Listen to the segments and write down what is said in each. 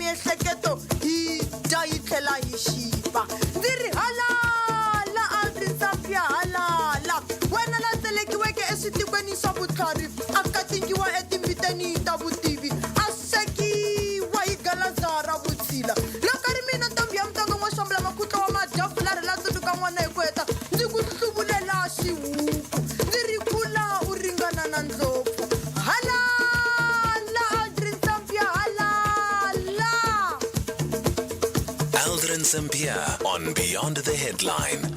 miehleketo hi dya yi tlhela hi xipa ndzi ri halala Aldrin Sampear halala wena la tselekiweke eswitikweni swa vutlhari a katingiwa etimbiteni ta vutivi a sekiwa hi galaza ra vutshila loko ri mina ntombi ya mutanga n'wa xambula makutla wa madyafu ri la tsundzuka n'wana hi ku heta ndzi ku hluvulela xihuku ndzi ri kula u ringana na ndlopfu Aldrin Sampear on Beyond the Headline.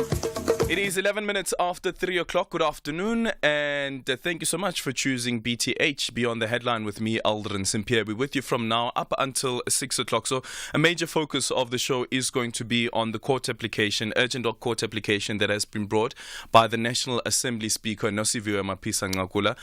It is 11 minutes after 3 o'clock. Good afternoon, and thank you so much for choosing BTH Beyond the Headline with me, Aldrin Sampear. We're with you from now up until 6 o'clock. So a major focus of the show is going to be on the court application, urgent court application that has been brought by the National Assembly Speaker, Nosiviwe Mapisa Nqakula,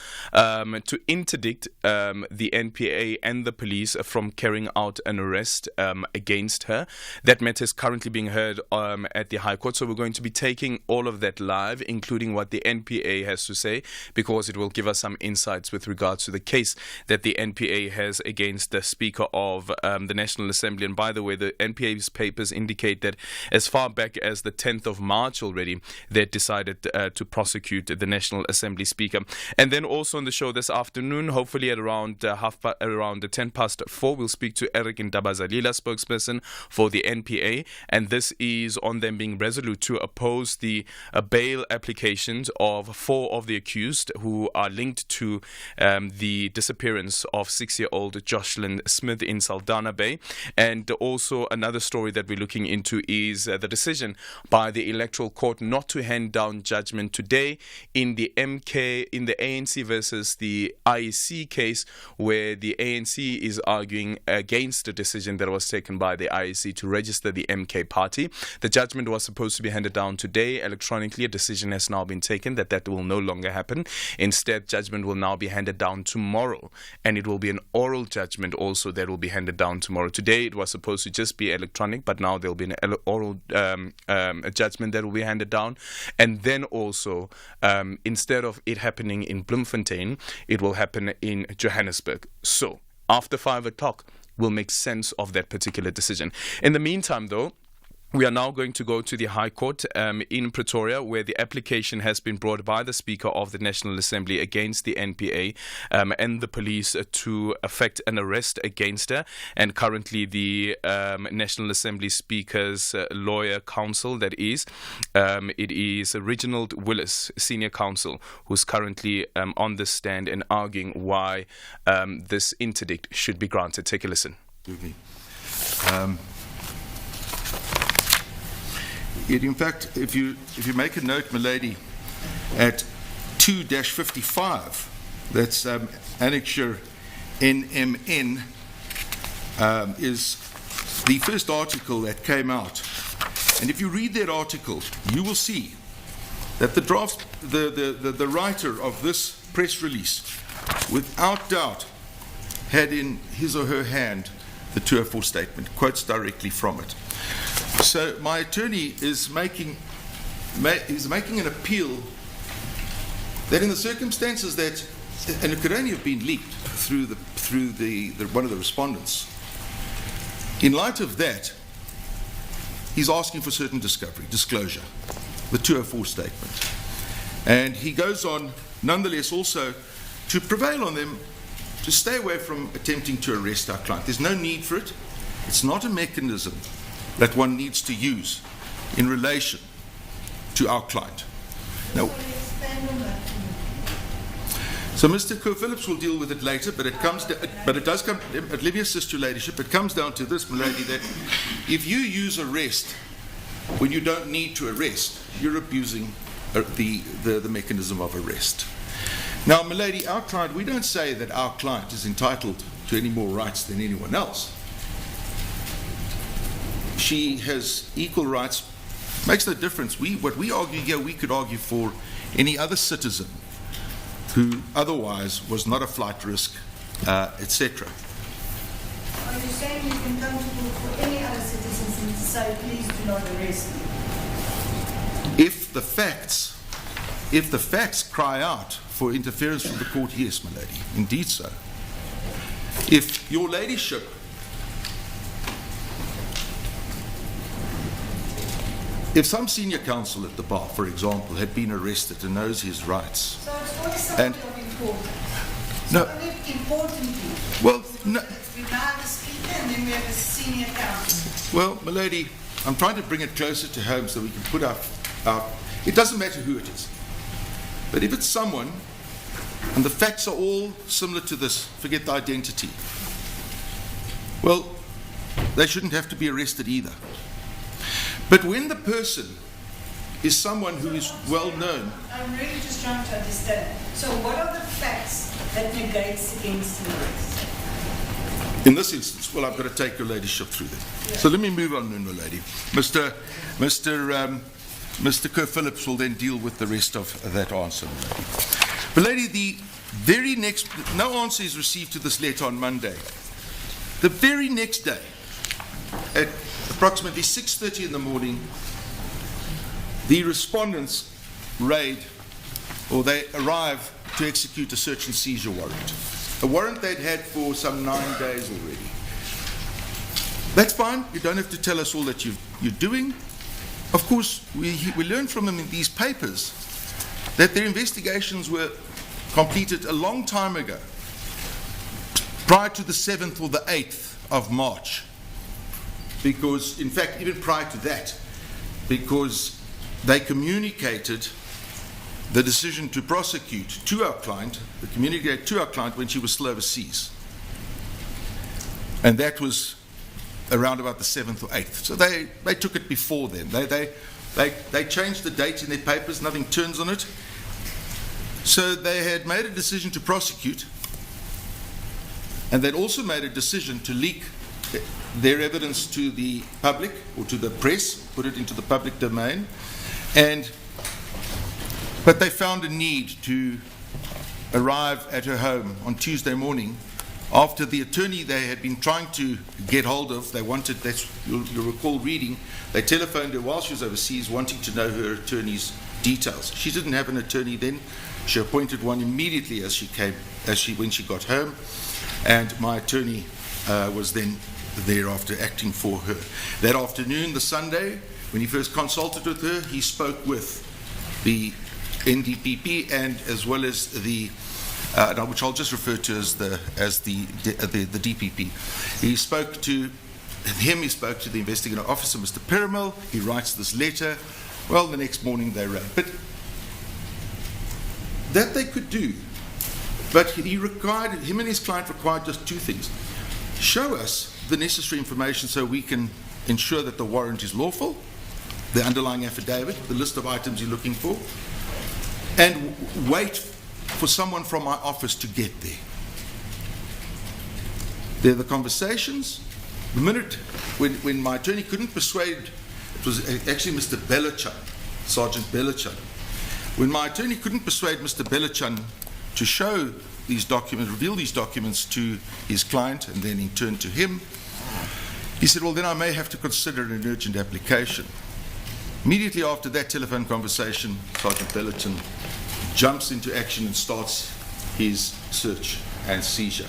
to interdict the NPA and the police from carrying out an arrest against her. That matter is currently being heard at the High Court. So we're going to be taking all of that live, including what the NPA has to say, because it will give us some insights with regards to the case that the NPA has against the Speaker of the National Assembly. And by the way, the NPA's papers indicate that as far back as the 10th of March already, they decided to prosecute the National Assembly Speaker. And then also on the show this afternoon, hopefully at around 4:10, we'll speak to Eric Ndabazalila, spokesperson for the NPA, and this is on them being resolute to oppose the bail applications of 4 of the accused who are linked to the disappearance of 6-year-old Jocelyn Smith in Saldanha Bay. And also another story that we're looking into is the decision by the Electoral Court not to hand down judgment today in the ANC versus the IEC case, where the ANC is arguing against the decision that was taken by the IEC to register the MK party. The judgment was supposed to be handed down today electronically. A decision has now been taken that will no longer happen. Instead, judgment will now be handed down tomorrow, and it will be an oral judgment also that will be handed down tomorrow. Today it was supposed to just be electronic, but now there will be an oral judgment that will be handed down. And then also, instead of it happening in Bloemfontein, it will happen in Johannesburg. So after 5 o'clock, we'll make sense of that particular decision. In the meantime, though, we are now going to go to the High Court in Pretoria, where the application has been brought by the Speaker of the National Assembly against the NPA and the police to effect an arrest against her. And currently the National Assembly Speaker's lawyer counsel, that is, it is Reginald Willis, senior counsel, who's currently on the stand and arguing why this interdict should be granted. Take a listen. In fact, if you make a note, milady, at 2-55, that's annexure NMN, is the first article that came out. And if you read that article, you will see that the writer of this press release, without doubt, had in his or her hand the 204 statement, quotes directly from it. So my attorney is making an appeal that in the circumstances that, and it could only have been leaked through one of the respondents, in light of that, he's asking for certain disclosure, the 204 statement. And he goes on, nonetheless, also to prevail on them to stay away from attempting to arrest our client. There's no need for it. It's not a mechanism that one needs to use in relation to our client. Now, so Mr. Phillips will deal with it later, but it does come. Let me assist your ladyship. It comes down to this, my lady, that if you use arrest when you don't need to arrest, you're abusing the mechanism of arrest. Now, my lady, our client, we don't say that our client is entitled to any more rights than anyone else. She has equal rights. Makes no difference. What we argue here, we could argue for any other citizen who otherwise was not a flight risk, etc. Are you saying you can come to court for any other citizens and say, please do not arrest me? If the facts cry out for interference from the court, yes, my lady, indeed so. If your ladyship If some senior counsel at the bar, for example, had been arrested and knows his rights, So it's always somebody And- of importance. No. So only important people. well, no, We now have a speaker and then we have a senior counsel. well, milady, I'm trying to bring it closer to home so we can put our, it doesn't matter who it is. But if it's someone, and the facts are all similar to this, forget the identity, well, they shouldn't have to be arrested either. But when the person is someone who is well known, I'm really just trying to understand. So what are the facts that negates against the arrest? in this instance, well, I've got to take your ladyship through that. So let me move on, my lady. Mr. Kerr Phillips will then deal with the rest of that answer. But lady, the very next, no answer is received to this letter on Monday. The very next day, at approximately 6:30 in the morning, the respondents raid, or they arrive to execute a search and seizure warrant. A warrant they'd had for some 9 days already. That's fine. You don't have to tell us all that you're doing. Of course, we learned from them in these papers that their investigations were completed a long time ago, prior to the 7th or the 8th of March. Because, in fact, even prior to that, because they communicated the decision to prosecute to our client, they communicated to our client when she was still overseas. And that was around about the 7th or 8th. So they took it before then. They changed the date in their papers, nothing turns on it. So they had made a decision to prosecute, and they'd also made a decision to leak their evidence to the public or to the press, put it into the public domain. But they found a need to arrive at her home on Tuesday morning after the attorney they had been trying to get hold of. They wanted, you'll recall reading, they telephoned her while she was overseas wanting to know her attorney's details. She didn't have an attorney then. She appointed one immediately when she got home, and my attorney was then thereafter acting for her. That afternoon, the Sunday, when he first consulted with her, he spoke with the NDPP and as well as the which I'll just refer to as the DPP. He spoke to him. He spoke to the investigating officer, Mr. Perimel. He writes this letter. Well, the next morning they ran, but that they could do. But him and his client required just two things: show us the necessary information so we can ensure that the warrant is lawful, the underlying affidavit, the list of items you're looking for, and wait for someone from my office to get there. They're the conversations. The minute when my attorney couldn't persuade, it was actually Mr. Bellichan, Sergeant Bellichan. When my attorney couldn't persuade Mr. Bellichan to show these documents, reveal these documents to his client and then in turn to him, he said, well, then I may have to consider an urgent application. Immediately after that telephone conversation, Sergeant Bellichan jumps into action and starts his search and seizure.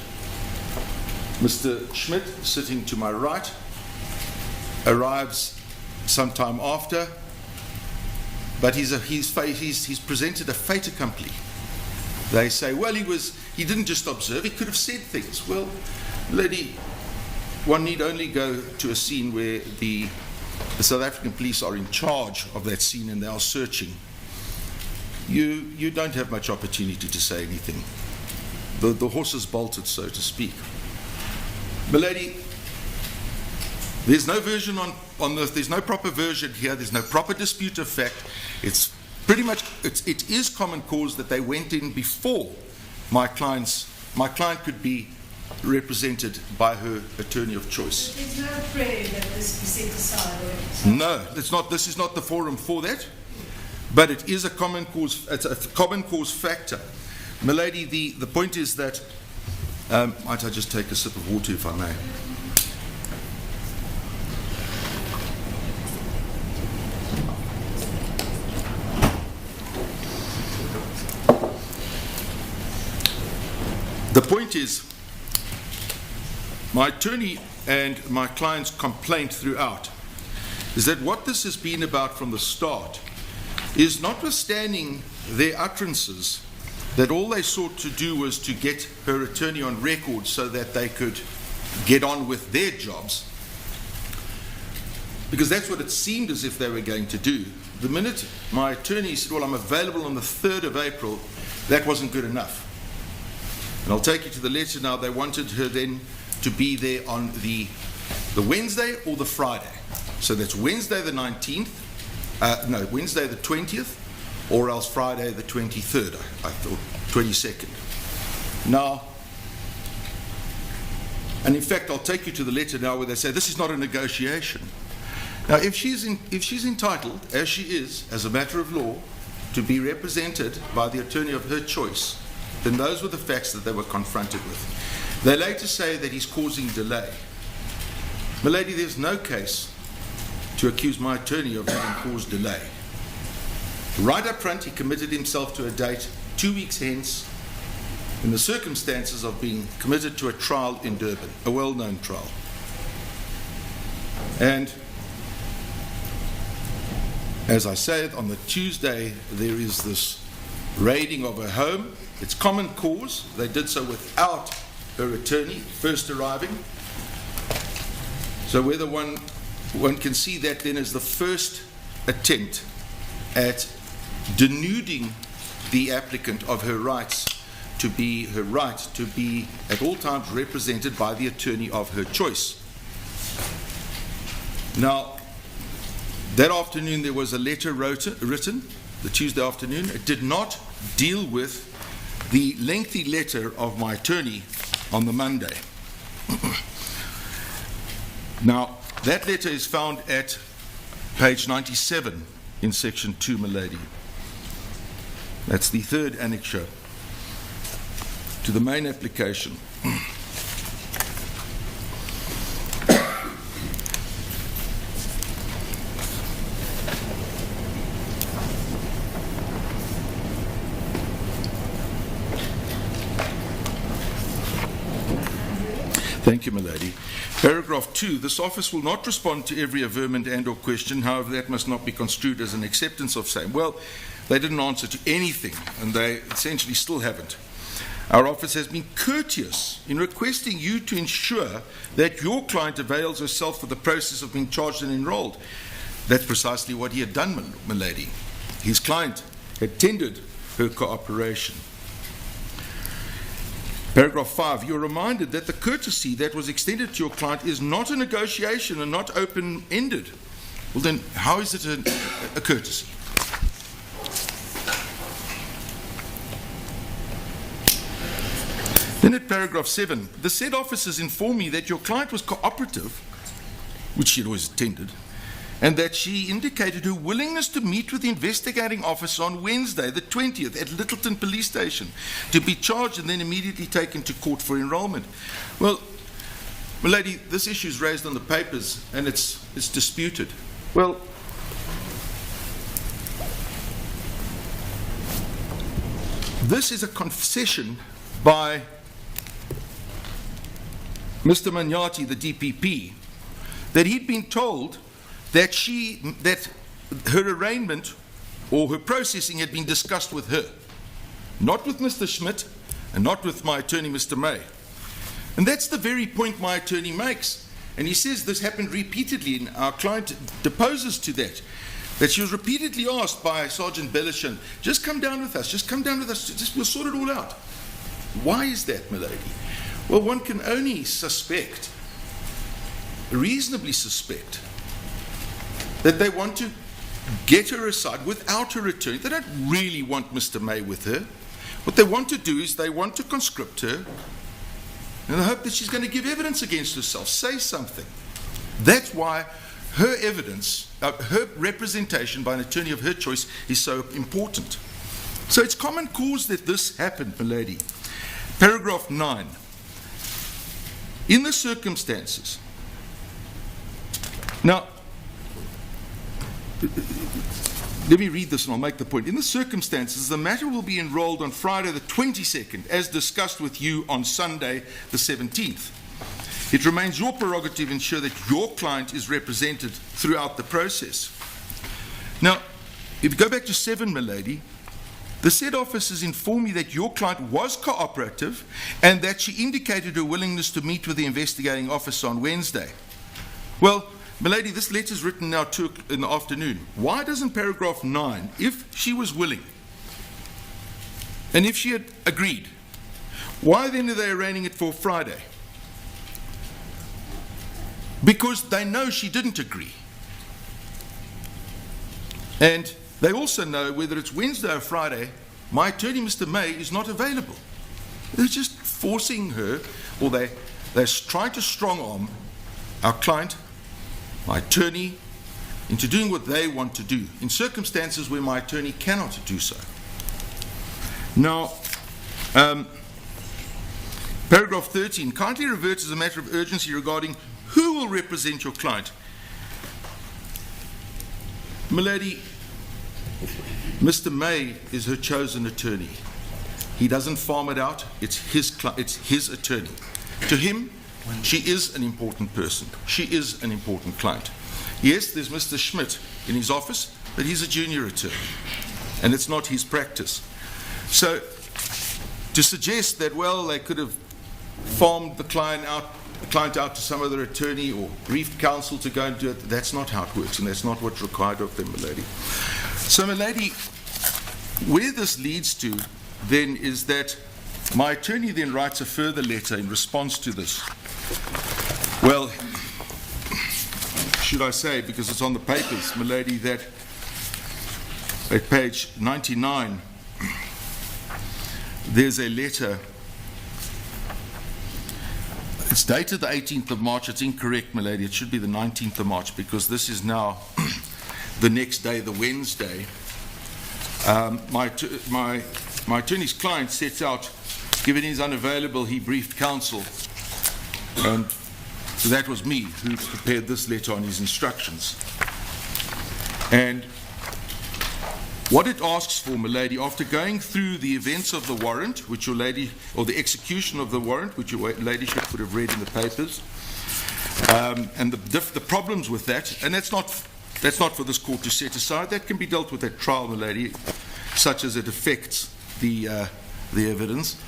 Mr. Schmidt, sitting to my right, arrives sometime after, but he's presented a fait accompli. They say, well, he didn't just observe, he could have said things. Well, lady, one need only go to a scene where the South African police are in charge of that scene and they are searching. You don't have much opportunity to say anything. The horse is bolted, so to speak. Milady, there's no version on this. There's no proper version here. There's no proper dispute of fact. It's pretty much it is common cause that they went in before my client could be represented by her attorney of choice. There's no prayer that this be set aside. No, it's not. This is not the forum for that. But it is a common cause. It's a common cause factor. Milady, the point is that. Might I just take a sip of water, if I may? The point is, my attorney and my client's complaint throughout is that what this has been about from the start is, notwithstanding their utterances that all they sought to do was to get her attorney on record so that they could get on with their jobs, because that's what it seemed as if they were going to do. The minute my attorney said, well, I'm available on the 3rd of April, that wasn't good enough. And I'll take you to the letter now. They wanted her then to be there on the Wednesday or the Friday. So that's Wednesday the 19th, Wednesday the 20th, or else Friday the 23rd, I thought, 22nd. Now, and in fact, I'll take you to the letter now where they say this is not a negotiation. Now, if she's entitled, as she is, as a matter of law, to be represented by the attorney of her choice, then those were the facts that they were confronted with. They later say that he's causing delay. My lady, there's no case to accuse my attorney of having caused delay. Right up front, he committed himself to a date 2 weeks hence, in the circumstances of being committed to a trial in Durban, a well-known trial. And as I said, on the Tuesday, there is this raiding of her home. It's common cause. They did so without her attorney first arriving. So whether one can see that then as the first attempt at denuding the applicant of her rights to be at all times represented by the attorney of her choice. Now, that afternoon there was a letter written, the Tuesday afternoon. It did not deal with the lengthy letter of my attorney on the Monday. Now, that letter is found at page 97 in section 2, my lady. That's the third annexure to the main application. Thank you, my lady. Paragraph 2, this office will not respond to every averment and or question. However, that must not be construed as an acceptance of same. Well, they didn't answer to anything, and they essentially still haven't. Our office has been courteous in requesting you to ensure that your client avails herself of the process of being charged and enrolled. That's precisely what he had done, my lady. His client had tendered her cooperation. Paragraph 5, you're reminded that the courtesy that was extended to your client is not a negotiation and not open-ended. Well then, how is it a courtesy? Then at paragraph 7, the said officers inform me that your client was cooperative, which she had always attended, and that she indicated her willingness to meet with the investigating officer on Wednesday, the 20th, at Littleton Police Station, to be charged and then immediately taken to court for enrolment. Well, my lady, this issue is raised on the papers and it's disputed. Well, this is a concession by Mr. Manyati, the DPP, that he'd been told that her arraignment or her processing had been discussed with her, not with Mr. Schmidt and not with my attorney, Mr. May. And that's the very point my attorney makes. And he says this happened repeatedly, and our client deposes to that she was repeatedly asked by Sergeant Bellishan, just come down with us, we'll sort it all out. Why is that, my lady? Well, one can only reasonably suspect, that they want to get her aside without her attorney. They don't really want Mr. May with her. What they want to do is they want to conscript her in the hope that she's going to give evidence against herself, say something. That's why her evidence, her representation by an attorney of her choice is so important. So it's common cause that this happened, my lady. Paragraph 9. In the circumstances, now, let me read this and I'll make the point. In the circumstances, the matter will be enrolled on Friday the 22nd, as discussed with you on Sunday the 17th. It remains your prerogative to ensure that your client is represented throughout the process. Now, if you go back to 7, my lady, the said officers inform me that your client was cooperative and that she indicated her willingness to meet with the investigating officer on Wednesday. Well, my lady, this letter is written now 2 in the afternoon. Why doesn't paragraph 9, if she was willing and if she had agreed, why then are they arraigning it for Friday? Because they know she didn't agree. And they also know whether it's Wednesday or Friday, my attorney, Mr. May, is not available. They're just forcing her, or they're trying to strong-arm our client, my attorney, into doing what they want to do, in circumstances where my attorney cannot do so. Now, paragraph 13, kindly reverts as a matter of urgency regarding who will represent your client. Milady, Mr. May is her chosen attorney. He doesn't farm it out. It's his attorney. To him, she is an important person. She is an important client. Yes, there's Mr. Schmidt in his office, but he's a junior attorney, and it's not his practice. So, to suggest that, well, they could have farmed the client out to some other attorney or briefed counsel to go and do it, that's not how it works, and that's not what's required of them, my lady. So, my lady, where this leads to then is that my attorney then writes a further letter in response to this. Well, should I say, because it's on the papers, my lady, that at page 99 there's a letter. It's dated the 18th of March. It's incorrect, my lady. It should be the 19th of March, because this is now the next day, the Wednesday. My attorney's client sets out, given he's unavailable, he briefed counsel, and so that was me who prepared this letter on his instructions. And what it asks for, my lady, after going through the events of the warrant, which your lady, or the execution of the warrant, which your ladyship would have read in the papers, and the problems with that, and that's not for this court to set aside. That can be dealt with at trial, my lady, such as it affects the evidence.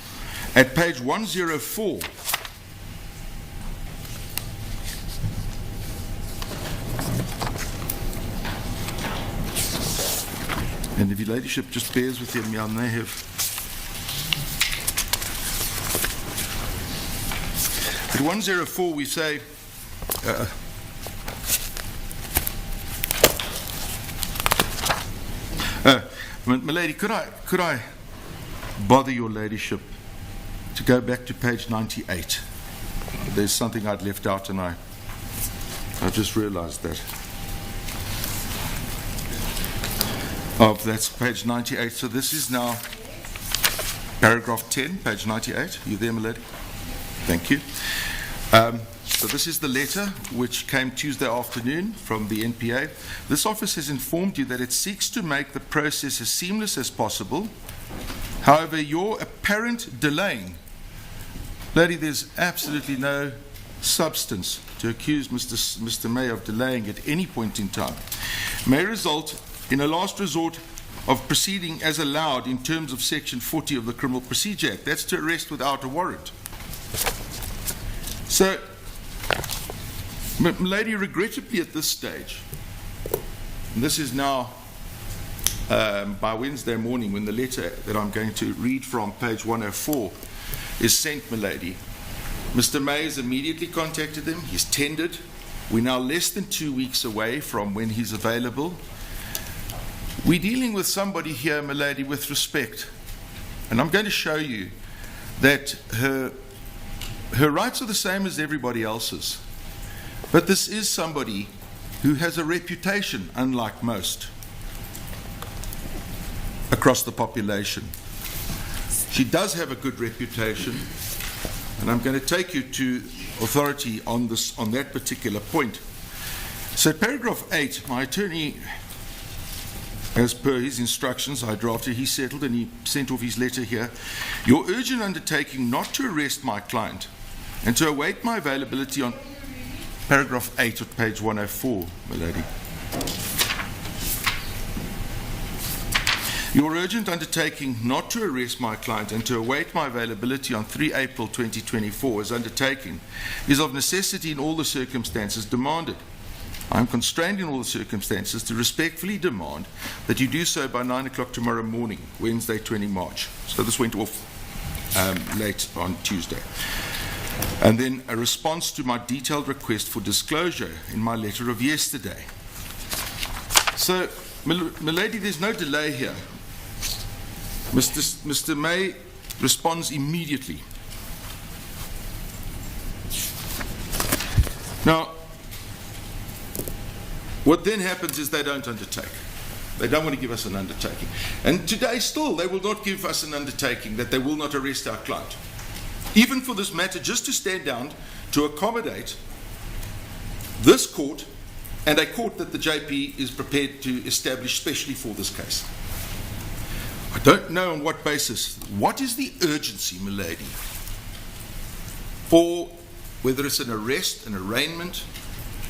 At page 104, and if your ladyship just bears with me, I may have. At 104 we say, my lady, could I bother your ladyship to go back to page 98? There's something I'd left out, and I just realized that. That's page 98. So this is now paragraph 10, page 98. You there, my lady? Thank you. So this is the letter which came Tuesday afternoon from the NPA. This office has informed you that it seeks to make the process as seamless as possible. However, your apparent delaying, lady, there's absolutely no substance to accuse Mr. May of delaying at any point in time, may result in a last resort of proceeding as allowed in terms of Section 40 of the Criminal Procedure Act. That's to arrest without a warrant. So, lady, regrettably at this stage, and this is now by Wednesday morning when the letter that I'm going to read from, page 104, is sent, my lady, Mr. May has immediately contacted him. He's tendered. We're now less than 2 weeks away from when he's available. We're dealing with somebody here, my lady, with respect. And I'm going to show you that her rights are the same as everybody else's. But this is somebody who has a reputation, unlike most, across the population. She does have a good reputation, and I'm going to take you to authority on that particular point. So paragraph 8, my attorney, as per his instructions, I drafted, he settled, and he sent off his letter here. Your urgent undertaking not to arrest my client and to await my availability on paragraph 8 of page 104, my lady. Your urgent undertaking not to arrest my client and to await my availability on 3 April 2024 as undertaken is of necessity in all the circumstances demanded. I am constrained in all the circumstances to respectfully demand that you do so by 9 o'clock tomorrow morning, Wednesday, 20 March. So this went off late on Tuesday. And then a response to my detailed request for disclosure in my letter of yesterday. So, my lady, there's no delay here. Mr. May responds immediately. Now, what then happens is they don't undertake. They don't want to give us an undertaking. And today still, they will not give us an undertaking that they will not arrest our client. Even for this matter, just to stand down to accommodate this court and a court that the JP is prepared to establish specially for this case. I don't know on what basis. What is the urgency, my lady, for whether it's an arrest, an arraignment,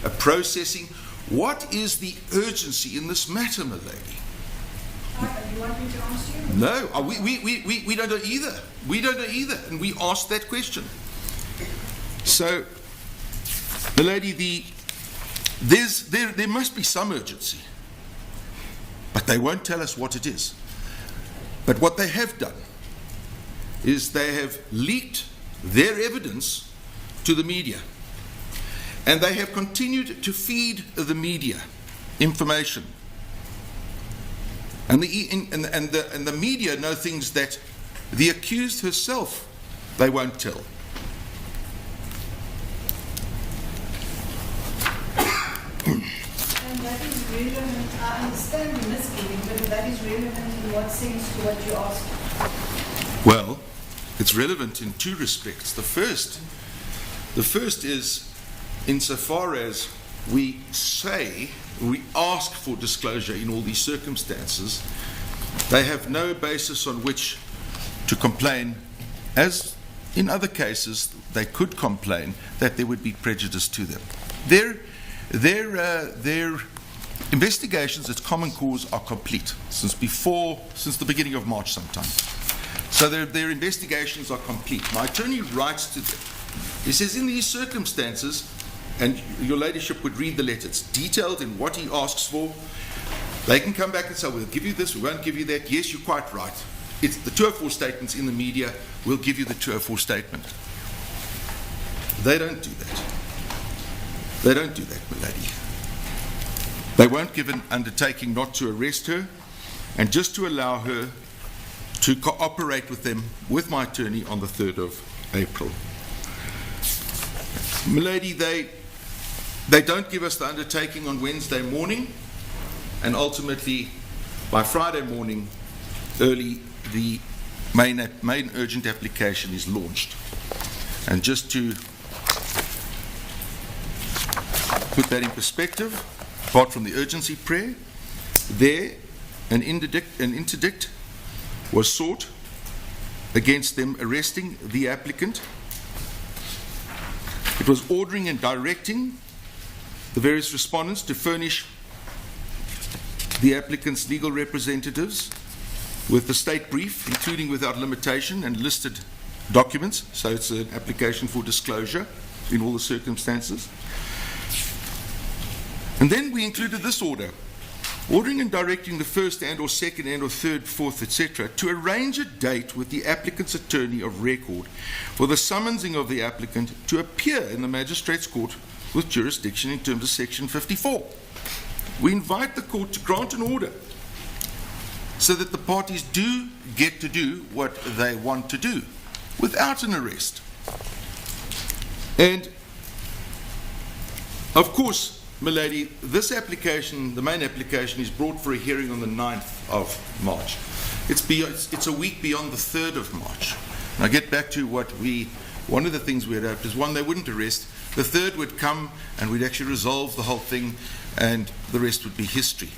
a processing? What is the urgency in this matter, my lady? You want me to answer you? No, we don't know either. We don't know either, and we asked that question. So, my lady, there must be some urgency, but they won't tell us what it is. But what they have done is they have leaked their evidence to the media. And they have continued to feed the media information. And the media know things that the accused herself they won't tell. And that is relevant. I understand the misgiving, but that is relevant in what sense to what you asked? Well, it's relevant in two respects. The first is insofar as we ask for disclosure in all these circumstances, they have no basis on which to complain, as in other cases they could complain that there would be prejudice to them. Their investigations at Common Cause are complete since the beginning of March sometime. So their investigations are complete. My attorney writes to them. He says, in these circumstances, and your ladyship would read the letter, it's detailed in what he asks for. They can come back and say, we'll give you this, we won't give you that. Yes, you're quite right. It's the 204 statements in the media, we'll give you the 204 statement. They don't do that. They don't do that, my lady. They won't give an undertaking not to arrest her and just to allow her to cooperate with them, with my attorney, on the 3rd of April. My lady, they don't give us the undertaking on Wednesday morning, and ultimately by Friday morning early the main urgent application is launched. And just to put that in perspective, apart from the urgency prayer, there an interdict was sought against them arresting the applicant. It was ordering and directing the various respondents to furnish the applicant's legal representatives with the state brief, including without limitation and listed documents. So it's an application for disclosure in all the circumstances. And then we included this order: ordering and directing the first and or second and or third, fourth, etc., to arrange a date with the applicant's attorney of record for the summonsing of the applicant to appear in the magistrate's court with jurisdiction in terms of section 54. We invite the court to grant an order so that the parties do get to do what they want to do without an arrest. And of course, my lady, this application, the main application, is brought for a hearing on the 9th of March. It's a week beyond the 3rd of March. And I get back to one of the things we had hoped is, one, they wouldn't arrest. The 3rd would come and we'd actually resolve the whole thing and the rest would be history.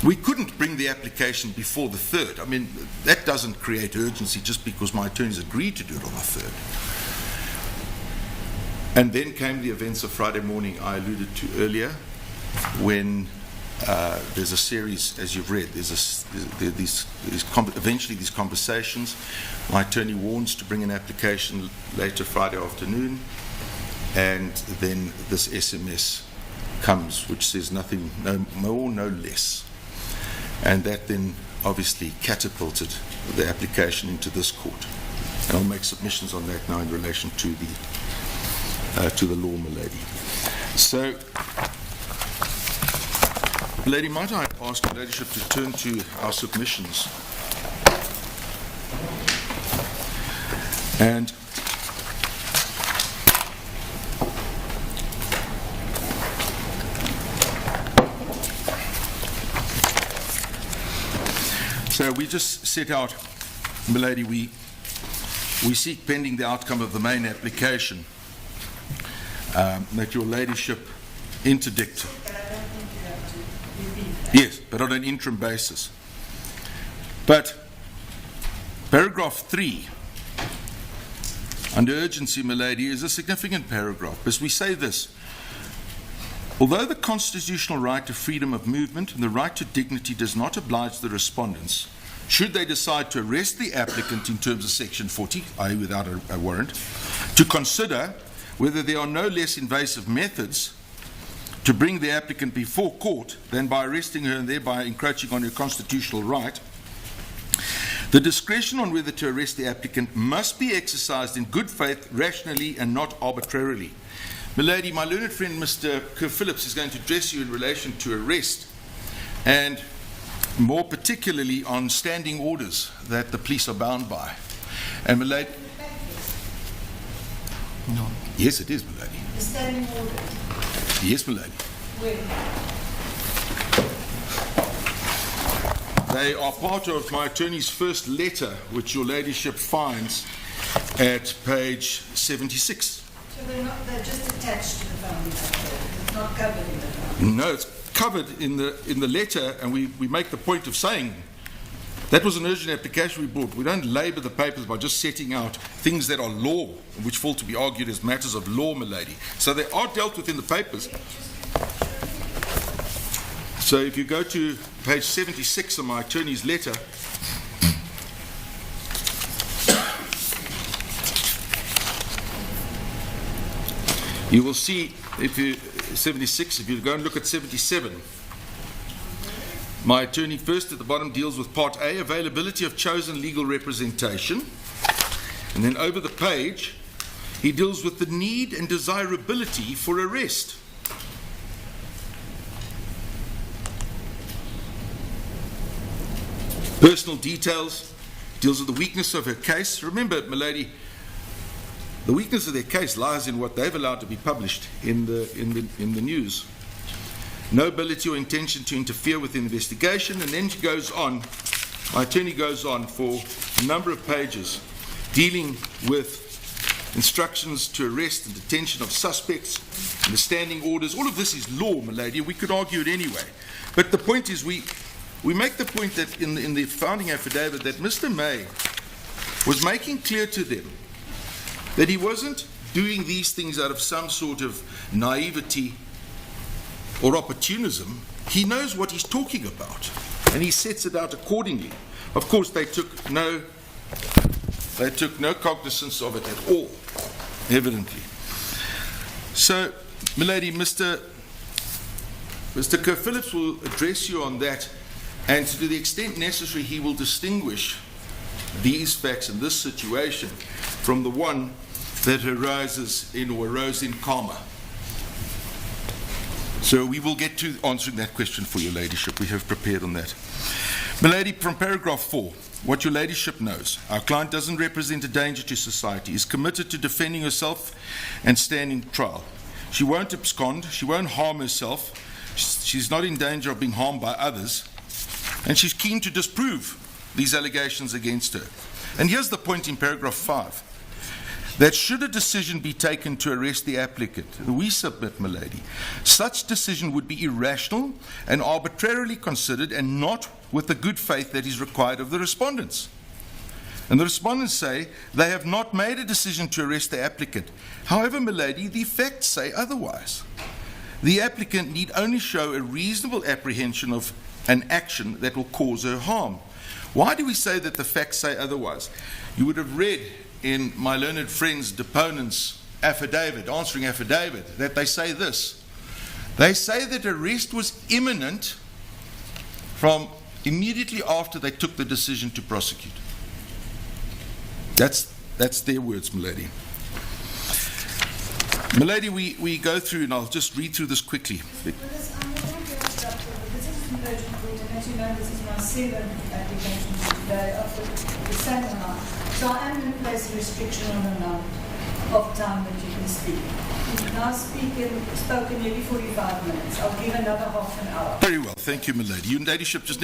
We couldn't bring the application before the 3rd. I mean, that doesn't create urgency just because my attorneys agreed to do it on the 3rd. And then came the events of Friday morning I alluded to earlier, when there's a series, as you've read, eventually these conversations. My attorney warns to bring an application later Friday afternoon, and then this SMS comes, which says nothing, no more, no less. And that then obviously catapulted the application into this court. And I'll make submissions on that now in relation to the law, milady. So, lady, might I ask your ladyship to turn to our submissions? And so we just set out, milady, we seek, pending the outcome of the main application, that your ladyship interdict. Yes, but on an interim basis. But paragraph 3, under urgency, milady, is a significant paragraph, because we say this: although the constitutional right to freedom of movement and the right to dignity does not oblige the respondents, should they decide to arrest the applicant in terms of section 40, i.e. without a warrant, to consider whether there are no less invasive methods to bring the applicant before court than by arresting her and thereby encroaching on her constitutional right, the discretion on whether to arrest the applicant must be exercised in good faith, rationally, and not arbitrarily. Milady, my learned friend Mr. Kerr Phillips is going to address you in relation to arrest, and more particularly on standing orders that the police are bound by. And milady, no. Yes, it is, milady. The standing order. Yes, milady. Where? They are part of my attorney's first letter, which your ladyship finds at page 76. So they're just attached to the family letter. It's not covered in the family. No, it's covered in the letter, and we make the point of saying that was an urgent application we brought. We don't labour the papers by just setting out things that are law, which fall to be argued as matters of law, milady. So they are dealt with in the papers. So if you go to page 76 of my attorney's letter, you will see, if you 76, if you go and look at 77, my attorney first at the bottom deals with part A, availability of chosen legal representation, and then over the page he deals with the need and desirability for arrest. Personal details, deals with the weakness of her case. Remember, milady, the weakness of their case lies in what they've allowed to be published in the news. No ability or intention to interfere with the investigation, and then she goes on, my attorney goes on for a number of pages dealing with instructions to arrest and detention of suspects, and the standing orders. All of this is law, milady. We could argue it anyway. But the point is, we make the point that in the founding affidavit that Mr. May was making clear to them that he wasn't doing these things out of some sort of naivety or opportunism. He knows what he's talking about, and he sets it out accordingly. Of course, they took no cognizance of it at all, evidently. So, milady, Mr. Kerr Phillips will address you on that, and to the extent necessary, he will distinguish these facts in this situation from the one that arose in Karma. So we will get to answering that question for your ladyship. We have prepared on that. Milady, from paragraph 4, what your ladyship knows: our client doesn't represent a danger to society, is committed to defending herself and standing trial. She won't abscond, she won't harm herself, she's not in danger of being harmed by others, and she's keen to disprove these allegations against her. And here's the point in paragraph 5, that should a decision be taken to arrest the applicant, we submit, milady, such decision would be irrational and arbitrarily considered, and not with the good faith that is required of the respondents. And the respondents say they have not made a decision to arrest the applicant. However, milady, the facts say otherwise. The applicant need only show a reasonable apprehension of an action that will cause her harm. Why do we say that the facts say otherwise? You would have read in my learned friend's deponent's affidavit, answering affidavit, that they say this. They say that arrest was imminent from immediately after they took the decision to prosecute. That's their words, milady. Milady, we go through, and I'll just read through this quickly. I'm not going to interrupt you, but this is an urgent court, and as you know, this is my seventh application today of the same amount. So I am going to place a restriction on the amount of time that you can speak. You've now spoken nearly 45 minutes. I'll give another half an hour. Very well, thank you, milady. Your ladyship just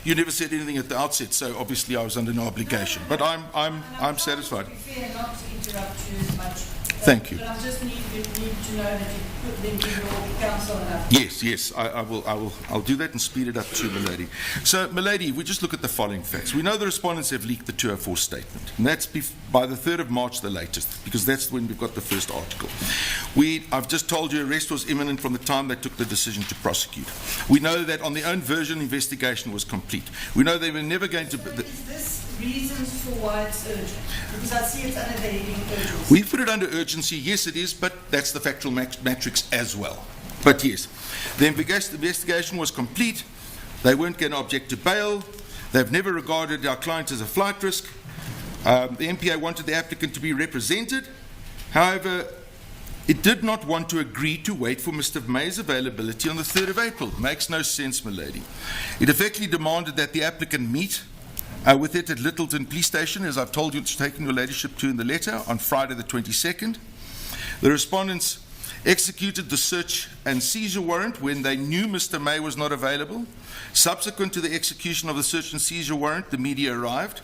you never said anything at the outset, so obviously I was under no obligation. But I'm satisfied. To be fair, not to interrupt you as much. Thank you. But I just need to know that you put them in your counsel enough. Yes, I'll do that and speed it up too, milady. So, milady, we just look at the following facts. We know the respondents have leaked the 204 statement, and that's by the 3rd of March, the latest, because that's when we've got the first article. I've just told you arrest was imminent from the time they took the decision to prosecute. We know that on their own version, investigation was complete. We know they were never going to... So is this reasons for why it's urgent? Because I see it's under the heading urgency. We've put it under urgency, yes it is, but that's the factual matrix as well. But yes, the investigation was complete. They weren't going to object to bail. They've never regarded our client as a flight risk. The MPA wanted the applicant to be represented. However, it did not want to agree to wait for Mr. May's availability on the 3rd of April. Makes no sense, my lady. It effectively demanded that the applicant meet with it at Littleton Police Station, as I've told you, it's taken your ladyship to in the letter, on Friday the 22nd. The respondents executed the search and seizure warrant when they knew Mr. May was not available. Subsequent to the execution of the search and seizure warrant, the media arrived,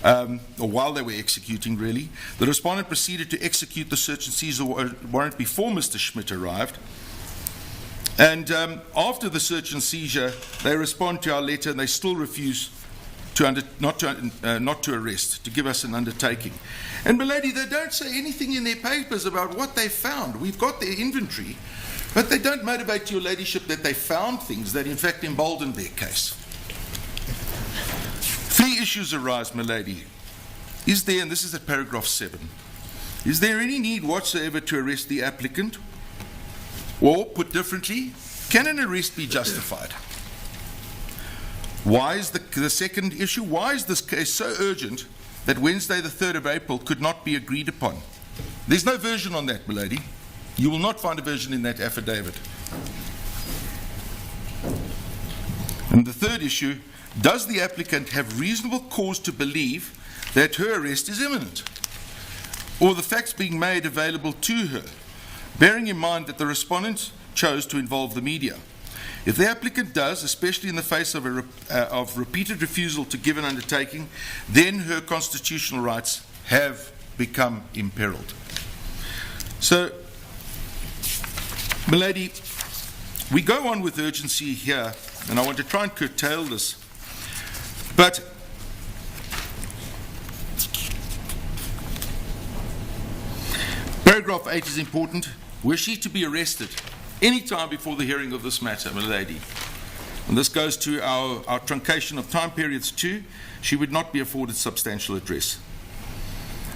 or while they were executing, really. The respondent proceeded to execute the search and seizure warrant before Mr. Schmidt arrived. And after the search and seizure, they respond to our letter and they still refuse not to arrest, to give us an undertaking. And, my lady, they don't say anything in their papers about what they found. We've got their inventory, but they don't motivate your ladyship that they found things that in fact emboldened their case. 3 issues arise, my lady. Is there, and this is at paragraph 7, is there any need whatsoever to arrest the applicant? Or, put differently, can an arrest be justified? Why is the second issue? Why is this case so urgent that Wednesday the 3rd of April could not be agreed upon? There's no version on that, my lady. You will not find a version in that affidavit. And the third issue, does the applicant have reasonable cause to believe that her arrest is imminent, or the facts being made available to her, bearing in mind that the respondent chose to involve the media? If the applicant does, especially in the face of repeated refusal to give an undertaking, then her constitutional rights have become imperiled. So, my lady, we go on with urgency here, and I want to try and curtail this. But paragraph 8 is important. Were she to be arrested any time before the hearing of this matter, my lady, and this goes to our truncation of time periods too, she would not be afforded substantial redress.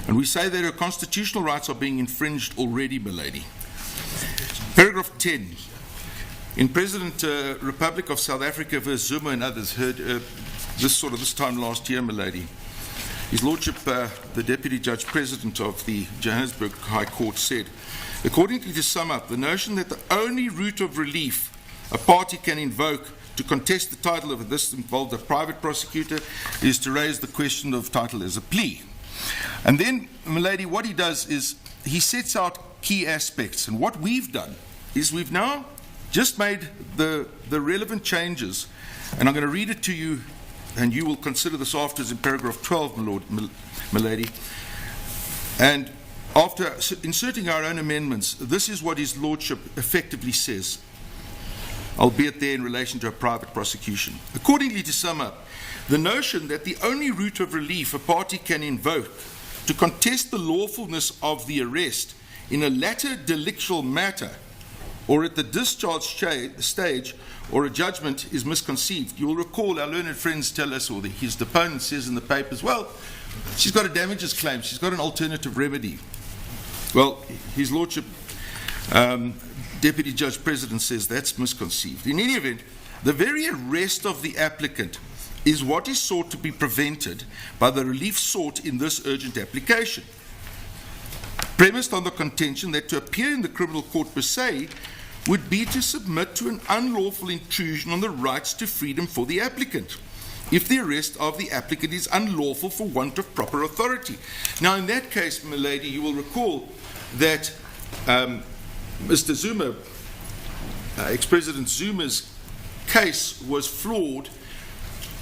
And we say that her constitutional rights are being infringed already, my lady. Paragraph 10. In President Republic of South Africa versus Zuma and others, heard this time last year, my lady, His Lordship, the Deputy Judge President of the Johannesburg High Court, said, according to sum up, the notion that the only route of relief a party can invoke to contest the title of this involved a private prosecutor is to raise the question of title as a plea. And then, my lady, what he does is he sets out key aspects. And what we've done is we've now just made the relevant changes. And I'm going to read it to you, and you will consider this afterwards in paragraph 12, my lady. And after inserting our own amendments, this is what His Lordship effectively says. albeit there in relation to a private prosecution. Accordingly, to sum up, the notion that the only route of relief a party can invoke to contest the lawfulness of the arrest in a latter delictual matter or at the discharge stage or a judgment is misconceived. You will recall our learned friends tell us, or his deponent says in the papers, well, she's got a damages claim, she's got an alternative remedy. Well, His Lordship, Deputy Judge President, says that's misconceived. In any event, the very arrest of the applicant is what is sought to be prevented by the relief sought in this urgent application, premised on the contention that to appear in the criminal court per se would be to submit to an unlawful intrusion on the rights to freedom for the applicant, if the arrest of the applicant is unlawful for want of proper authority. Now, in that case, my lady, you will recall that Mr. Zuma, ex-President Zuma's case was flawed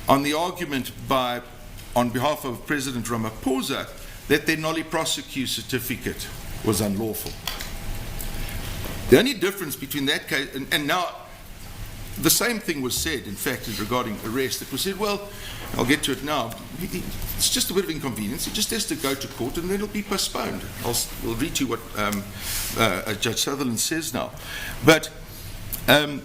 on the argument on behalf of President Ramaphosa that their nolli prosecu certificate was unlawful. The only difference between that case and now, the same thing was said, in fact, regarding arrest. It was said, well, I'll get to it now. It's just a bit of inconvenience. It just has to go to court and then it'll be postponed. I'll read to you what Judge Sutherland says now. But the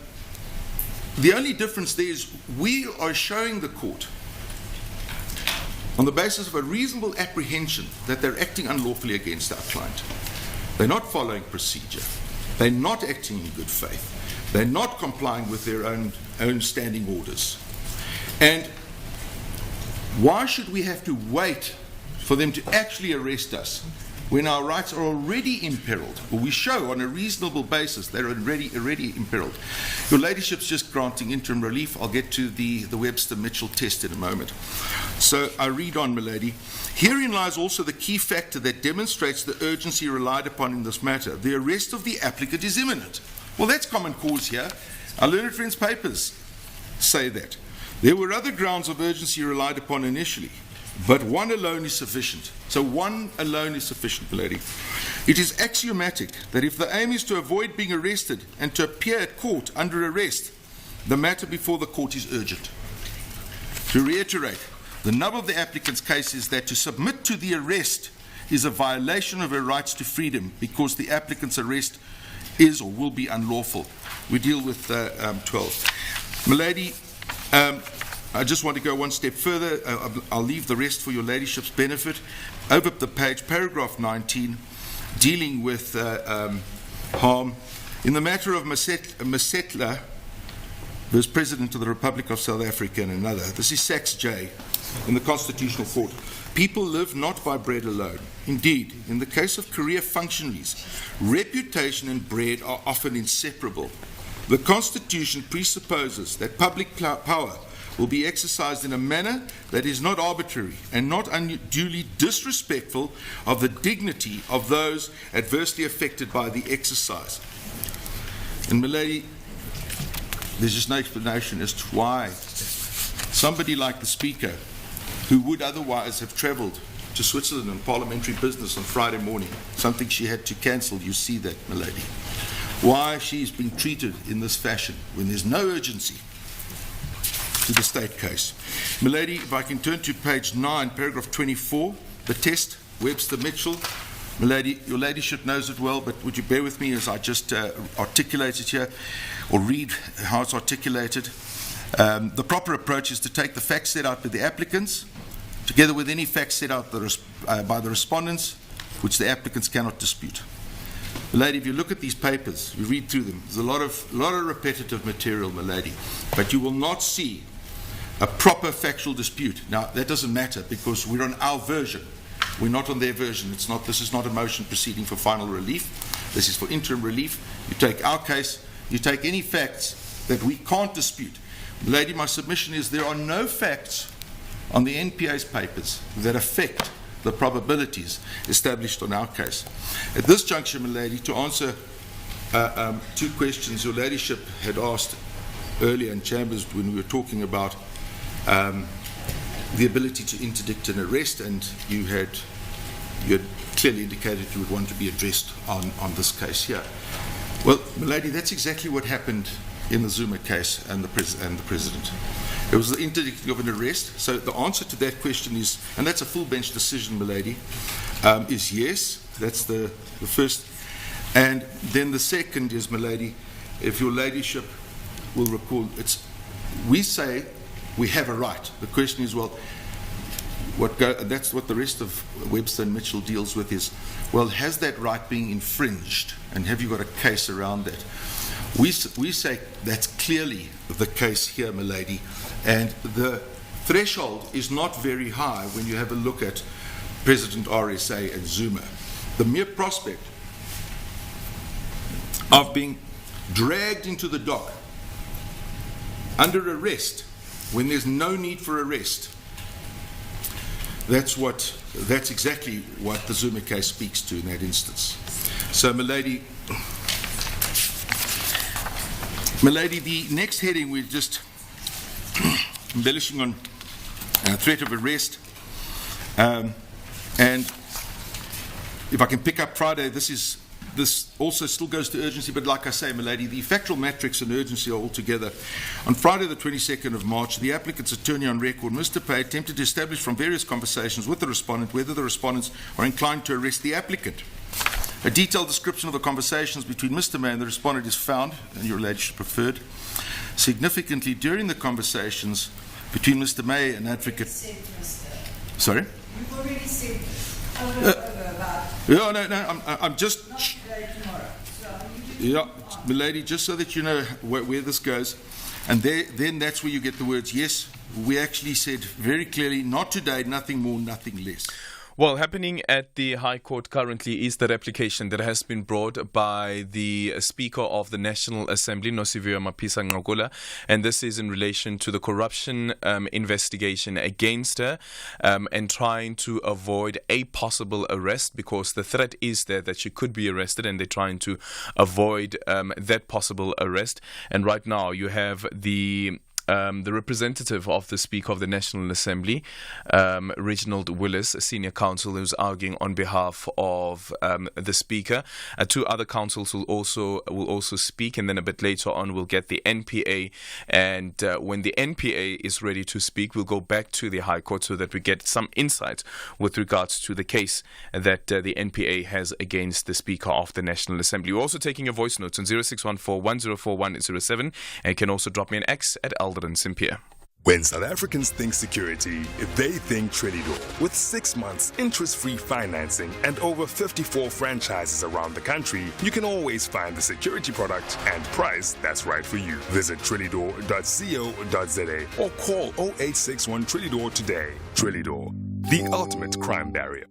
only difference there is we are showing the court, on the basis of a reasonable apprehension, that they're acting unlawfully against our client. They're not following procedure. They're not acting in good faith. They're not complying with their own standing orders. And why should we have to wait for them to actually arrest us when our rights are already imperiled? Well, we show on a reasonable basis they're already imperiled. Your Ladyship's just granting interim relief. I'll get to the Webster-Mitchell test in a moment. So I read on, my lady. Herein lies also the key factor that demonstrates the urgency relied upon in this matter. The arrest of the applicant is imminent. Well, that's common cause here. Our learned friends' papers say that. There were other grounds of urgency relied upon initially, but one alone is sufficient. So one alone is sufficient, lady. It is axiomatic that if the aim is to avoid being arrested and to appear at court under arrest, the matter before the court is urgent. To reiterate, the nub of the applicant's case is that to submit to the arrest is a violation of her rights to freedom because the applicant's arrest is or will be unlawful. We deal with 12. My lady, I just want to go one step further. I'll leave the rest for your Ladyship's benefit. Over the page, paragraph 19, dealing with harm. In the matter of Masetla, who's President of the Republic of South Africa and another, this is Sachs J. in the Constitutional Court. People live not by bread alone. Indeed, in the case of career functionaries, reputation and bread are often inseparable. The Constitution presupposes that public power will be exercised in a manner that is not arbitrary and not unduly disrespectful of the dignity of those adversely affected by the exercise. And, my lady, there's just no explanation as to why somebody like the Speaker, who would otherwise have travelled to Switzerland on parliamentary business on Friday morning, something she had to cancel, you see that, my lady, why she's being treated in this fashion when there's no urgency to the state case. My lady, if I can turn to page 9, paragraph 24, the test, Webster-Mitchell. My lady, your Ladyship knows it well, but would you bear with me as I just articulate it here, or read how it's articulated. The proper approach is to take the facts set out by the applicants, together with any facts set out by the respondents, which the applicants cannot dispute. My lady, if you look at these papers, you read through them, there's a lot of repetitive material, my lady, but you will not see a proper factual dispute. Now, that doesn't matter because we're on our version. We're not on their version. This is not a motion proceeding for final relief. This is for interim relief. You take our case, you take any facts that we can't dispute. Lady, my submission is there are no facts on the NPA's papers that affect the probabilities established on our case. At this juncture, my lady, to answer two questions your Ladyship had asked earlier in chambers when we were talking about the ability to interdict an arrest, and you had clearly indicated you would want to be addressed on this case here. Well, my lady, that's exactly what happened in the Zuma case and the president. It was the interdicting of an arrest. So the answer to that question is, and that's a full bench decision, milady, is yes. That's the first. And then the second is, milady, if your ladyship will recall, we say we have a right. The question is, well, that's what the rest of Webster and Mitchell deals with is, well, has that right been infringed? And have you got a case around that? We say that's clearly the case here, milady. And the threshold is not very high when you have a look at President RSA and Zuma. The mere prospect of being dragged into the dock under arrest when there's no need for arrest, that's exactly what the Zuma case speaks to in that instance. So, milady, the next heading, we're just embellishing on threat of arrest. And if I can pick up Friday, this also still goes to urgency, but like I say, milady, the factual matrix and urgency are all together. On Friday the 22nd of March, the applicant's attorney on record, Mr. Pay, attempted to establish from various conversations with the respondent whether the respondents are inclined to arrest the applicant. A detailed description of the conversations between Mr. May and the respondent is found, and your ladyship preferred. Significantly, during the conversations between Mr. May and advocate... Sorry? You've already said this over about... No, I'm just... Not today, tomorrow. So yeah, milady, just so that you know where this goes. And then that's where you get the words, yes, we actually said very clearly, not today, nothing more, nothing less. Well, happening at the High Court currently is that application that has been brought by the Speaker of the National Assembly, Nosiviwe Mapisa-Nqakula, and this is in relation to the corruption investigation against her and trying to avoid a possible arrest, because the threat is there that she could be arrested and they're trying to avoid that possible arrest. And right now you have the representative of the Speaker of the National Assembly, Reginald Willis, a senior counsel who's arguing on behalf of the Speaker. Two other counsels will also speak, and then a bit later on we'll get the NPA. And when the NPA is ready to speak, we'll go back to the High Court so that we get some insight with regards to the case that the NPA has against the Speaker of the National Assembly. We're also taking your voice notes on 0614 1041 107, and you can also drop me an X at Aldrin Sampear. When South Africans think security, they think Trinidor. With 6 months interest-free financing and over 54 franchises around the country, you can always find the security product and price that's right for you. Visit trinidor.co.za or call 0861 Trinidor today. Trinidor, the ultimate crime barrier.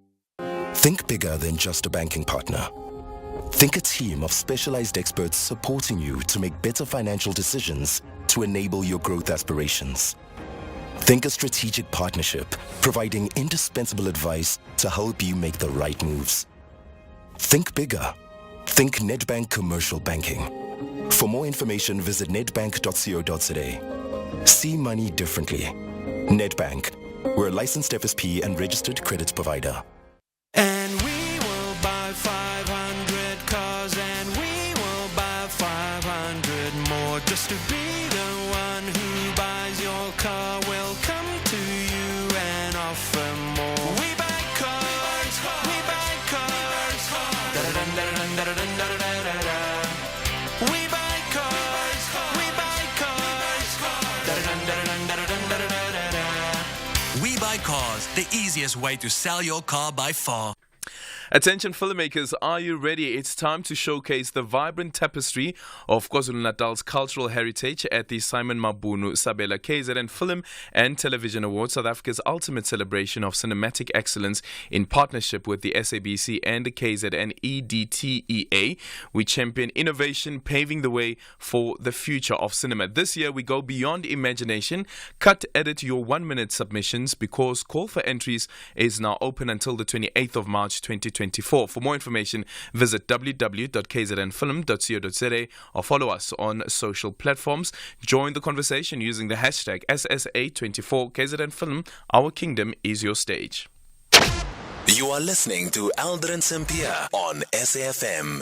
Think bigger than just a banking partner. Think a team of specialized experts supporting you to make better financial decisions to enable your growth aspirations. Think a strategic partnership providing indispensable advice to help you make the right moves. Think bigger. Think Nedbank Commercial Banking. For more information, visit nedbank.co.za. See money differently. Nedbank. We're a licensed FSP and registered credit provider. And we will buy 500 cars, and we will buy 500 more. Just to be the one who buys your car, will come to you and offer more. We buy cars, we buy cars. Da-da-dun-da-da-dun-da-da-dun-da-da-da-da. We buy cars, we buy cars. Da-da-dun-da-da-dun-da-da-dun-da-da-da-da. We Buy Cars, the easiest way to sell your car by far. Attention filmmakers, are you ready? It's time to showcase the vibrant tapestry of KwaZulu-Natal's cultural heritage at the Simon Mabunu Sabela KZN Film and Television Awards, South Africa's ultimate celebration of cinematic excellence in partnership with the SABC and the KZN EDTEA. We champion innovation, paving the way for the future of cinema. This year, we go beyond imagination. Cut, edit your 1-minute submissions, because call for entries is now open until the 28th of March 2024. For more information, visit www.kznfilm.co.za or follow us on social platforms. Join the conversation using the hashtag SSA24 KZNFilm. Our kingdom is your stage. You are listening to Aldrin Sampear on SAFM.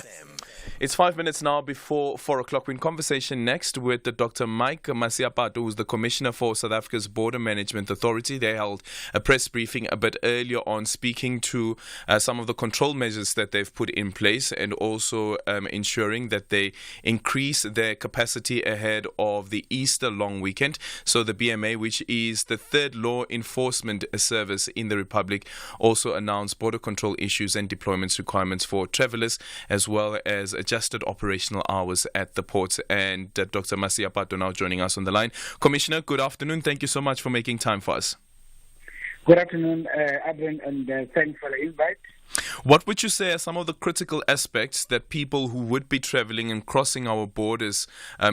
It's 5 minutes now before 4 o'clock. We're in conversation next with Dr. Mike Masiapato, who's the Commissioner for South Africa's Border Management Authority. They held a press briefing a bit earlier on, speaking to some of the control measures that they've put in place and also ensuring that they increase their capacity ahead of the Easter long weekend. So the BMA, which is the third law enforcement service in the Republic, also announced border control issues and deployments requirements for travelers, as well as adjusted operational hours at the ports. And Dr. Masiapato now joining us on the line. Commissioner, good afternoon. Thank you so much for making time for us. Good afternoon, Aldrin, and thanks for the invite. What would you say are some of the critical aspects that people who would be traveling and crossing our borders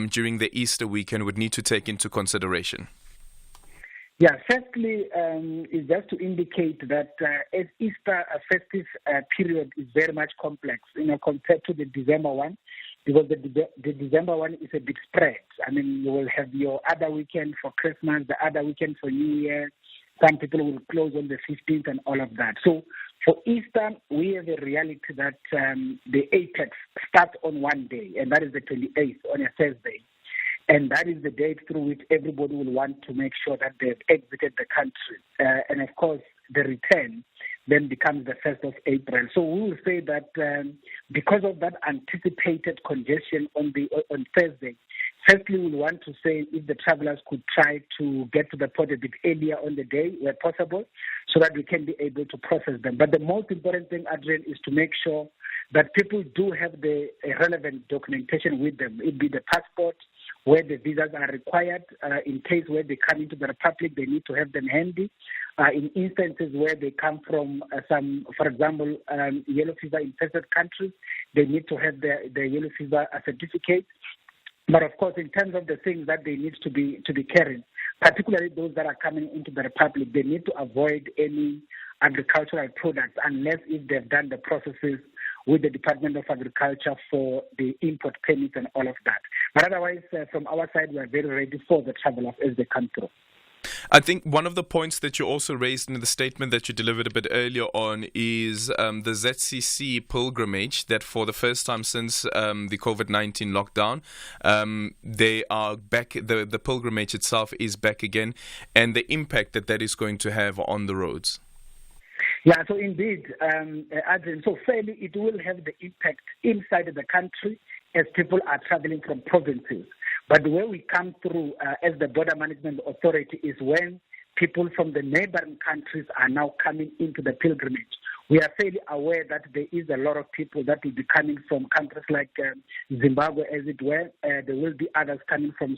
during the Easter weekend would need to take into consideration? Yeah, firstly, is just to indicate that as Easter festive period is very much complex, compared to the December one, because the December one is a bit spread. I mean, you will have your other weekend for Christmas, the other weekend for New Year. Some people will close on the 15th and all of that. So for Easter, we have a reality that the apex starts on one day, and that is the 28th, on a Thursday. And that is the date through which everybody will want to make sure that they've exited the country. And of course, the return then becomes the 1st of April. So we will say that because of that anticipated congestion on Thursday, firstly, we'll want to say if the travelers could try to get to the port a bit earlier on the day where possible, so that we can be able to process them. But the most important thing, Adrian, is to make sure that people do have the relevant documentation with them. It be the passport, where the visas are required. In case where they come into the Republic, they need to have them handy. In instances where they come from for example, yellow fever infested countries, they need to have the yellow fever certificate. But of course, in terms of the things that they need to be carrying, particularly those that are coming into the Republic, they need to avoid any agricultural products unless if they've done the processes with the Department of Agriculture for the import permits and all of that. But otherwise, from our side, we are very ready for the travelers as they come through. I think one of the points that you also raised in the statement that you delivered a bit earlier on is the ZCC pilgrimage, that for the first time since the COVID-19 lockdown, they are back, the pilgrimage itself is back again, and the impact that is going to have on the roads. Yeah, so indeed, Adrian, so fairly it will have the impact inside the country as people are traveling from provinces. But where we come through as the Border Management Authority is when people from the neighboring countries are now coming into the pilgrimage. We are fairly aware that there is a lot of people that will be coming from countries like Zimbabwe, as it were. There will be others coming from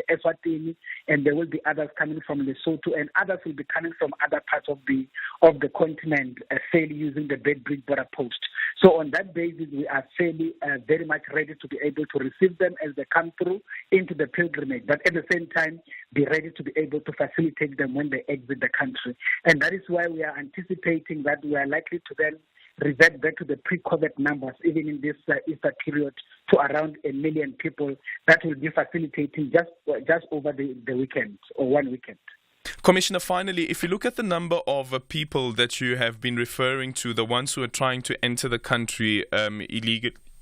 Eswatini, and there will be others coming from Lesotho, and others will be coming from other parts of the continent, fairly using the Bedbridge border post. So on that basis, we are fairly very much ready to be able to receive them as they come through into the pilgrimage, but at the same time, be ready to be able to facilitate them when they exit the country. And that is why we are anticipating that we are likely to then revert back to the pre-COVID numbers, even in this Easter period, to around 1 million people that will be facilitating just over the weekend or one weekend. Commissioner, finally, if you look at the number of people that you have been referring to, the ones who are trying to enter the country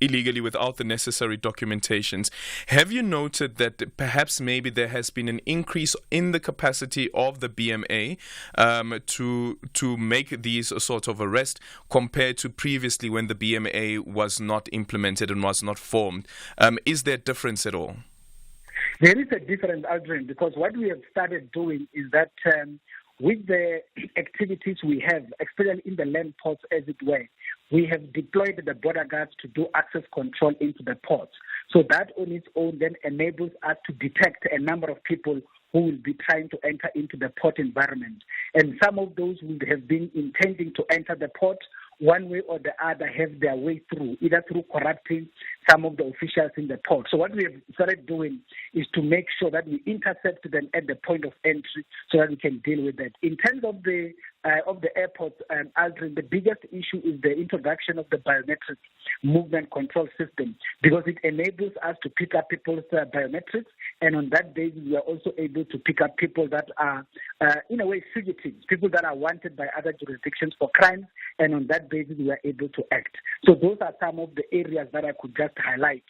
illegally without the necessary documentations, have you noted that perhaps maybe there has been an increase in the capacity of the BMA to make these sort of arrests compared to previously when the BMA was not implemented and was not formed? Is there a difference at all? There is a difference, Aldrin, because what we have started doing is that with the activities we have, especially in the land ports, as it were, we have deployed the border guards to do access control into the ports. So that on its own then enables us to detect a number of people who will be trying to enter into the port environment. And some of those would have been intending to enter the port one way or the other, have their way through, either through corrupting some of the officials in the port. So what we have started doing is to make sure that we intercept them at the point of entry so that we can deal with that. In terms of the airports, Aldrin, the biggest issue is the introduction of the biometric movement control system, because it enables us to pick up people's biometrics, and on that basis we are also able to pick up people that are, in a way, fugitives, people that are wanted by other jurisdictions for crimes, and on that basis we are able to act. So those are some of the areas that I could just highlight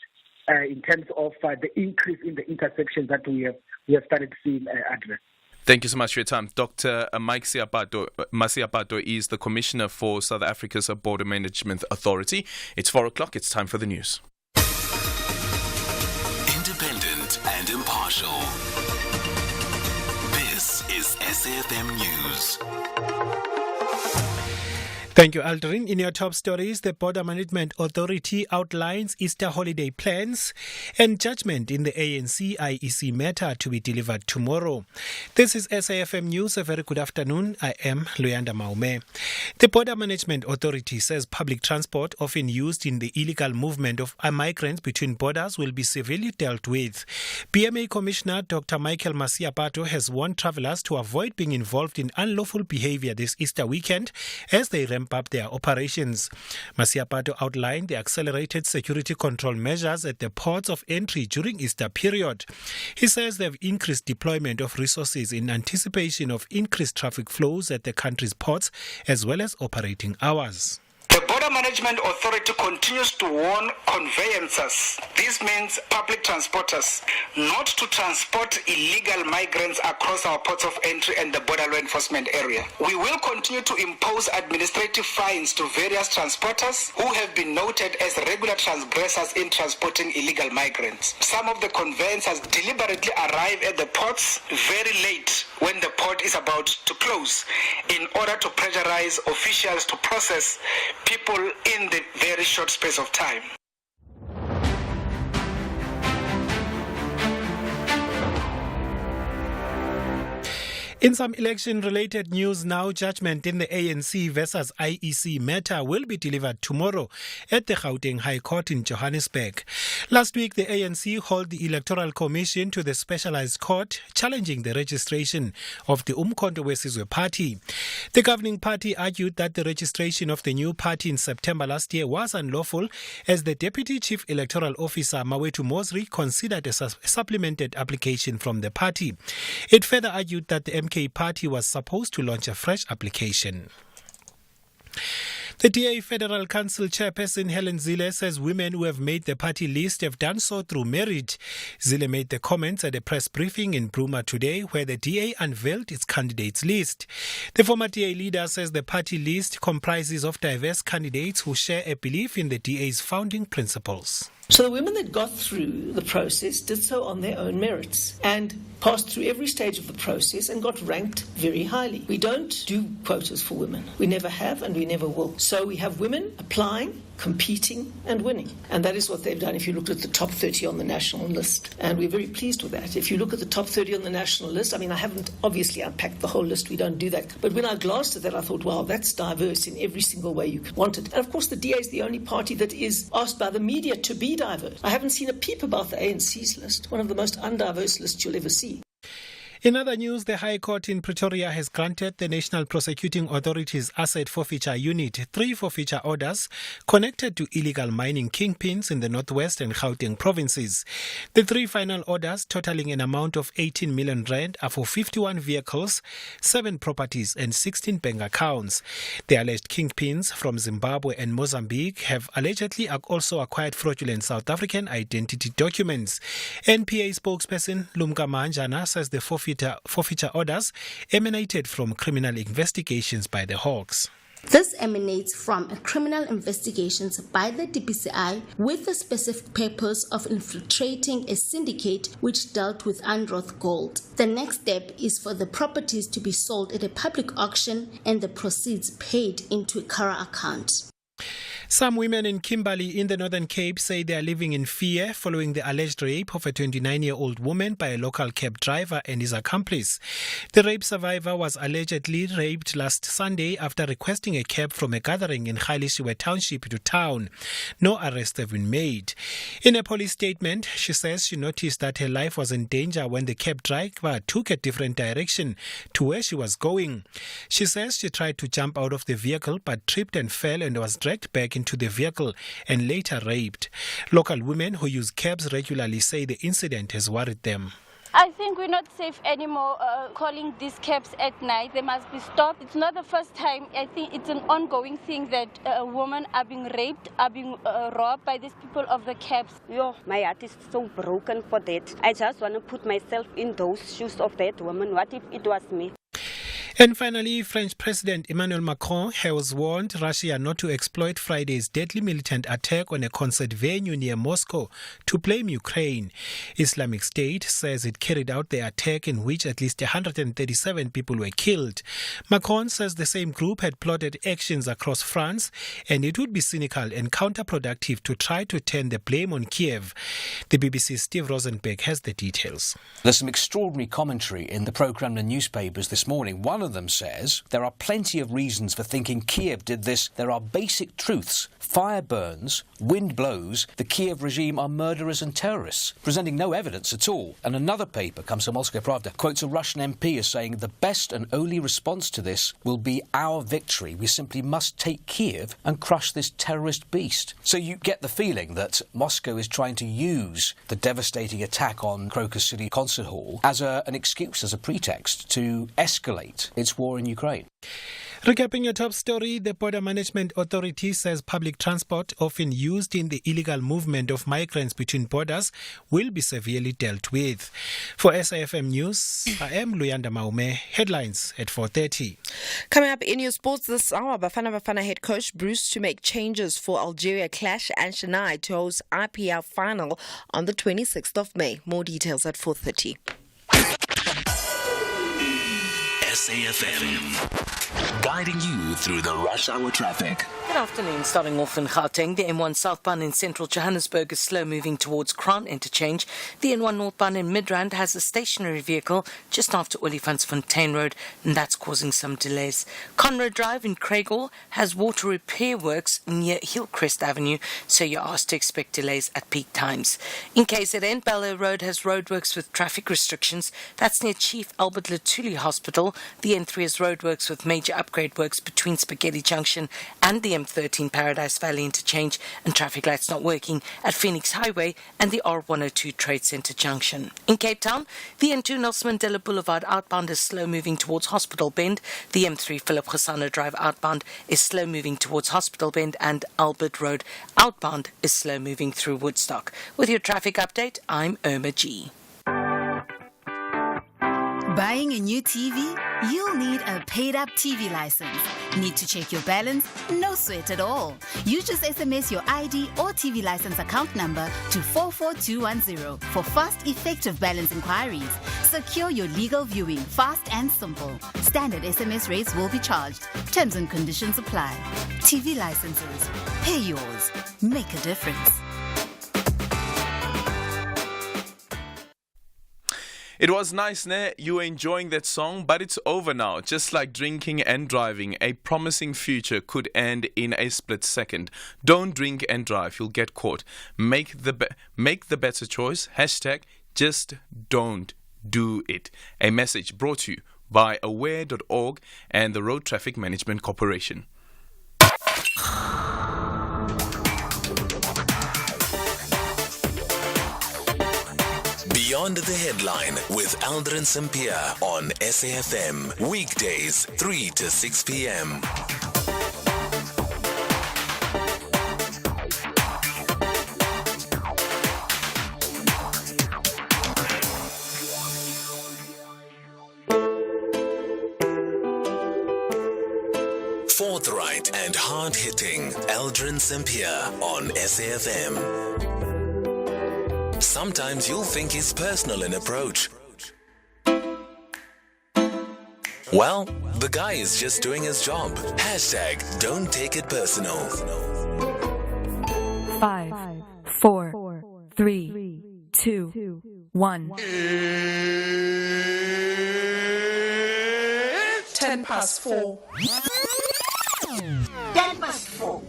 in terms of the increase in the interceptions that we have started seeing address. Thank you so much for your time. Dr. Mike Masiapato is the Commissioner for South Africa's Border Management Authority. It's 4 o'clock. It's time for the news. Independent and impartial. This is SAFM News. Thank you, Aldrin. In your top stories, the Border Management Authority outlines Easter holiday plans and judgment in the ANC IEC matter to be delivered tomorrow. This is SAFM News. A very good afternoon. I am Luyanda Maume. The Border Management Authority says public transport, often used in the illegal movement of migrants between borders, will be severely dealt with. BMA Commissioner Dr. Michael Masiapato has warned travellers to avoid being involved in unlawful behaviour this Easter weekend as they ramp up their operations. Masiapato outlined the accelerated security control measures at the ports of entry during Easter period. He says they've increased deployment of resources in anticipation of increased traffic flows at the country's ports as well as operating hours. The Border Management Authority continues to warn conveyancers, this means public transporters, not to transport illegal migrants across our ports of entry and the border law enforcement area. We will continue to impose administrative fines to various transporters who have been noted as regular transgressors in transporting illegal migrants. Some of the conveyancers deliberately arrive at the ports very late when the port is about to close in order to pressurize officials to process people in the very short space of time. In some election-related news now, judgment in the ANC versus IEC matter will be delivered tomorrow at the Gauteng High Court in Johannesburg. Last week, the ANC hauled the Electoral Commission to the specialized court, challenging the registration of the Umkhonto weSizwe Party. The governing party argued that the registration of the new party in September last year was unlawful, as the Deputy Chief Electoral Officer, Mawethu Mosri, considered a supplemented application from the party. It further argued that the MK party was supposed to launch a fresh application. The DA Federal Council Chairperson Helen Zille says women who have made the party list have done so through merit. Zille made the comments at a press briefing in Bruma today, where the DA unveiled its candidates list. The former DA leader says the party list comprises of diverse candidates who share a belief in the DA's founding principles. So the women that got through the process did so on their own merits and passed through every stage of the process and got ranked very highly. We don't do quotas for women. We never have and we never will. So we have women applying, competing and winning. And that is what they've done if you looked at the top 30 on the national list. And we're very pleased with that. If you look at the top 30 on the national list, I mean, I haven't obviously unpacked the whole list. We don't do that. But when I glanced at that, I thought, wow, that's diverse in every single way you could want it. And of course, the DA is the only party that is asked by the media to be diverse. I haven't seen a peep about the ANC's list, one of the most undiverse lists you'll ever see. In other news, the High Court in Pretoria has granted the National Prosecuting Authority's Asset Forfeiture Unit 3 forfeiture orders connected to illegal mining kingpins in the Northwest and Gauteng provinces. The 3 final orders, totaling an amount of 18 million rand, are for 51 vehicles, 7 properties and 16 bank accounts. The alleged kingpins from Zimbabwe and Mozambique have allegedly also acquired fraudulent South African identity documents. NPA spokesperson Lumka Manjana says the forfeiture orders emanated from criminal investigations by the Hawks. This emanates from a criminal investigations by the DPCI with the specific purpose of infiltrating a syndicate which dealt with unwrought gold. The next step is for the properties to be sold at a public auction and the proceeds paid into a Kara account. Some women in Kimberley in the Northern Cape say they are living in fear following the alleged rape of a 29-year-old woman by a local cab driver and his accomplice. The rape survivor was allegedly raped last Sunday after requesting a cab from a gathering in Khalishiwe Township to town. No arrests have been made. In a police statement, she says she noticed that her life was in danger when the cab driver took a different direction to where she was going. She says she tried to jump out of the vehicle but tripped and fell and was dragged back into the vehicle and later raped. Local women who use cabs regularly say the incident has worried them. I think we're not safe anymore calling these cabs at night. They must be stopped. It's not the first time. I think it's an ongoing thing that women are being raped, are being robbed by these people of the cabs. Yo, my heart is so broken for that. I just want to put myself in those shoes of that woman. What if it was me? And finally, French President Emmanuel Macron has warned Russia not to exploit Friday's deadly militant attack on a concert venue near Moscow to blame Ukraine. Islamic State says it carried out the attack in which at least 137 people were killed. Macron says the same group had plotted actions across France and it would be cynical and counterproductive to try to turn the blame on Kiev. The BBC's Steve Rosenberg has the details. There's some extraordinary commentary in the programme in the newspapers this morning. One of them says there are plenty of reasons for thinking Kiev did this. There are basic truths. Fire burns, wind blows, the Kiev regime are murderers and terrorists, presenting no evidence at all. And another paper, Komsomolskaya Pravda, quotes a Russian MP as saying the best and only response to this will be our victory. We simply must take Kiev and crush this terrorist beast. So you get the feeling that Moscow is trying to use the devastating attack on Crocus City Concert Hall as an excuse, as a pretext to escalate its war in Ukraine. Recapping your top story, the Border Management Authority says public transport, often used in the illegal movement of migrants between borders, will be severely dealt with. For SAFM News, I am Luyanda Maume. Headlines at 4:30. Coming up in your sports this hour, Bafana Bafana head coach Bruce to make changes for Algeria clash and Chennai to host IPL final on the 26th of May. More details at 4:30. SAFM, guiding you through the rush hour traffic. Good afternoon. Starting off in Gauteng, the N1 southbound in central Johannesburg is slow moving towards Crown Interchange. The N1 northbound in Midrand has a stationary vehicle just after Olifantsfontein Road, and that's causing some delays. Conroe Drive in Craighall has water repair works near Hillcrest Avenue, so you're asked to expect delays at peak times. In KZN, Bel-Air Road has roadworks with traffic restrictions. That's near Chief Albert Luthuli Hospital. The N3 has roadworks with major upgrade works between Spaghetti Junction and the M13 Paradise Valley Interchange, and traffic lights not working at Phoenix Highway and the R102 Trade Centre Junction. In Cape Town, the N2 Nelson Mandela Boulevard outbound is slow moving towards Hospital Bend. The M3 Philip Gosano Drive outbound is slow moving towards Hospital Bend, and Albert Road outbound is slow moving through Woodstock. With your traffic update, I'm Irma G. Buying a new TV? You'll need a paid-up TV license. Need to check your balance? No sweat at all. You just SMS your ID or TV license account number to 44210 for fast, effective balance inquiries. Secure your legal viewing fast and simple. Standard SMS rates will be charged. Terms and conditions apply. TV licenses. Pay yours. Make a difference. It was nice, ne? You were enjoying that song, but it's over now. Just like drinking and driving, a promising future could end in a split second. Don't drink and drive, you'll get caught. Make the better choice. Hashtag just don't do it. A message brought to you by aware.org and the Road Traffic Management Corporation. Beyond the Headline with Aldrin Sampear on SAFM. Weekdays, 3 to 6 p.m. Forthright and hard-hitting Aldrin Sampear on SAFM. Sometimes you'll think it's personal in approach. Well, the guy is just doing his job. Hashtag don't take it personal. 5, 4, 3, 2, 1. 10 past 4. 10 past 4.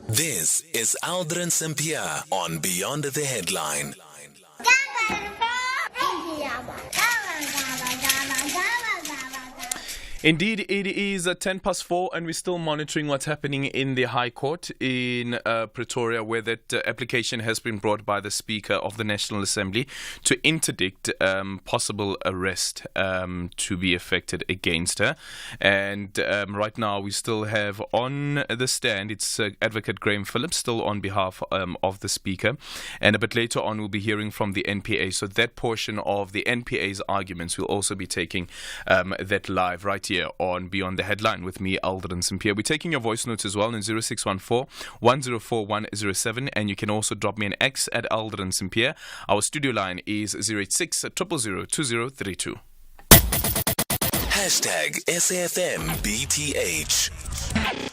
This is Aldrin Sampear on Beyond the Headline. Indeed, it is 4:10, and we're still monitoring what's happening in the High Court in Pretoria, where that application has been brought by the Speaker of the National Assembly to interdict possible arrest to be effected against her. And right now, we still have on the stand, it's Advocate Graham Phillips, still on behalf of the Speaker. And a bit later on, we'll be hearing from the NPA. So that portion of the NPA's arguments will also be taking that live right here on Beyond the Headline with me, Aldrin Sampear. We're taking your voice notes as well in 0614-104-107, and you can also drop me an X at Aldrin Sampear. Our studio line is 086 000 2032. Hashtag SAFMBTH.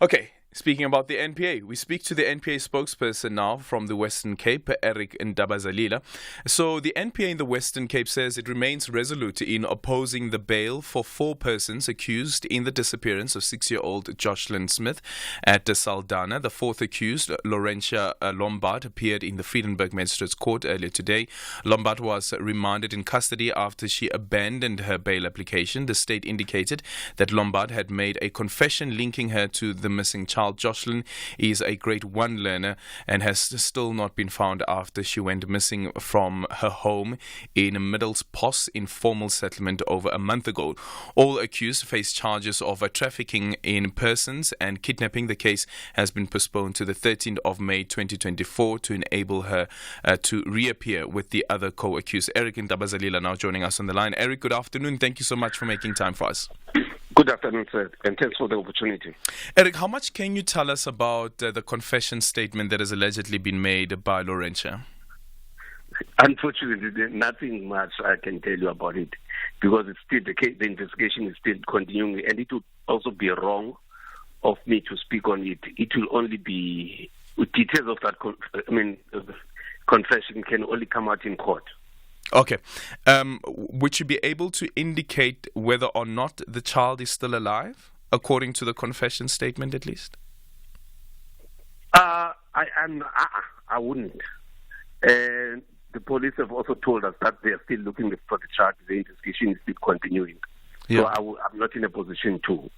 Okay. Speaking about the NPA, we speak to the NPA spokesperson now from the Western Cape, Eric Ndabazalila. So the NPA in the Western Cape says it remains resolute in opposing the bail for 4 persons accused in the disappearance of 6-year-old Jocelyn Smith at Saldanha. The 4th accused, Laurentia Lombard, appeared in the Friedenberg Magistrates Court earlier today. Lombard was remanded in custody after she abandoned her bail application. The state indicated that Lombard had made a confession linking her to the missing child. Jocelyn is a grade 1 learner and has still not been found after she went missing from her home in Middles Pos informal settlement over a month ago. All accused face charges of trafficking in persons and kidnapping. The case has been postponed to the 13th of May 2024 to enable her to reappear with the other co-accused. Eric Ndabazalila now joining us on the line. Eric, good afternoon. Thank you so much for making time for us. Good afternoon, sir, and thanks for the opportunity. Eric, how much can you tell us about the confession statement that has allegedly been made by Laurentia? Unfortunately, there's nothing much I can tell you about it because it's still the case. The investigation is still continuing, and it would also be wrong of me to speak on it. It will only be details of that. Confession can only come out in court. Okay. Would you be able to indicate whether or not the child is still alive, according to the confession statement at least? I wouldn't. And the police have also told us that they are still looking for the child. The investigation is still continuing. Yeah. So I'm not in a position to,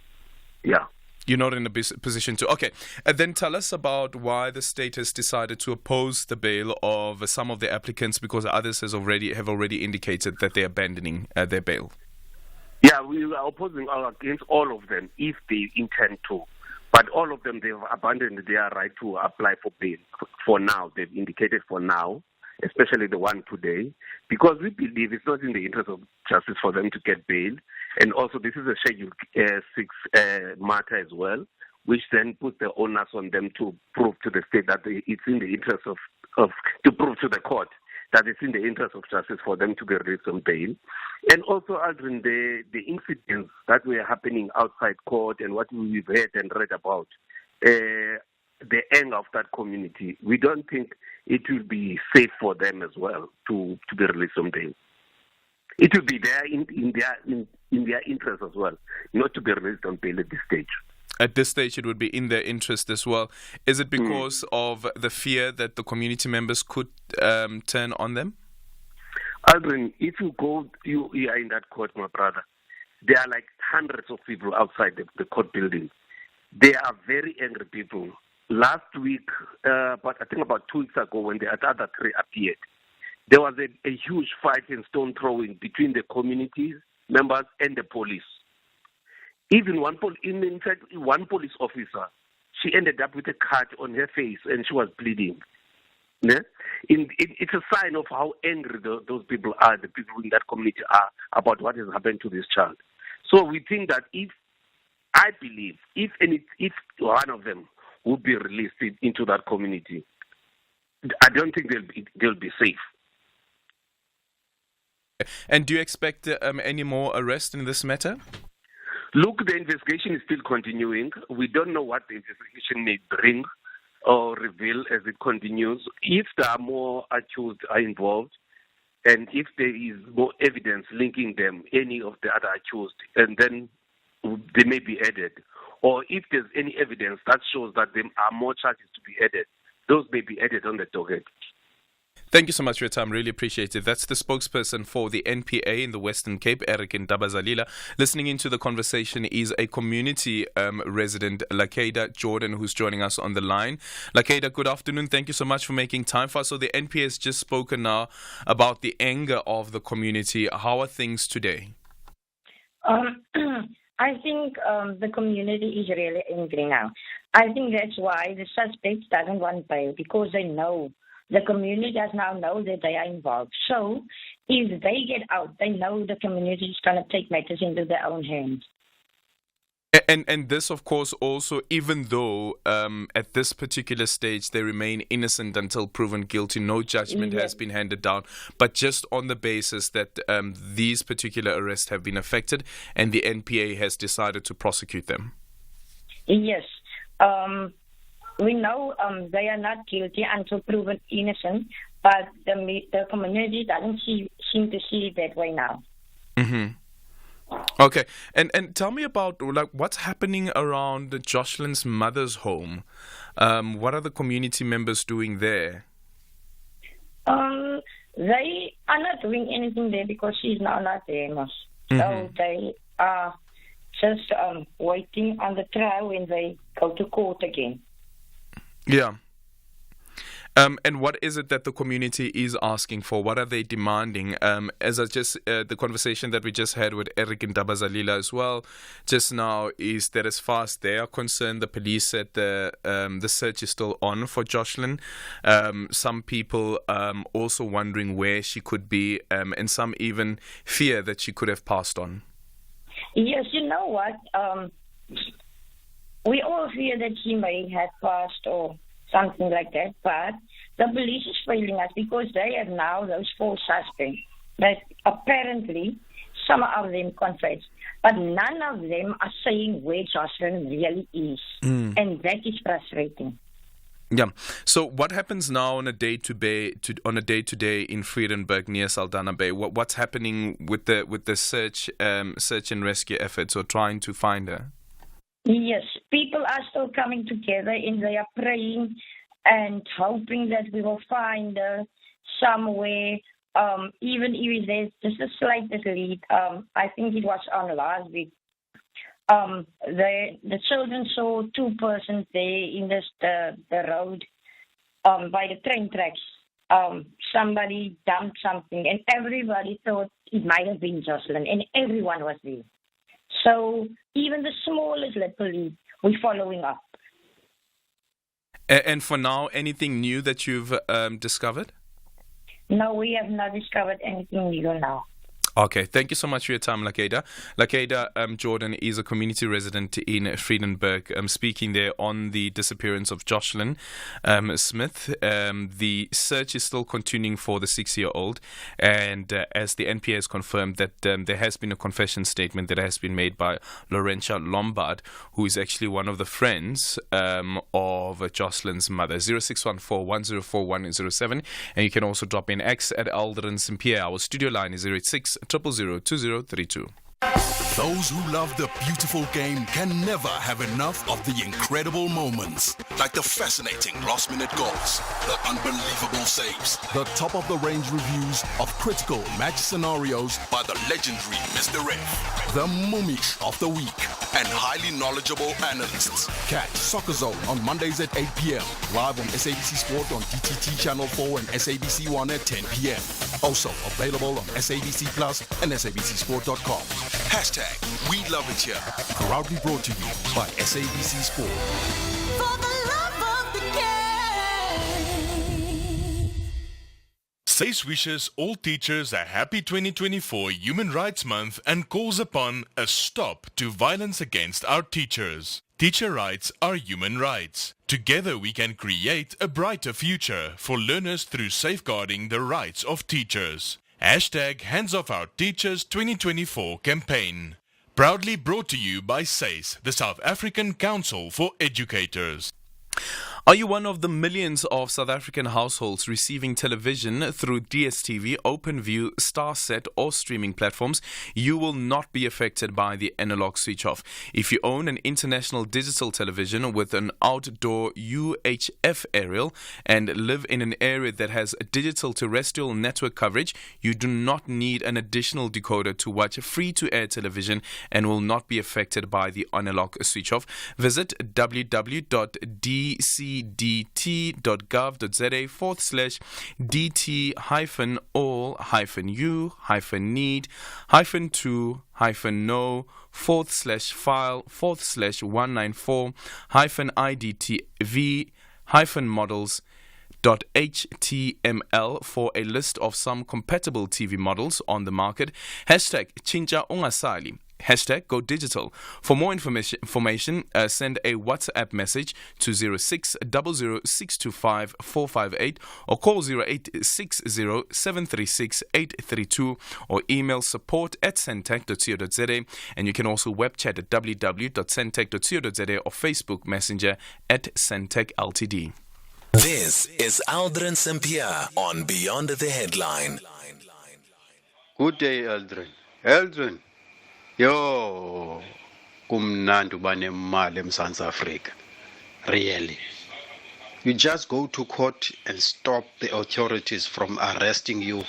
yeah. You're not in a position to. Okay. Then tell us about why the state has decided to oppose the bail of some of the applicants, because others have already indicated that they're abandoning their bail. Yeah, we are opposing against all of them if they intend to. But all of them, they've abandoned their right to apply for bail for now. They've indicated for now, especially the one today, because we believe it's not in the interest of justice for them to get bail. And also, this is a Schedule 6 matter as well, which then puts the onus on them to prove to the state that it's in the interest of to prove to the court that it's in the interest of justice for them to be released on bail. And also, Aldrin, the incidents that were happening outside court and what we've heard and read about, the anger of that community, we don't think it will be safe for them as well to be released on bail. It will be there in their interest as well, not to be released on bail at this stage. At this stage, it would be in their interest as well. Is it because of the fear that the community members could turn on them? Aldrin, if you are in that court, my brother, there are like hundreds of people outside the court building. They are very angry people. Last week, but I think about 2 weeks ago, when the other 3 appeared, there was a huge fight and stone throwing between the community members and the police. Even one police officer, she ended up with a cut on her face and she was bleeding. Yeah? It's a sign of how angry those people are, the people in that community are, about what has happened to this child. So we think that if one of them would be released into that community, I don't think they'll be safe. And do you expect any more arrests in this matter? Look, the investigation is still continuing. We don't know what the investigation may bring or reveal as it continues. If there are more accused are involved, and if there is more evidence linking them, any of the other accused, and then they may be added. Or if there's any evidence that shows that there are more charges to be added, those may be added on the docket. Thank you so much for your time. Really appreciate it. That's the spokesperson for the NPA in the Western Cape, Eric Ndabazalila. Listening into the conversation is a community resident, Lakeda Jordan, who's joining us on the line. Lakeda, good afternoon. Thank you so much for making time for us. So the NPA has just spoken now about the anger of the community. How are things today? I think the community is really angry now. I think that's why the suspects doesn't want bail, because they know, the community does now know that they are involved. So if they get out, they know the community is going to take matters into their own hands. And this, of course, also, even though at this particular stage they remain innocent until proven guilty, no judgment has been handed down, but just on the basis that these particular arrests have been affected and the NPA has decided to prosecute them. Yes. We know they are not guilty until proven innocent, but the community doesn't seem to see it that way now. Mm-hmm. Okay, and tell me about what's happening around Jocelyn's mother's home. What are the community members doing there? They are not doing anything there because she's now not there. Mm-hmm. So they are just waiting on the trial when they go to court again. Yeah. And what is it that the community is asking for? What are they demanding? As I just the conversation that we just had with Eric Ndabazalila as well just now is that as far as they are concerned, the police said the search is still on for Jocelyn. Some people also wondering where she could be, and some even fear that she could have passed on. Yes, you know what? We all fear that she may have passed or something like that, but the police is failing us because they have now those 4 suspects that apparently some of them confessed, but none of them are saying where Jocelyn really is, and that is frustrating. Yeah. So what happens now on a day-to-day in Vredenburg near Saldanha Bay? What's happening with the search and rescue efforts or trying to find her? Yes, people are still coming together and they are praying and hoping that we will find her somewhere, even if there's just the slightest lead. I think it was on last week. The children saw 2 persons there in the road by the train tracks. Somebody dumped something and everybody thought it might have been Jocelyn, and everyone was there. So even the smallest little lead, we're following up. And for now, anything new that you've discovered? No, we have not discovered anything new now. Okay, thank you so much for your time, Lakeda. Lakeda Jordan is a community resident in Vredenburg, speaking there on the disappearance of Jocelyn Smith. The search is still continuing for the 6-year-old, and as the NPA has confirmed that there has been a confession statement that has been made by Laurentia Lombard, who is actually one of the friends of Jocelyn's mother. 0614-104107, and you can also drop in X at Aldrin Sampear. Our studio line is 086 0002032. Those who love the beautiful game can never have enough of the incredible moments. Like the fascinating last-minute goals, the unbelievable saves, the top-of-the-range reviews of critical match scenarios by the legendary Mr. Ref, the mummies of the week, and highly knowledgeable analysts. Catch Soccer Zone on Mondays at 8 p.m. Live on SABC Sport on DTT Channel 4 and SABC 1 at 10 p.m. Also available on SABC Plus and SABCSport.com. Hashtag We Love It Here. Proudly brought to you by SABC Sport. For the love of the game. SACE wishes all teachers a happy 2024 Human Rights Month and calls upon a stop to violence against our teachers. Teacher rights are human rights. Together we can create a brighter future for learners through safeguarding the rights of teachers. Hashtag Hands Off Our Teachers 2024 campaign. Proudly brought to you by SACE, the South African Council for Educators. Are you one of the millions of South African households receiving television through DSTV, OpenView, StarSat or streaming platforms? You will not be affected by the analog switch off. If you own an international digital television with an outdoor UHF aerial and live in an area that has digital terrestrial network coverage, you do not need an additional decoder to watch free-to-air television and will not be affected by the analog switch off. Visit www.dcdt.gov.za/DT-no/file/194-idtv-models.html for a list of some compatible TV models on the market. Hashtag Chincha Ungasali. Hashtag Go Digital. For more information, send a WhatsApp message to 0600625458 or call 0860736832 or email support@sentech.co.za, and you can also web chat at www.sentech.co.za or Facebook Messenger @Sentech Ltd. This is Aldrin Sampear on Beyond the Headline. Good day, Aldrin. Aldrin. Yo, kumnandi uba nemali eMzantsi Afrika. Really. You just go to court and stop the authorities from arresting you.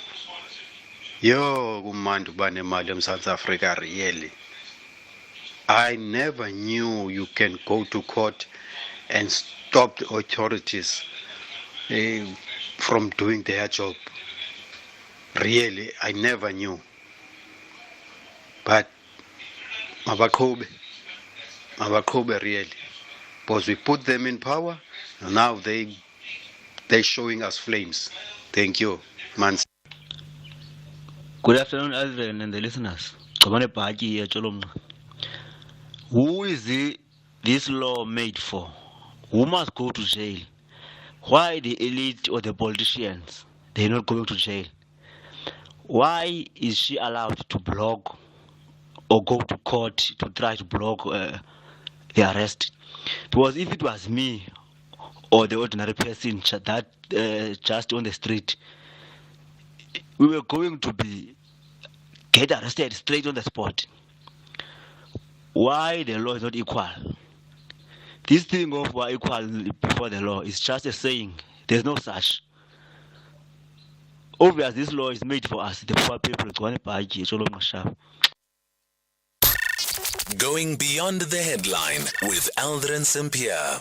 Yo, kumnandi uba nemali eMzantsi Afrika. Really. I never knew you can go to court and stop the authorities from doing their job. Really, I never knew. But Mabakhobe really, because we put them in power, and now they're showing us flames. Thank you, man. Good afternoon, Aldrin and the listeners. Who is this law made for? Who must go to jail? Why the elite or the politicians? They're not going to jail. Why is she allowed to block or go to court to try to block the arrest? Because if it was me or the ordinary person that just on the street, we were going to get arrested straight on the spot. Why the law is not equal? This thing of we're equal before the law is just a saying. There's no such. Obviously, this law is made for us, the poor people. Going Beyond the Headline with Aldrin Sampear.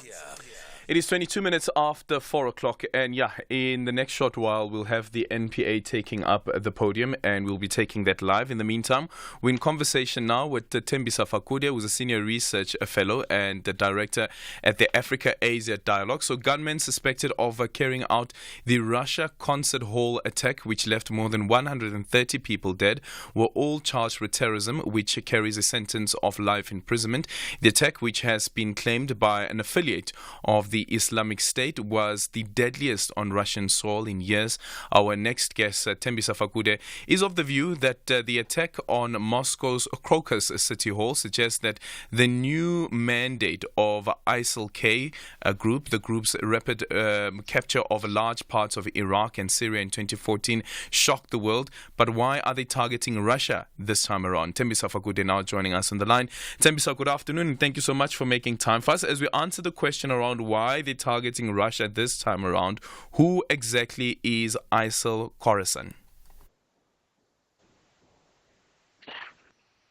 It is 22 minutes after 4 o'clock, and in the next short while, we'll have the NPA taking up the podium, and we'll be taking that live. In the meantime, we're in conversation now with Thembisa Fakude, who's a senior research fellow and the director at the Africa-Asia Dialogue. So, gunmen suspected of carrying out the Russia concert hall attack, which left more than 130 people dead, were all charged with terrorism, which carries a sentence of life imprisonment. The attack, which has been claimed by an affiliate of the Islamic State, was the deadliest on Russian soil in years. Our next guest, Thembisa Fakude, is of the view that the attack on Moscow's Crocus City Hall suggests that the new mandate of ISIL-K group, the group's rapid capture of large parts of Iraq and Syria in 2014, shocked the world. But why are they targeting Russia this time around? Thembisa Fakude now joining us on the line. Thembisa, good afternoon, and thank you so much for making time for us. As we answer the question around why they're targeting Russia this time around, who exactly is ISIL Khorasan?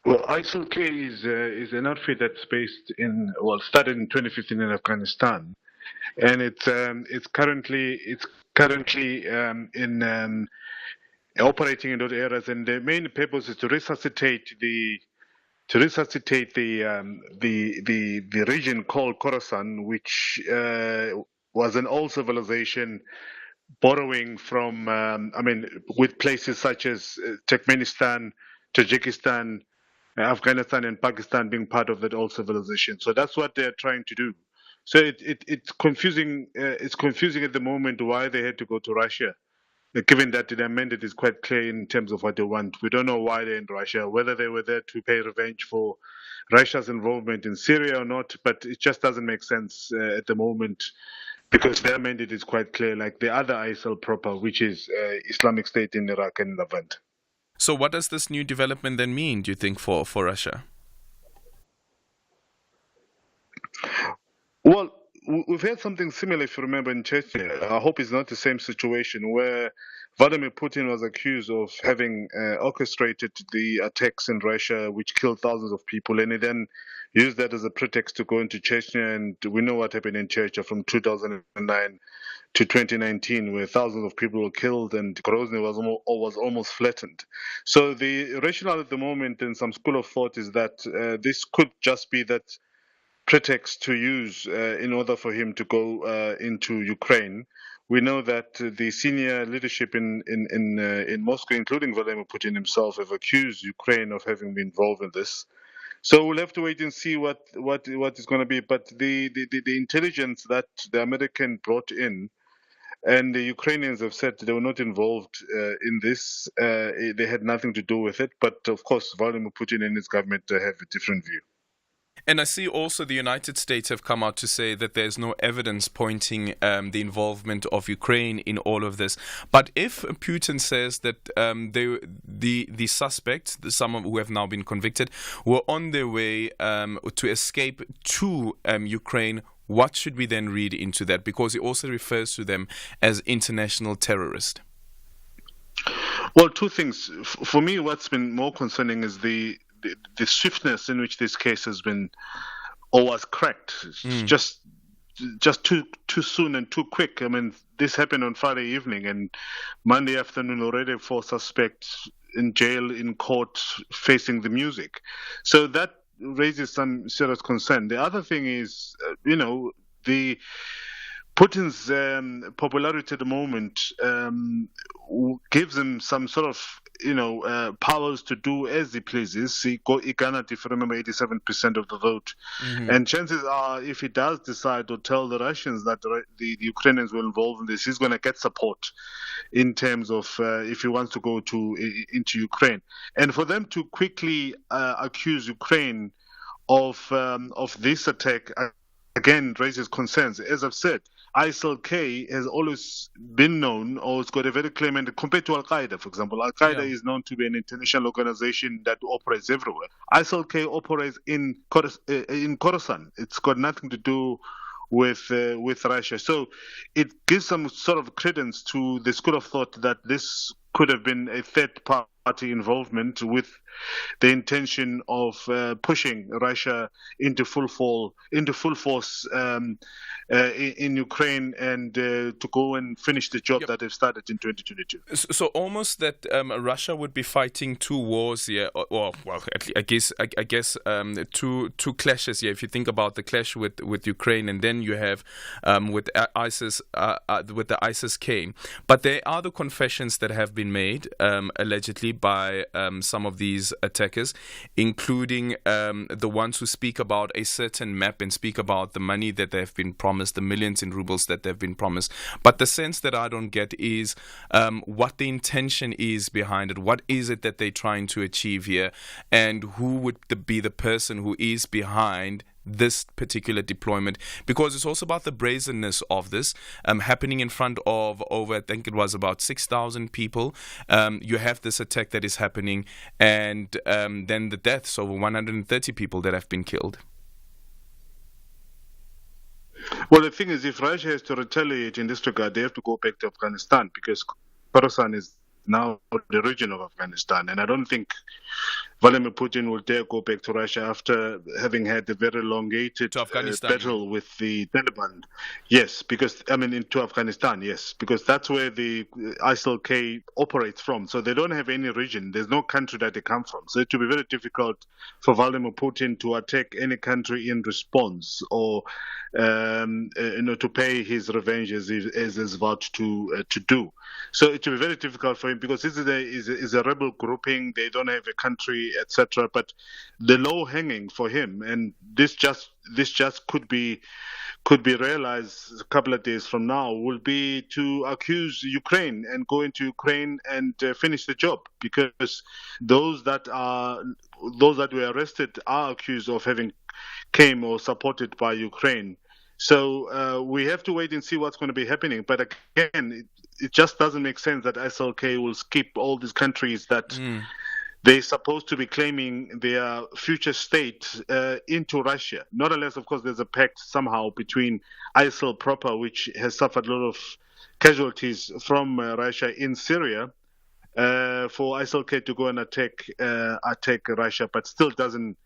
Well, ISIL-K is an outfit that's based started in 2015 in Afghanistan, and it's currently operating in those areas, and the main purpose is to resuscitate the region called Khorasan, which was an old civilization, borrowing from with places such as Turkmenistan, Tajikistan, Afghanistan, and Pakistan being part of that old civilization. So that's what they're trying to do. So it's confusing. It's confusing at the moment why they had to go to Russia, given that the mandate is quite clear in terms of what they want. We don't know why they're in Russia, whether they were there to pay revenge for Russia's involvement in Syria or not, but it just doesn't make sense at the moment because their mandate is quite clear, like the other ISIL proper, which is Islamic State in Iraq and Levant. So what does this new development then mean, do you think, for Russia? Well, we've had something similar, if you remember, in Chechnya. I hope it's not the same situation where Vladimir Putin was accused of having orchestrated the attacks in Russia, which killed thousands of people, and he then used that as a pretext to go into Chechnya. And we know what happened in Chechnya from 2009 to 2019, where thousands of people were killed and Grozny was almost flattened. So the rationale at the moment in some school of thought is that this could just be that pretext to use in order for him to go into Ukraine. We know that the senior leadership in Moscow, including Vladimir Putin himself, have accused Ukraine of having been involved in this. So we'll have to wait and see what is going to be. But the intelligence that the American brought in, and the Ukrainians have said they were not involved in this. They had nothing to do with it. But of course, Vladimir Putin and his government have a different view. And I see also the United States have come out to say that there's no evidence pointing the involvement of Ukraine in all of this. But if Putin says that the suspects, some of who have now been convicted, were on their way to escape to Ukraine, what should we then read into that? Because he also refers to them as international terrorists. Well, two things. For me, what's been more concerning is the swiftness in which this case has been or was cracked. Just too soon and too quick. I mean, this happened on Friday evening, and Monday afternoon already 4 suspects in jail, in court, facing the music. So that raises some serious concern. The other thing is, the Putin's popularity at the moment gives him some sort of powers to do as he pleases. He garnered, if you remember, 87% of the vote. Mm-hmm. And chances are, if he does decide to tell the Russians that the Ukrainians were involved in this, he's going to get support in terms of if he wants to go into Ukraine. And for them to quickly accuse Ukraine of this attack, again, raises concerns. As I've said, ISIL-K has always been known, or it's got a very clear mandate compared to Al-Qaeda, for example. Al-Qaeda is known to be an international organization that operates everywhere. ISIL-K operates in Khorasan. It's got nothing to do with Russia. So it gives some sort of credence to the school of thought that this could have been a third party involvement with the intention of pushing Russia into full force in Ukraine and to go and finish the job that they've started in 2022. So almost that Russia would be fighting two wars here, or well, I guess two clashes here. If you think about the clash with Ukraine, and then you have with ISIS, with the ISIS-K. But there are the confessions that have been made allegedly by some of these attackers, including the ones who speak about a certain map and speak about the money that they have been promised, the millions in rubles that they've been promised. But the sense that I don't get is what the intention is behind it. What is it that they're trying to achieve here? And who would be the person who is behind this particular deployment? Because it's also about the brazenness of this happening in front of over, I think it was about 6,000 people. You have this attack that is happening, and then the deaths, over 130 people that have been killed. Well, the thing is, if Russia has to retaliate in this regard, they have to go back to Afghanistan, because Khorasan is now the region of Afghanistan. And I don't think Vladimir Putin will dare go back to Russia after having had a very elongated battle with the Taliban. Yes, because, into Afghanistan, yes, because that's where the ISIL-K operates from. So they don't have any region. There's no country that they come from. So it will be very difficult for Vladimir Putin to attack any country in response, or to pay his revenge as he's vowed to do. So it will be very difficult for him, because this is a rebel grouping. They don't have a country, etc. But the low hanging for him, and this just could be realized a couple of days from now, will be to accuse Ukraine and go into Ukraine and finish the job, because those that were arrested are accused of having came or supported by Ukraine So we have to wait and see what's going to be happening. But again, it just doesn't make sense that SLK will skip all these countries that they're supposed to be claiming their future state into Russia. Not unless, of course, there's a pact somehow between ISIL proper, which has suffered a lot of casualties from Russia in Syria, for ISIL-K to go and attack Russia, but still doesn't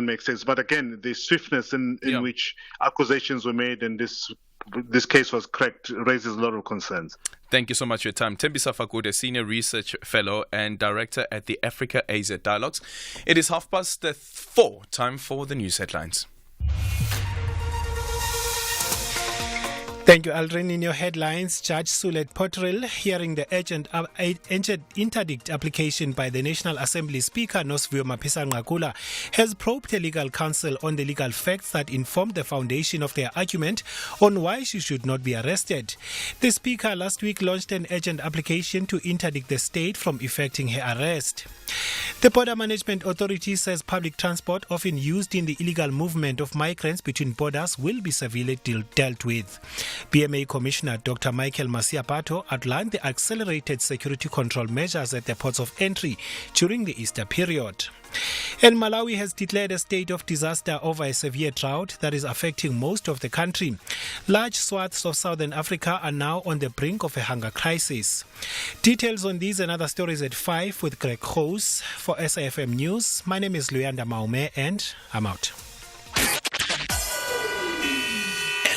make sense. But again, the swiftness in which accusations were made and this case was cracked raises a lot of concerns. Thank you so much for your time. Thembisa Fakude, Senior Research Fellow and Director at the Africa AZ Dialogues. It is 4:30. Time for the news headlines. Thank you, Aldrin. In your headlines, Judge Sulet Potrel, hearing the urgent interdict application by the National Assembly Speaker Nosvio Mapisa-Nqakula, has probed her legal counsel on the legal facts that inform the foundation of their argument on why she should not be arrested. The Speaker last week launched an urgent application to interdict the state from effecting her arrest. The Border Management Authority says public transport often used in the illegal movement of migrants between borders will be severely dealt with. BMA Commissioner Dr. Michael Masiapato outlined the accelerated security control measures at the ports of entry during the Easter period. And Malawi has declared a state of disaster over a severe drought that is affecting most of the country. Large swaths of southern Africa are now on the brink of a hunger crisis. Details on these and other stories at 5 with Greg Hose. For SAFM News, my name is Luyanda Maume and I'm out.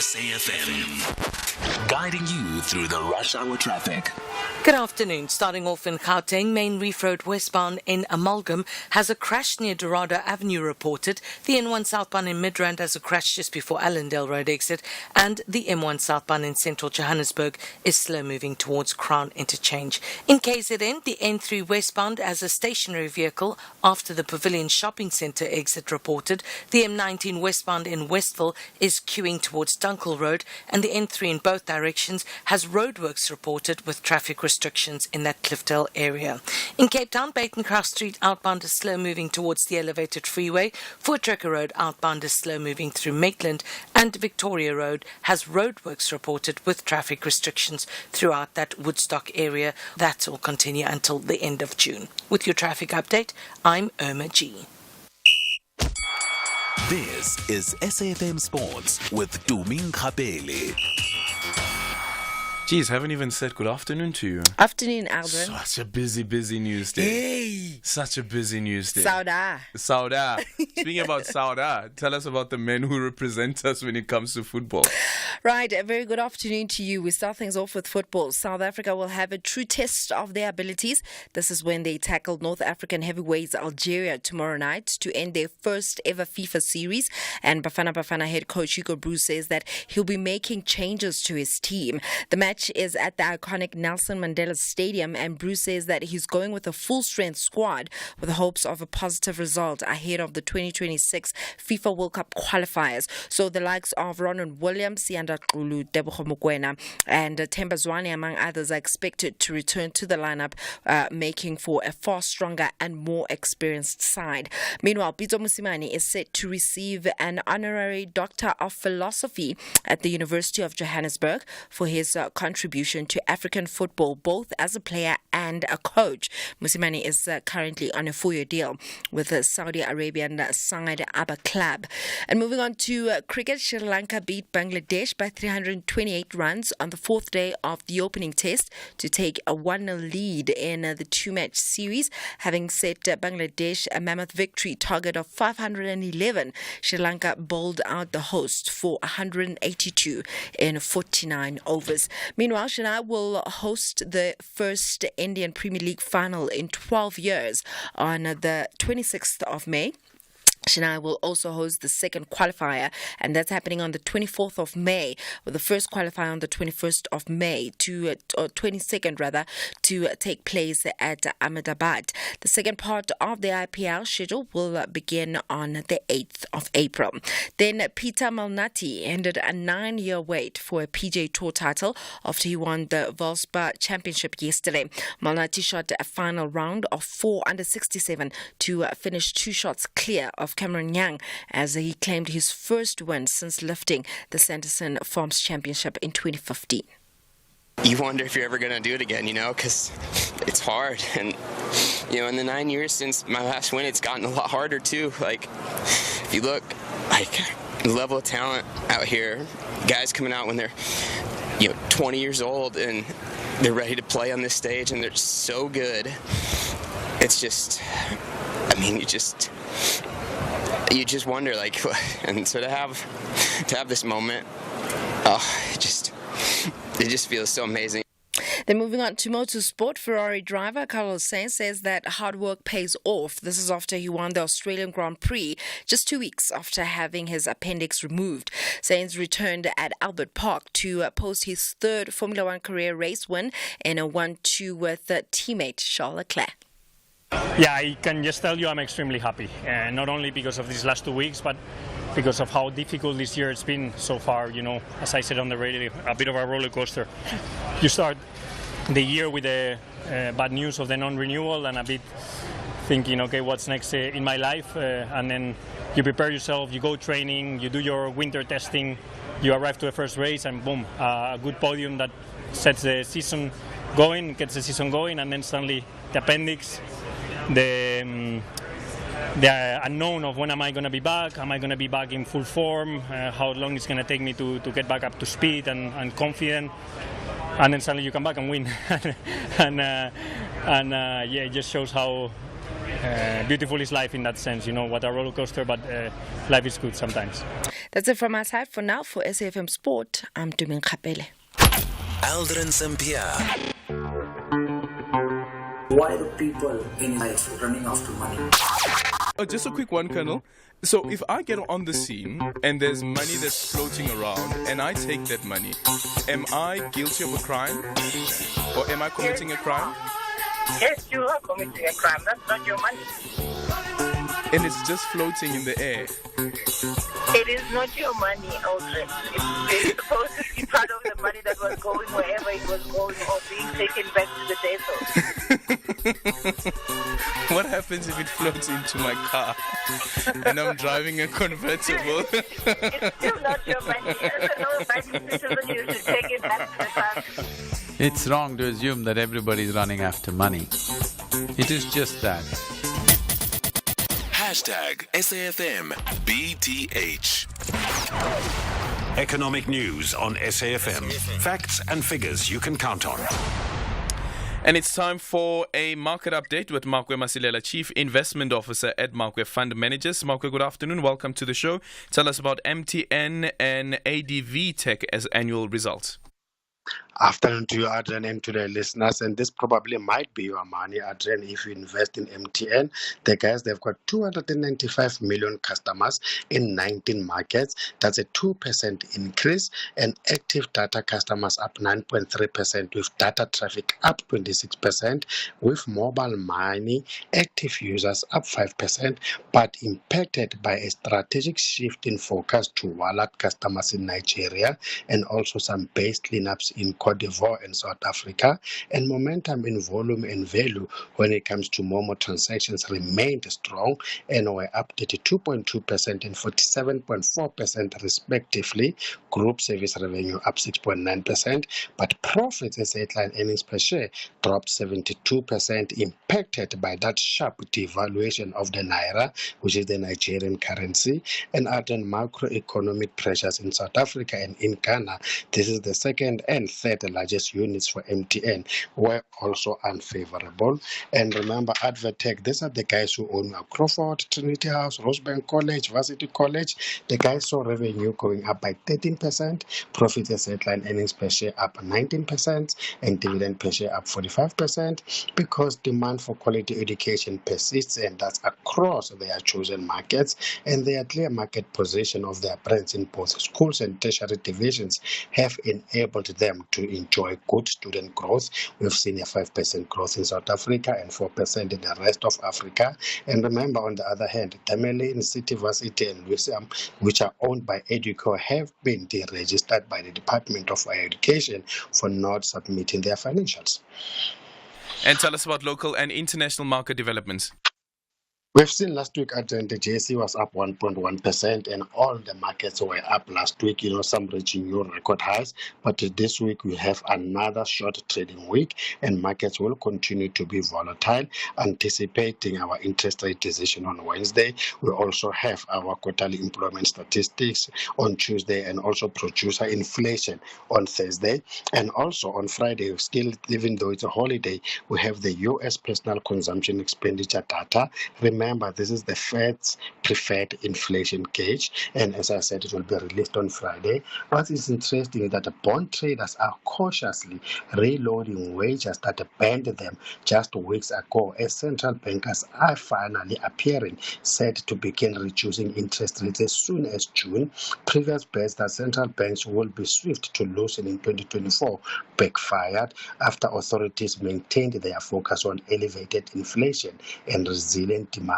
SAFM, guiding you through the rush hour traffic. Good afternoon. Starting off in Gauteng, Main Reef Road westbound in Amalgam has a crash near Dorado Avenue reported. The N1 southbound in Midrand has a crash just before Allendale Road exit, and the M1 southbound in central Johannesburg is slow moving towards Crown Interchange. In KZN, the N3 westbound has a stationary vehicle after the Pavilion Shopping Centre exit reported. The M19 westbound in Westville is queuing towards Dunkel Road, and the N3 in both directions has roadworks reported with traffic restrictions in that Cliffdale area. In Cape Town, Batencroft Street outbound is slow moving towards the elevated freeway. Voortrekker Road outbound is slow moving through Maitland, and Victoria Road has roadworks reported with traffic restrictions throughout that Woodstock area. That will continue until the end of June. With your traffic update, I'm Irma G. This is SAFM Sports with Tuming Kapele. Geez, haven't even said good afternoon to you. Afternoon, Aldrin. Such a busy news day. Hey! Such a busy news day. Sauda. Speaking about Sauda, tell us about the men who represent us when it comes to football. Right, a very good afternoon to you. We start things off with football. South Africa will have a true test of their abilities. This is when they tackled North African heavyweights Algeria tomorrow night to end their first ever FIFA series. And Bafana head coach Hugo Bruce says that he'll be making changes to his team. The match is at the iconic Nelson Mandela Stadium, and Bruce says that he's going with a full-strength squad with hopes of a positive result ahead of the 2026 FIFA World Cup qualifiers. So the likes of Ronald Williams, Sianda Kulu, Debogo Mokoena, and Themba Zwane, among others, are expected to return to the lineup, making for a far stronger and more experienced side. Meanwhile, Pitso Mosimane is set to receive an honorary Doctor of Philosophy at the University of Johannesburg for his contribution to African football, both as a player and a coach. Mosimane is currently on a 4-year deal with the Saudi Arabian side Abba Club. And moving on to cricket, Sri Lanka beat Bangladesh by 328 runs on the fourth day of the opening test to take a 1-0 lead in the two-match series, having set Bangladesh a mammoth victory target of 511. Sri Lanka bowled out the host for 182 in 49 overs. Meanwhile, Chennai will host the first Indian Premier League final in 12 years on the 26th of May. Chennai will also host the second qualifier, and that's happening on the 24th of May, with the first qualifier on the 21st of May, or 22nd rather, to take place at Ahmedabad. The second part of the IPL schedule will begin on the 8th of April. Then Peter Malnati ended a 9-year wait for a PGA Tour title after he won the Valspar Championship yesterday. Malnati shot a final round of 4 under 67 to finish 2 shots clear of of Cameron Young as he claimed his first win since lifting the Sanderson Farms Championship in 2015. You wonder if you're ever going to do it again, because it's hard. And, in the 9 years since my last win, it's gotten a lot harder, too. If you look, the level of talent out here, guys coming out when they're, 20 years old and they're ready to play on this stage and they're so good. It's just, you just wonder, and so to have this moment, it just feels so amazing. Then moving on to motorsport, Ferrari driver Carlos Sainz says that hard work pays off. This is after he won the Australian Grand Prix just 2 weeks after having his appendix removed. Sainz returned at Albert Park to post his third Formula One career race win in a 1-2 with teammate Charles Leclerc. Yeah, I can just tell you I'm extremely happy, not only because of these last 2 weeks, but because of how difficult this year it's been so far. As I said on the radio, a bit of a roller coaster. You start the year with the bad news of the non-renewal and a bit thinking, okay, what's next in my life? And then you prepare yourself, you go training, you do your winter testing, you arrive to the first race, and boom, a good podium that sets the season going, gets the season going, and then suddenly the appendix, the unknown of when am I going to be back, am I going to be back in full form, how long it's going to take me to get back up to speed and confident, and then suddenly you come back and win. It just shows how beautiful is life in that sense. What a roller coaster, but life is good sometimes. That's it from my side for now. For SAFM Sport, I'm Dumin Kapele. Aldrin Sampear. Why do people in life running after money? Just a quick one, Colonel. So if I get on the scene and there's money that's floating around and I take that money, am I guilty of a crime? Or am I committing a crime? Yes, you are committing a crime. That's not your money. And it's just floating in the air. It is not your money, Aldrin. It's supposed to be part of the money that was going wherever it was going or being taken back to the depot. What happens if it floats into my car and I'm driving a convertible? It's still not your money. As a law-abiding citizen, you should take it back to the country. It's wrong to assume that everybody is running after money. It is just that. Hashtag SAFM BTH. Economic news on SAFM. Facts and figures you can count on. And it's time for a market update with Makwe Masilela, Chief Investment Officer at Makwe Fund Managers. Makwe, good afternoon. Welcome to the show. Tell us about MTN and ADV Tech as annual results. Afternoon to you, Adrian, and to the listeners. And this probably might be your money, Adrian, if you invest in MTN. The guys, they've got 295 million customers in 19 markets. That's a 2% increase. And active data customers up 9.3%, with data traffic up 26%, with mobile money active users up 5%, but impacted by a strategic shift in focus to wallet customers in Nigeria and also some base cleanups in Cote d'Ivoire and South Africa, and momentum in volume and value when it comes to Momo transactions remained strong and were up 32.2% and 47.4% respectively. Group service revenue up 6.9%, but profits as headline earnings per share dropped 72%, impacted by that sharp devaluation of the Naira, which is the Nigerian currency, and other macroeconomic pressures in South Africa and in Ghana. This is the second and third largest units for MTN, were also unfavorable. And remember, Advertech, these are the guys who own Crawford, Trinity House, Rosebank College, Varsity College. The guys saw revenue going up by 13%, profit as headline earnings per share up 19%, and dividend per share up 45%, because demand for quality education persists, and that's across their chosen markets, and their clear market position of their brands in both schools and tertiary divisions have enabled them to enjoy good student growth. We've seen a 5% growth in South Africa and 4% in the rest of Africa. And remember, on the other hand, Tamelin, City Varsity, and Louisium, which are owned by Educo, have been deregistered by the Department of Higher Education for not submitting their financials. And tell us about local and international market developments. We've seen last week at the JSE was up 1.1%, and all the markets were up last week, some reaching new record highs. But this week we have another short trading week, and markets will continue to be volatile, anticipating our interest rate decision on Wednesday. We also have our quarterly employment statistics on Tuesday, and also producer inflation on Thursday. And also on Friday, still, even though it's a holiday, we have the U.S. personal consumption expenditure data. Remember, this is the Fed's preferred inflation gauge, and as I said, it will be released on Friday. What is interesting is that the bond traders are cautiously reloading wages that banned them just weeks ago, as central bankers are finally appearing set to begin reducing interest rates as soon as June. Previous bets that central banks will be swift to loosen in 2024 backfired after authorities maintained their focus on elevated inflation and resilient demand.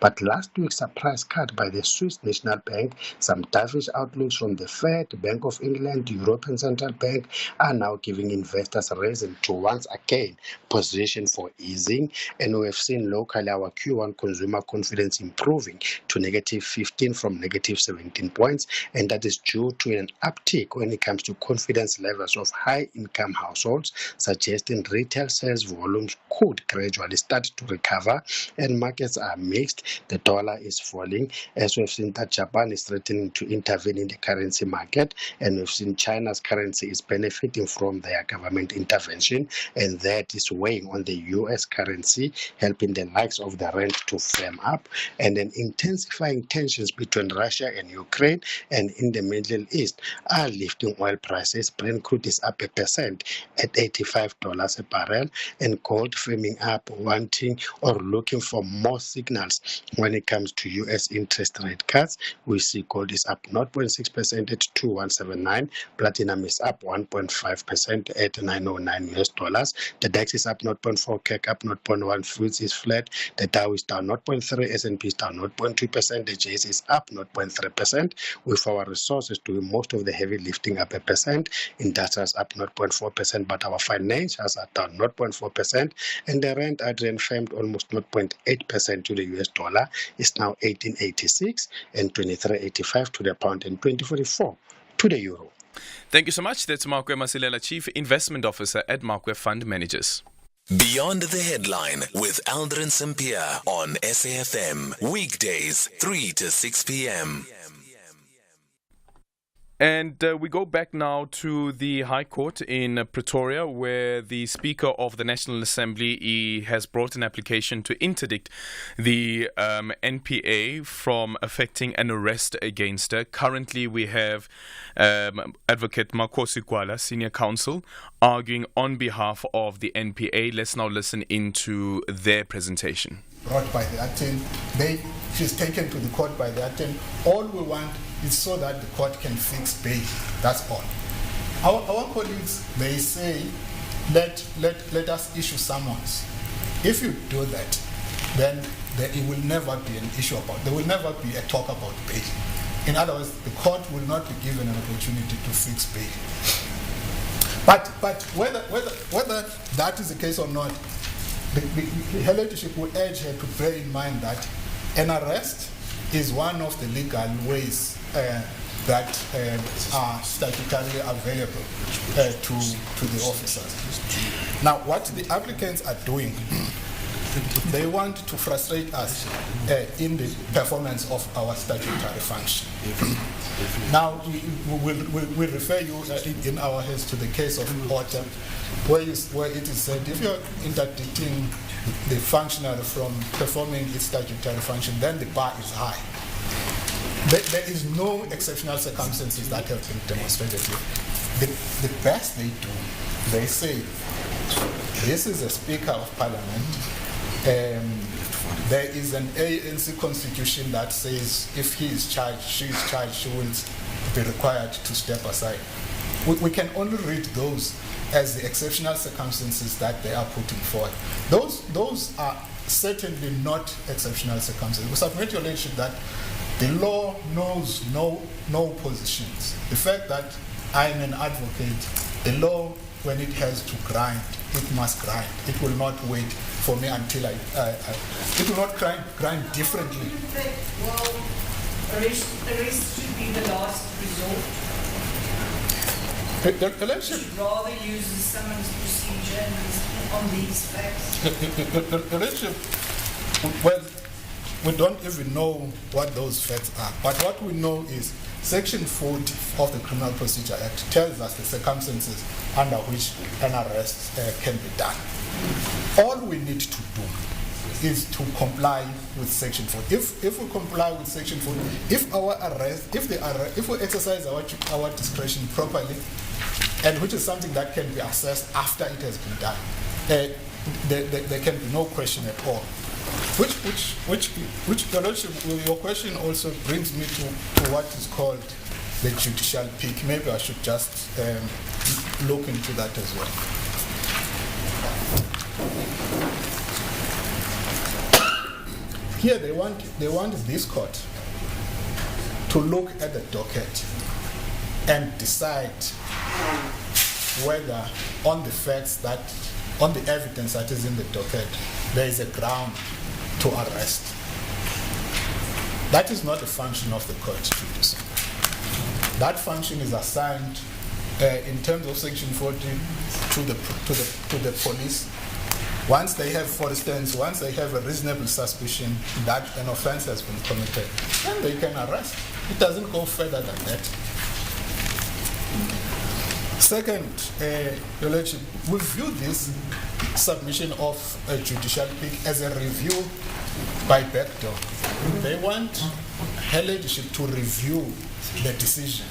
But last week's surprise cut by the Swiss National Bank, some dovish outlooks from the Fed, Bank of England, European Central Bank are now giving investors reason to once again position for easing. And we have seen locally our Q1 consumer confidence improving to negative 15 from negative 17 points, and that is due to an uptick when it comes to confidence levels of high-income households, suggesting retail sales volumes could gradually start to recover. And markets are mixed. The dollar is falling, as we've seen that Japan is threatening to intervene in the currency market, and we've seen China's currency is benefiting from their government intervention, and that is weighing on the US currency, helping the likes of the rand to firm up. And then intensifying tensions between Russia and Ukraine and in the Middle East are lifting oil prices. Brent crude is up 1% at $85 a barrel, and gold firming up, wanting or looking for more signals when it comes to US interest rate cuts. We see gold is up 0.6% at $2179. Platinum is up 1.5% at $909. The DAX is up 0.4, CAC up 0.1, Foods is flat. The Dow is down 0.3, S&P is down 0.2%, the JS is up 0.3%, with our resources doing most of the heavy lifting up 1%, industrials up 0.4%, but our financials are down 0.4%, and the rand Adrian firmed almost 0.8% to the US dollar, is now 18.86 and 23.85 to the pound and 20.44 to the euro. Thank you so much. That's Markwe Masilela, Chief Investment Officer at Markwe Fund Managers. Beyond the Headline with Aldrin Sampear on SAFM. Weekdays, 3 to 6 p.m. And we go back now to the High Court in Pretoria, where the Speaker of the National Assembly has brought an application to interdict the NPA from effecting an arrest against her. Currently, we have Advocate Makosi Gwala, Senior Counsel, arguing on behalf of the NPA. Let's now listen into their presentation. Brought by the attorney, she's taken to the court by the attorney. All we want is so that the court can fix bail. That's all. Our colleagues, they say, let us issue summons. If you do that, then it will never be an issue about. There will never be a talk about bail. In other words, the court will not be given an opportunity to fix bail. But whether that is the case or not, her leadership will urge her to bear in mind that an arrest is one of the legal ways that are statutorily available to the officers. Now, what the applicants are doing, they want to frustrate us in the performance of our statutory function. Now, we'll refer you in our heads to the case of Otter, where it is said if you're interdicting the functionary from performing its statutory function, then the bar is high. There is no exceptional circumstances that have been demonstrated here. The best they do, they say, this is a Speaker of Parliament. There is an ANC constitution that says if he is charged, she is charged, she will be required to step aside. We can only read those as the exceptional circumstances that they are putting forward. Those are certainly not exceptional circumstances. We submit your leadership that the law knows no positions. The fact that I'm an advocate, the law when it has to grind, it must grind. It will not wait for me until it will not grind differently. Well, arrest should be the last resort. The election should rather use the summons procedure on these facts. The election, well, we don't even know what those facts are. But what we know is Section 40 of the Criminal Procedure Act tells us the circumstances under which an arrest can be done. All we need to do is to comply with Section 40. If we comply with Section 40, if we exercise our discretion properly, and which is something that can be assessed after it has been done, there can be no question at all. Which your question also brings me to what is called the judicial peak. Maybe I should just look into that as well. Here they want this court to look at the docket and decide whether on the evidence that is in the docket, there is a ground to arrest. That is not a function of the court to do so. That function is assigned in terms of Section 40 to the police. Once they have, for instance, once they have a reasonable suspicion that an offense has been committed, then they can arrest. It doesn't go further than that. Second, Your Lordship, we view this submission of a judicial peak as a review by backdoor. They want Her Ladyship to review the decision,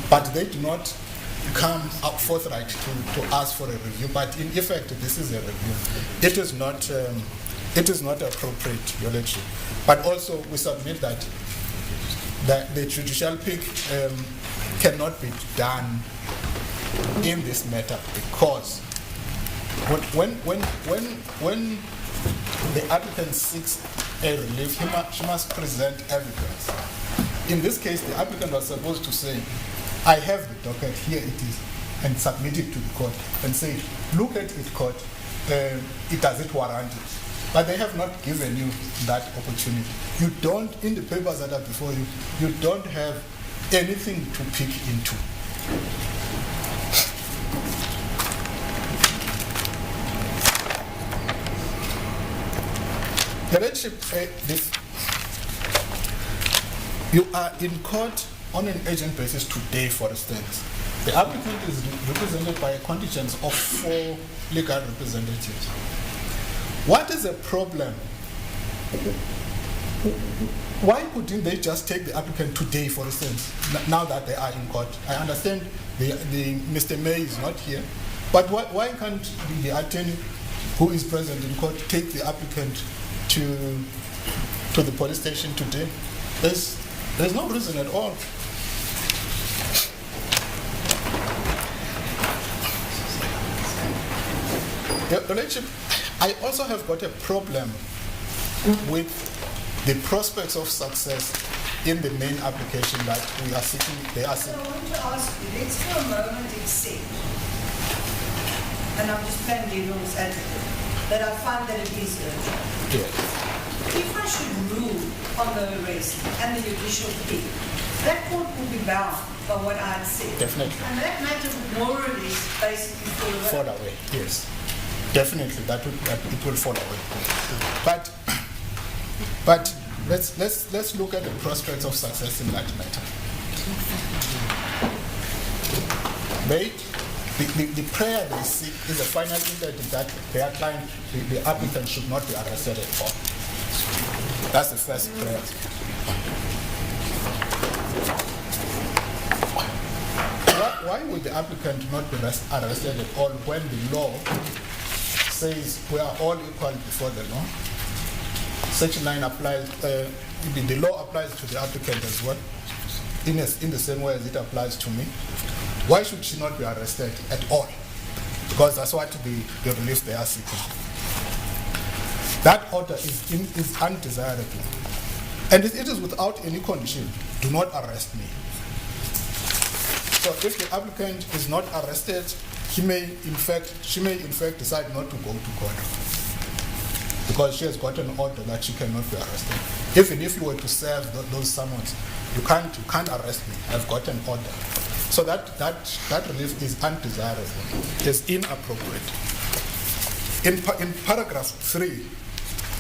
but they do not come up forthright to ask for a review. But in effect, this is a review. It is not appropriate, Your Lordship. But also, we submit that the judicial peak cannot be done in this matter, because when the applicant seeks a relief, she must present evidence. In this case, the applicant was supposed to say, I have the docket, here it is, and submit it to the court and say, look at it, court, does it warrant it? But they have not given you that opportunity. You don't, in the papers that are before you, you don't have anything to pick into. The Lordship, you are in court on an urgent basis today, for instance. The applicant is represented by a contingent of 4 legal representatives. What is the problem? Why couldn't they just take the applicant today, for instance, now that they are in court? I understand the Mr. May is not here, but why can't the attorney who is present in court take the applicant to the police station today? There's no reason at all. Your Lordship, I also have got a problem with the prospects of success in the main application that we are seeking. They are seeking. So I want to ask you, let's for a moment accept, and I'm just playing devil's advocate, that I find that it is urgent. Yes. If I should rule on the arrest and the judicial plea, that court will be bound by what I had said. Definitely. And that matter would more or less basically fall away. Yes. Definitely, it will fall away. But let's look at the prospects of success in that matter. The prayer they seek is a final interdict that their client, the applicant, should not be arrested at all. That's the first prayer. Why would the applicant not be arrested at all when the law says we are all equal before the law? Section 9 applies, the law applies to the applicant as well, in the same way as it applies to me. Why should she not be arrested at all? Because that's what the relief they are seeking. That order is undesirable. And it is without any condition. Do not arrest me. So if the applicant is not arrested, she may in fact decide not to go to court because she has got an order that she cannot be arrested. Even if you were to serve those summons, you can't arrest me. I've got an order. So that relief is undesirable, is inappropriate. In paragraph 3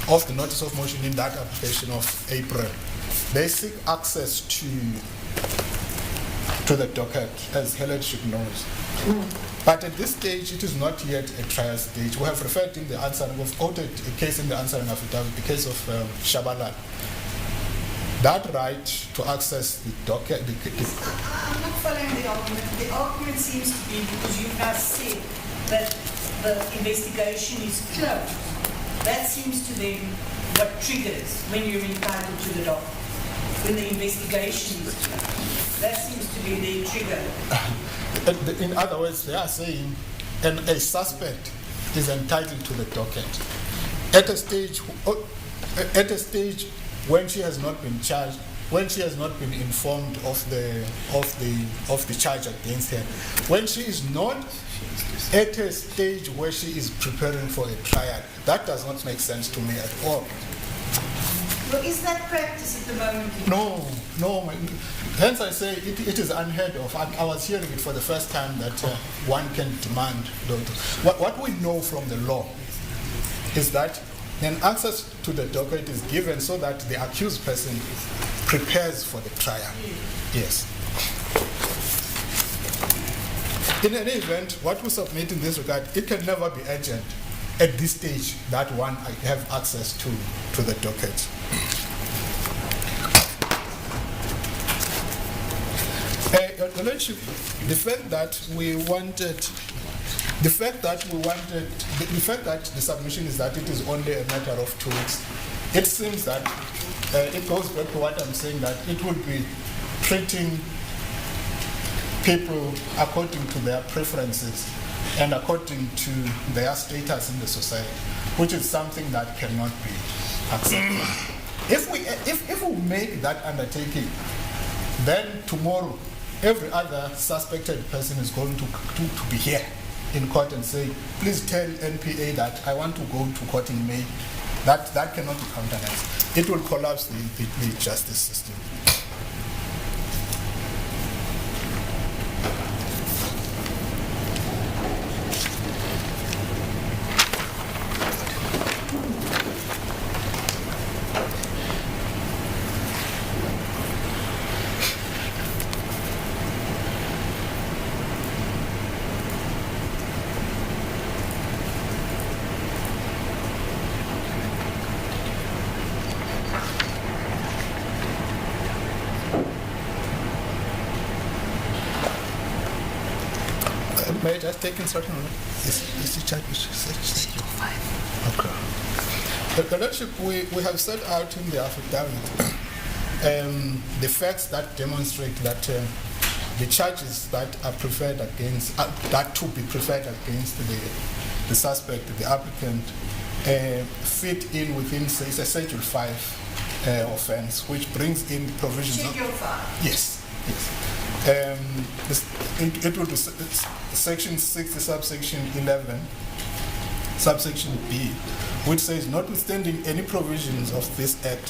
of the notice of motion in that application of April, they seek access to the docket, as Hellership knows. But at this stage, it is not yet a trial stage. We have referred in the answering, we've quoted a case in the answering affidavit, the case of Shabalala. That right to access the docket. I'm not following the argument. The argument seems to be because you've now said that the investigation is closed. That seems to be what triggers when you're entitled to the docket. When the investigation is closed. That seems to be the trigger. In other words, they are saying a suspect is entitled to the docket. At a stage when she has not been charged, when she has not been informed of the charge against her, when she is not at a stage where she is preparing for a trial, that does not make sense to me at all. Well, is that practice at the moment? No. Hence I say it is unheard of. I was hearing it for the first time that one can demand those. What we know from the law is that an access to the docket is given so that the accused person prepares for the trial. Yes. In any event, what we submit in this regard, it can never be urgent at this stage that one have access to the docket. The fact that the submission is that it is only a matter of 2 weeks, it seems that it goes back to what I'm saying, that it would be treating people according to their preferences and according to their status in the society, which is something that cannot be accepted. If we make that undertaking, then tomorrow every other suspected person is going to be here in court and say, please tell NPA that I want to go to court in May. That cannot be countenanced. It will collapse the justice system. May I just take instruction? Is the charge Schedule 5? Okay. The Lordship, we have set out in the affidavit the facts that demonstrate that the charges that are preferred against, that to be preferred against the suspect, the applicant, fit in within, say, a Schedule 5 offense, which brings in provisions. Schedule 5? Yes. It would be section 60, subsection 11, subsection B, which says, notwithstanding any provisions of this act,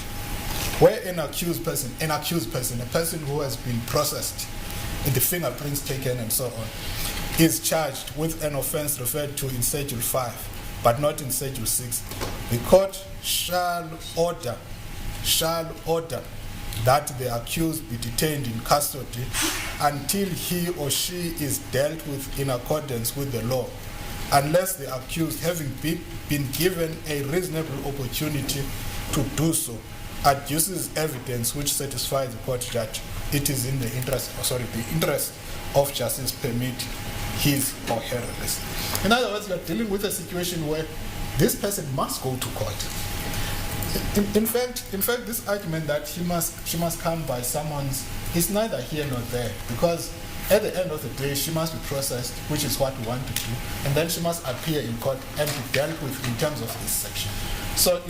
where an accused person, a person who has been processed, the fingerprints taken and so on, is charged with an offense referred to in Schedule 5, but not in Schedule 6, the court shall order that the accused be detained in custody until he or she is dealt with in accordance with the law, unless the accused, having been given a reasonable opportunity to do so, adduces evidence which satisfies the court judge it is in the interest of justice permit his or her release. In other words, we are dealing with a situation where this person must go to court. In fact, this argument that she must come by summons is neither here nor there, because at the end of the day, she must be processed, which is what we want to do, and then she must appear in court and be dealt with in terms of this section. So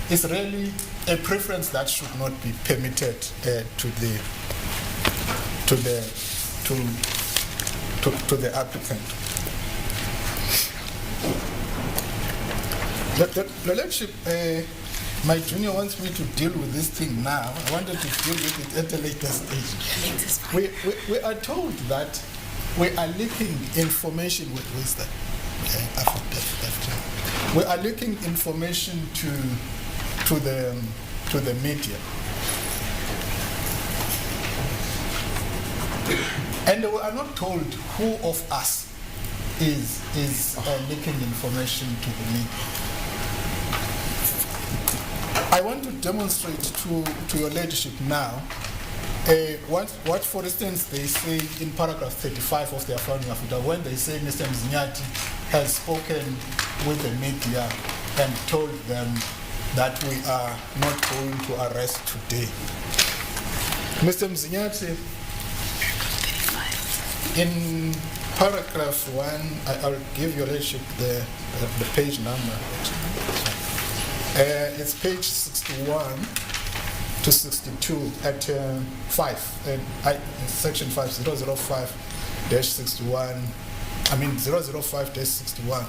it's really a preference that should not be permitted to the to the applicant. The Lordship, my junior wants me to deal with this thing now. I wanted to deal with it at a later stage. We are told that we are leaking information with wisdom. We are leaking information to the media. And we are not told who of us is leaking information to the media. I want to demonstrate to your ladyship now what, for instance, they say in paragraph 35 of their founding affidavit, when they say Mr. Mzinyati has spoken with the media and told them that we are not going to arrest today. Mr. Mzinyati, in paragraph 1, I'll give your ladyship the page number. It's page 61 to 62 at 5, section 5, 005-61, 005-61.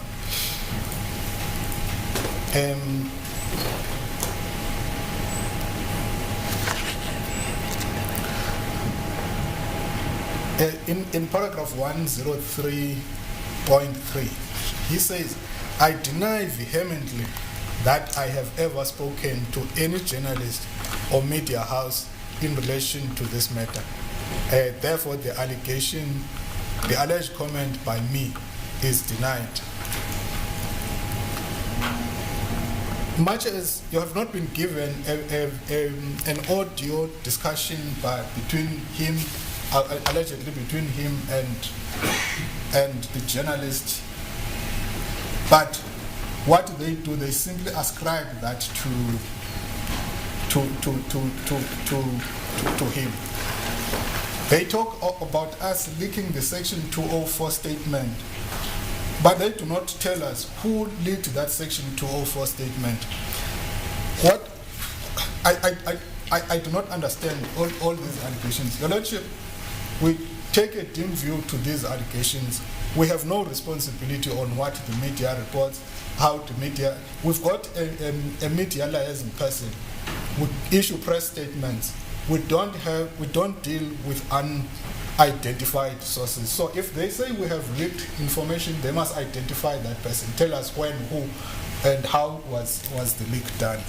In paragraph 103.3, he says, I deny vehemently that I have ever spoken to any journalist or media house in relation to this matter. Therefore, the alleged comment by me is denied. Much as you have not been given an audio discussion between him, allegedly between him and the journalist, but what they do, they simply ascribe that to him. They talk about us leaking the Section 204 statement, but they do not tell us who leaked that Section 204 statement. What I do not understand all these allegations. Your Lordship, we take a dim view to these allegations. We have no responsibility on what the media reports, how the media. We've got a media liaison person. We issue press statements. We don't deal with unidentified sources. So if they say we have leaked information, they must identify that person. Tell us when, who, and how was the leak done.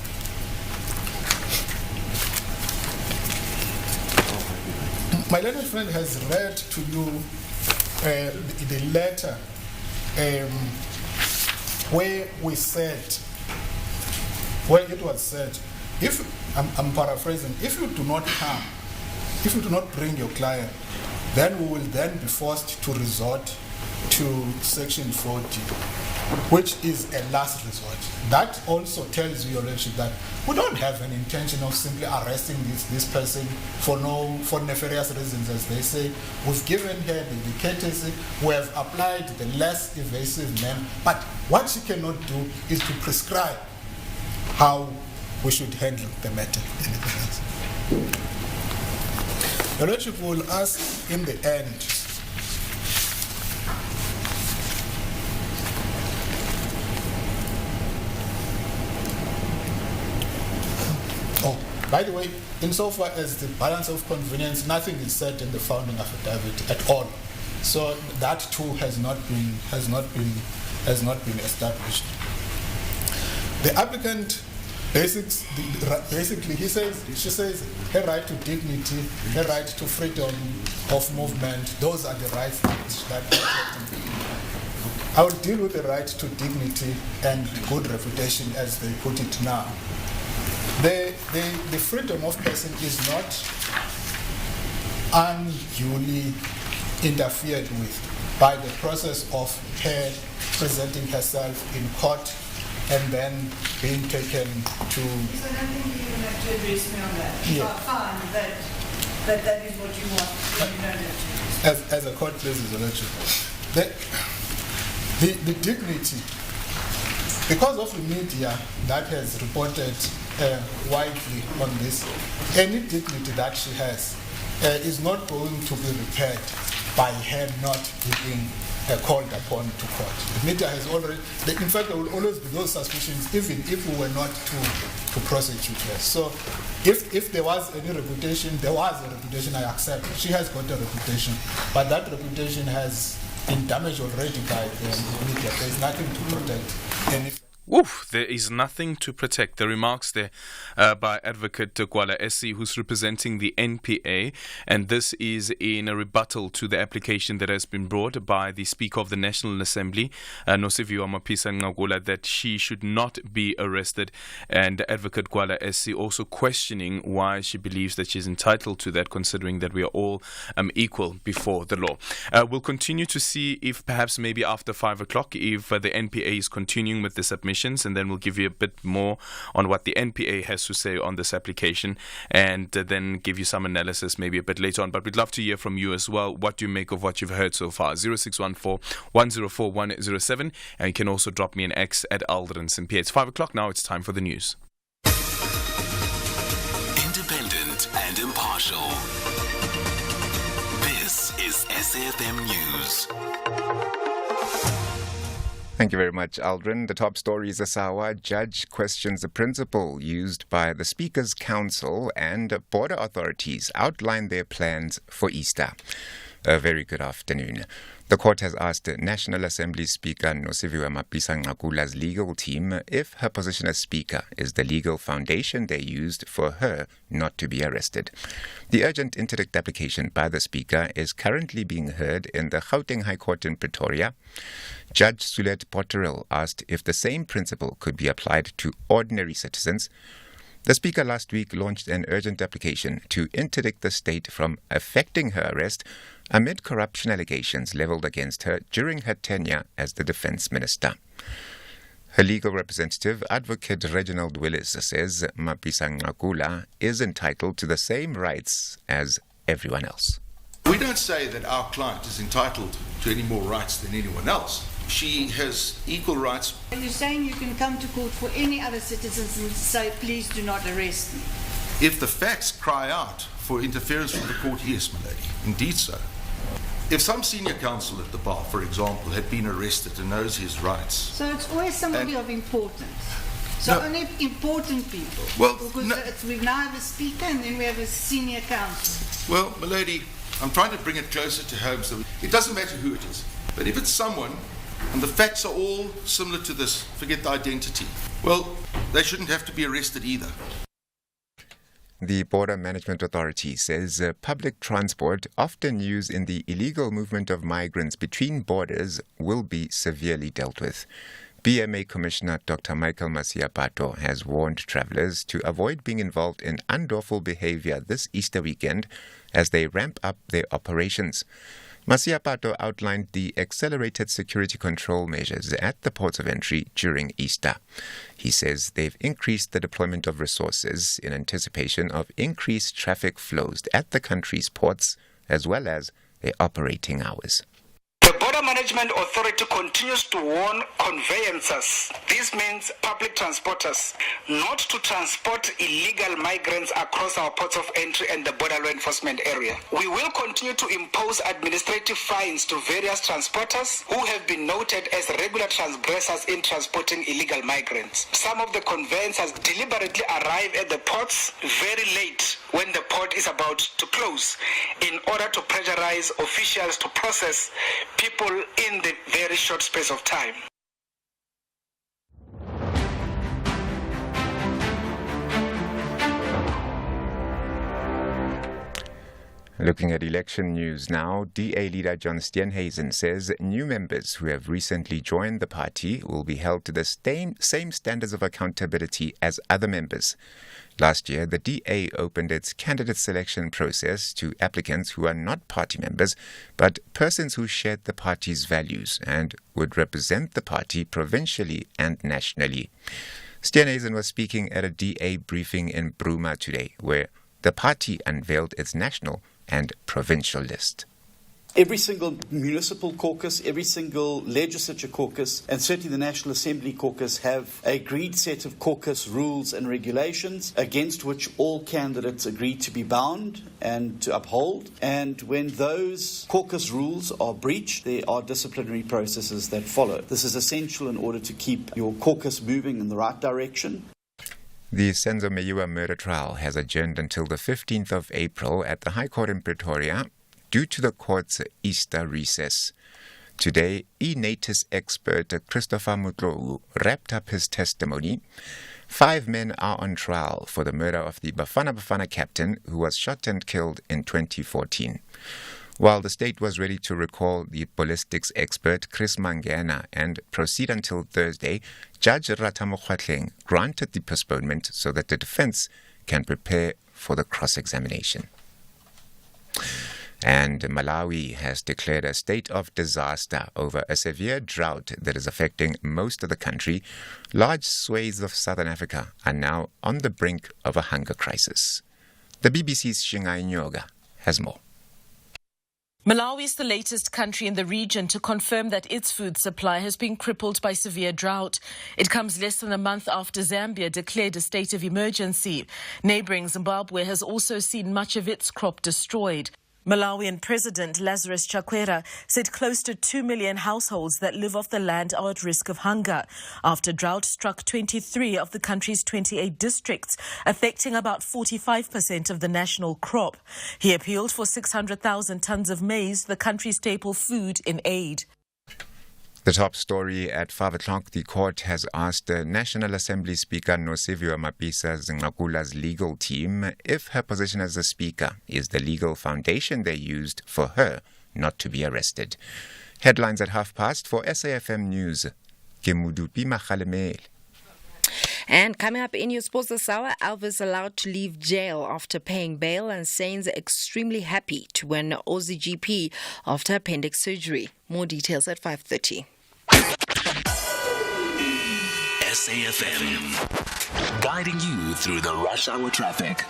My learned friend has read to you the letter where it was said, if I'm paraphrasing, if you do not come, if you do not bring your client, then we will then be forced to resort to Section 40, which is a last resort. That also tells you, Your Lordship, that we don't have an intention of simply arresting this person for nefarious reasons, as they say. We've given her the courtesy, we have applied the less evasive name, but what she cannot do is to prescribe how we should handle the matter. Anything else? Your Lordship will ask in the end, by the way, insofar as the balance of convenience, nothing is said in the founding affidavit at all. So that too has not been established. The applicant basically she says her right to dignity, her right to freedom of movement, those are the rights that I will deal with the right to dignity and good reputation as they put it now. The freedom of person is not unduly interfered with by the process of her presenting herself in court and then being taken to... So I don't think you even have to address me on that. Yeah. Fine, that is what you want. You don't have to. As a court places election. The dignity, because of the media that has reported widely on this, any dignity that she has is not going to be repaired by her not being called upon to court. The media has already, in fact, there will always be those suspicions, even if we were not to prosecute her. So if there was any reputation, there was a reputation, I accept. She has got a reputation, but that reputation has been damaged already by the media. There's nothing to protect. And if Oof, there is nothing to protect. The remarks there by Advocate Gwala Essie, who's representing the NPA, and this is in a rebuttal to the application that has been brought by the Speaker of the National Assembly, Nosiviwe Mapisa-Nqakula, that she should not be arrested, and Advocate Gwala Essie also questioning why she believes that she's entitled to that, considering that we are all equal before the law. We'll continue to see if perhaps maybe after 5 o'clock, if the NPA is continuing with the submission, and then we'll give you a bit more on what the NPA has to say on this application, and then give you some analysis maybe a bit later on. But we'd love to hear from you as well. What do you make of what you've heard so far? 0614 104 107, and you can also drop me an X at Aldrin Sampear. It's 5 o'clock now. It's time for the news. Independent and impartial. This is SAFM News. Thank you very much, Aldrin. The top story is a Sawa judge questions the principle used by the Speaker's Council and border authorities outline their plans for Easter. A very good afternoon. The court has asked National Assembly Speaker Nosiviwe Mapisa-Nqakula's legal team if her position as Speaker is the legal foundation they used for her not to be arrested. The urgent interdict application by the Speaker is currently being heard in the Gauteng High Court in Pretoria. Judge Sulet Potterell asked if the same principle could be applied to ordinary citizens. The Speaker last week launched an urgent application to interdict the state from effecting her arrest amid corruption allegations levelled against her during her tenure as the Defence Minister. Her legal representative, Advocate Reginald Willis, says Mapisa-Nqakula is entitled to the same rights as everyone else. We don't say that our client is entitled to any more rights than anyone else. She has equal rights. Are you saying you can come to court for any other citizens and say, please do not arrest me? If the facts cry out for interference from the court, yes, my lady, indeed so. If some senior counsel at the bar, for example, had been arrested and knows his rights. So it's always somebody of importance. So No. only important people. Well, because we now have a speaker and then we have a senior counsel. Well, my lady, I'm trying to bring it closer to home, so it doesn't matter who it is. But if it's someone, and the facts are all similar to this, forget the identity, well, they shouldn't have to be arrested either. The Border Management Authority says public transport, often used in the illegal movement of migrants between borders, will be severely dealt with. BMA Commissioner Dr. Michael Masiapato has warned travellers to avoid being involved in unlawful behaviour this Easter weekend as they ramp up their operations. Masiapato outlined the accelerated security control measures at the ports of entry during Easter. He says they've increased the deployment of resources in anticipation of increased traffic flows at the country's ports, as well as their operating hours. The Border Management Authority continues to warn conveyancers, this means public transporters, not to transport illegal migrants across our ports of entry and the border law enforcement area. We will continue to impose administrative fines to various transporters who have been noted as regular transgressors in transporting illegal migrants. Some of the conveyancers deliberately arrive at the ports very late when the port is about to close in order to pressurize officials to process people in the very short space of time. Looking at election news now, DA leader John Steenhuisen says new members who have recently joined the party will be held to the same standards of accountability as other members. Last year, the DA opened its candidate selection process to applicants who are not party members, but persons who shared the party's values and would represent the party provincially and nationally. Steenhuisen was speaking at a DA briefing in Bruma today, where the party unveiled its national and provincial list. Every single municipal caucus, every single legislature caucus, and certainly the National Assembly caucus have an agreed set of caucus rules and regulations against which all candidates agree to be bound and to uphold. And when those caucus rules are breached, there are disciplinary processes that follow. This is essential in order to keep your caucus moving in the right direction. The Senzo Meyiwa murder trial has adjourned until the 15th of April at the High Court in Pretoria due to the court's Easter recess. Today, e-Natus expert Christopher Mutlou wrapped up his testimony. 5 men are on trial for the murder of the Bafana Bafana captain who was shot and killed in 2014. While the state was ready to recall the ballistics expert Chris Mangena and proceed until Thursday, Judge Ratamo Kgwatleng granted the postponement so that the defense can prepare for the cross-examination. And Malawi has declared a state of disaster over a severe drought that is affecting most of the country. Large swathes of southern Africa are now on the brink of a hunger crisis. The BBC's Shingai Nyoga has more. Malawi is the latest country in the region to confirm that its food supply has been crippled by severe drought. It comes less than a month after Zambia declared a state of emergency. Neighbouring Zimbabwe has also seen much of its crop destroyed. Malawian President Lazarus Chakwera said close to 2 million households that live off the land are at risk of hunger after drought struck 23 of the country's 28 districts, affecting about 45% of the national crop. He appealed for 600,000 tons of maize, the country's staple food, in aid. The top story at 5 o'clock, the court has asked the National Assembly Speaker Nosiviwe Mapisa Zingakula's legal team if her position as a speaker is the legal foundation they used for her not to be arrested. Headlines at 5:30 for SAFM News. Kemudupi Makhalemele. And coming up in your sports this hour, Elvis allowed to leave jail after paying bail and Saints extremely happy to win Aussie GP after appendix surgery. More details at 5:30. SAFM, guiding you through the rush hour traffic.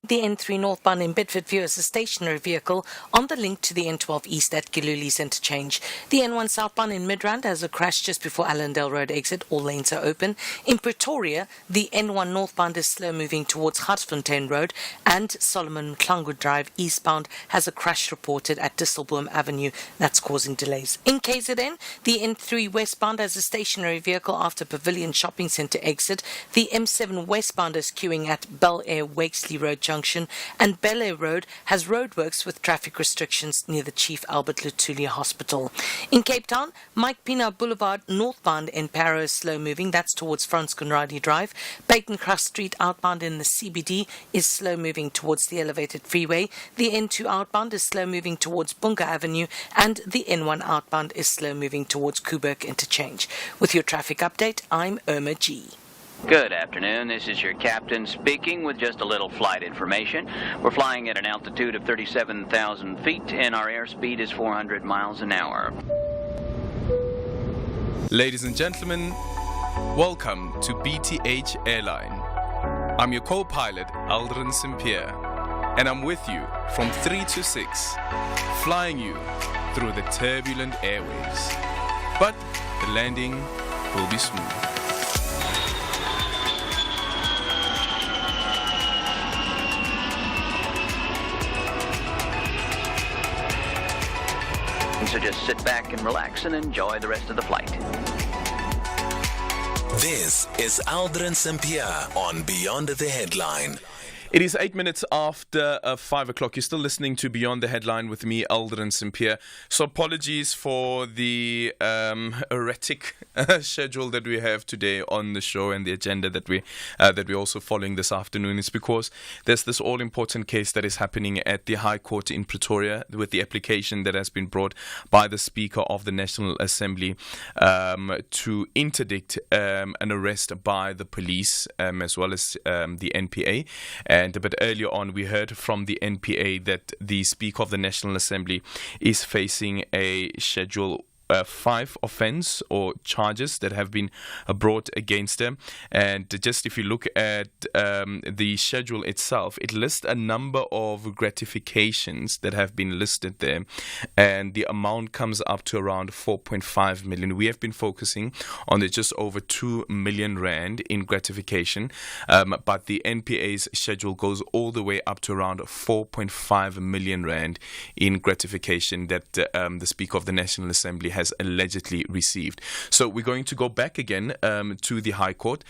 The N3 northbound in Bedfordview is a stationary vehicle on the link to the N12 east at Giluli's interchange. The N1 southbound in Midrand has a crash just before Allendale Road exit. All lanes are open. In Pretoria, the N1 northbound is slow moving towards Hartsfontein Road, and Solomon Mklangwa Drive eastbound has a crash reported at Disselboom Avenue. That's causing delays. In KZN, the N3 westbound has a stationary vehicle after Pavilion Shopping Centre exit. The M7 westbound is queuing at Bel Air Wakesley Road Junction, and Bel Air Road has roadworks with traffic restrictions near the Chief Albert Lutulia Hospital. In Cape Town, Mike Pina Boulevard northbound in Parow is slow moving. That's towards Frans Conradi Drive. Bakencrest Street outbound in the CBD is slow moving towards the elevated freeway. The N2 outbound is slow moving towards Bunga Avenue, and the N1 outbound is slow moving towards Kuberg Interchange. With your traffic update, I'm Irma G. Good afternoon. This is your captain speaking with just a little flight information. We're flying at an altitude of 37,000 feet and our airspeed is 400 miles an hour. Ladies and gentlemen, welcome to BTH Airline. I'm your co-pilot, Aldrin Sampear, and I'm with you from 3 to 6, flying you through the turbulent airwaves. But the landing will be smooth. So just sit back and relax and enjoy the rest of the flight. This is Aldrin Sampear on Beyond the Headline. It is 8 minutes after 5 o'clock. You're still listening to Beyond the Headline with me, Aldrin Sampear. So apologies for the erratic schedule that we have today on the show and the agenda that we're also following this afternoon. It's because there's this all-important case that is happening at the High Court in Pretoria with the application that has been brought by the Speaker of the National Assembly to interdict an arrest by the police as well as the NPA. And a bit earlier on, we heard from the NPA that the Speaker of the National Assembly is facing a Schedule 5 offence or charges that have been brought against her. And just if you look at the schedule itself, it lists a number of gratifications that have been listed there, and the amount comes up to around 4.5 million. We have been focusing on the just over 2 million rand in gratification, but the NPA's schedule goes all the way up to around 4.5 million rand in gratification that the Speaker of the National Assembly has allegedly received. So we're going to go back again to the High Court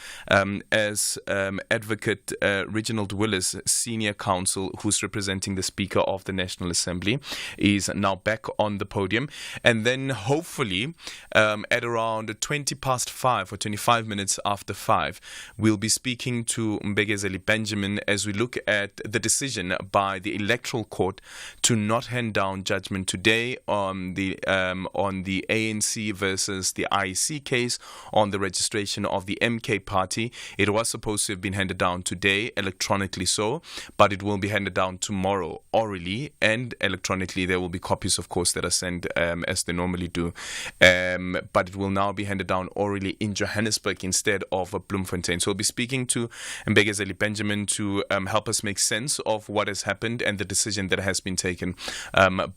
as Advocate Reginald Willis, Senior Counsel, who's representing the Speaker of the National Assembly, is now back on the podium. And then hopefully at around 20 past 5 or 25 minutes after 5, we'll be speaking to Mbegezeli Benjamin as we look at the decision by the Electoral Court to not hand down judgment today on the ANC versus the IEC case on the registration of the MK party. It was supposed to have been handed down today, electronically so, but it will be handed down tomorrow orally and electronically. There will be copies, of course, that are sent as they normally do, but it will now be handed down orally in Johannesburg instead of Bloemfontein. So we'll be speaking to Mbegezeli Benjamin to help us make sense of what has happened and the decision that has been taken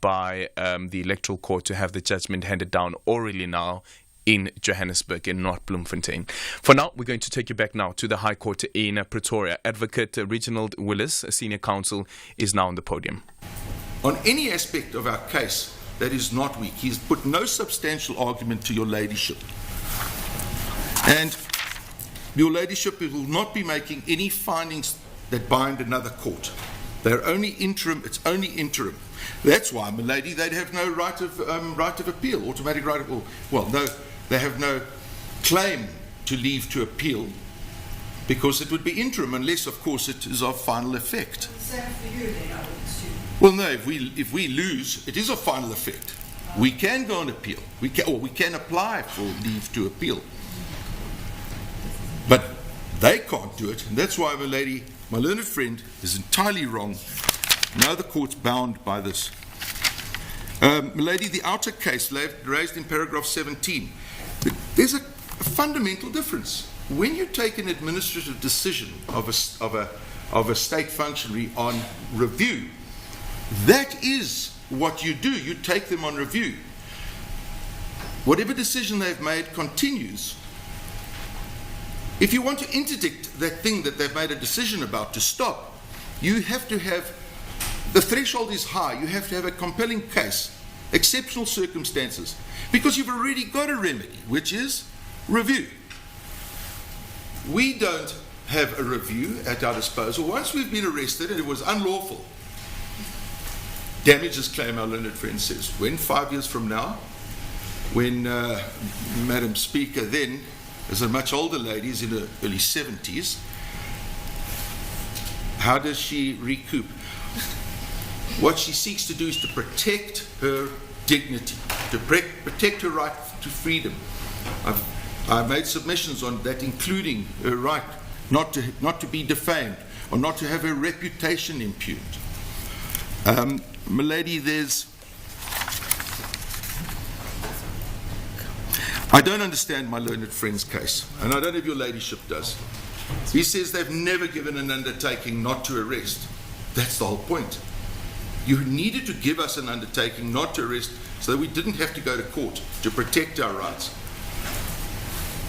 by the Electoral Court to have the judgment handed down orally now in Johannesburg and not Bloemfontein. For now, we're going to take you back now to the High Court in Pretoria. Advocate Reginald Willis, Senior Counsel, is now on the podium. On any aspect of our case that is not weak, he's put no substantial argument to your ladyship. And your ladyship will not be making any findings that bind another court. They're only interim. It's only interim. That's why, my lady, they'd have no right of appeal, automatic right of appeal. Well, no, they have no claim to leave to appeal because it would be interim unless, of course, it is of final effect. Same for you, then, I would assume. Well, no, if we lose, it is of final effect. We can go and appeal. We can apply for leave to appeal. But they can't do it, and that's why, my lady, my learned friend is entirely wrong. Now the court's bound by this. My lady, the outer case raised in paragraph 17, there's a fundamental difference. When you take an administrative decision of a state functionary on review, that is what you do. You take them on review. Whatever decision they've made continues. If you want to interdict that thing that they've made a decision about to stop, you have to have, the threshold is high, you have to have a compelling case, exceptional circumstances, because you've already got a remedy, which is review. We don't have a review at our disposal. Once we've been arrested and it was unlawful, damages claim, our learned friend says, when 5 years from now, when Madam Speaker then, as a much older lady, is in her early 70s, how does she recoup? What she seeks to do is to protect her dignity, to protect her right to freedom. I've made submissions on that, including her right not to be defamed or not to have her reputation impugned. My lady, I don't understand my learned friend's case, and I don't know if your ladyship does. He says they've never given an undertaking not to arrest. That's the whole point. You needed to give us an undertaking not to arrest so that we didn't have to go to court to protect our rights.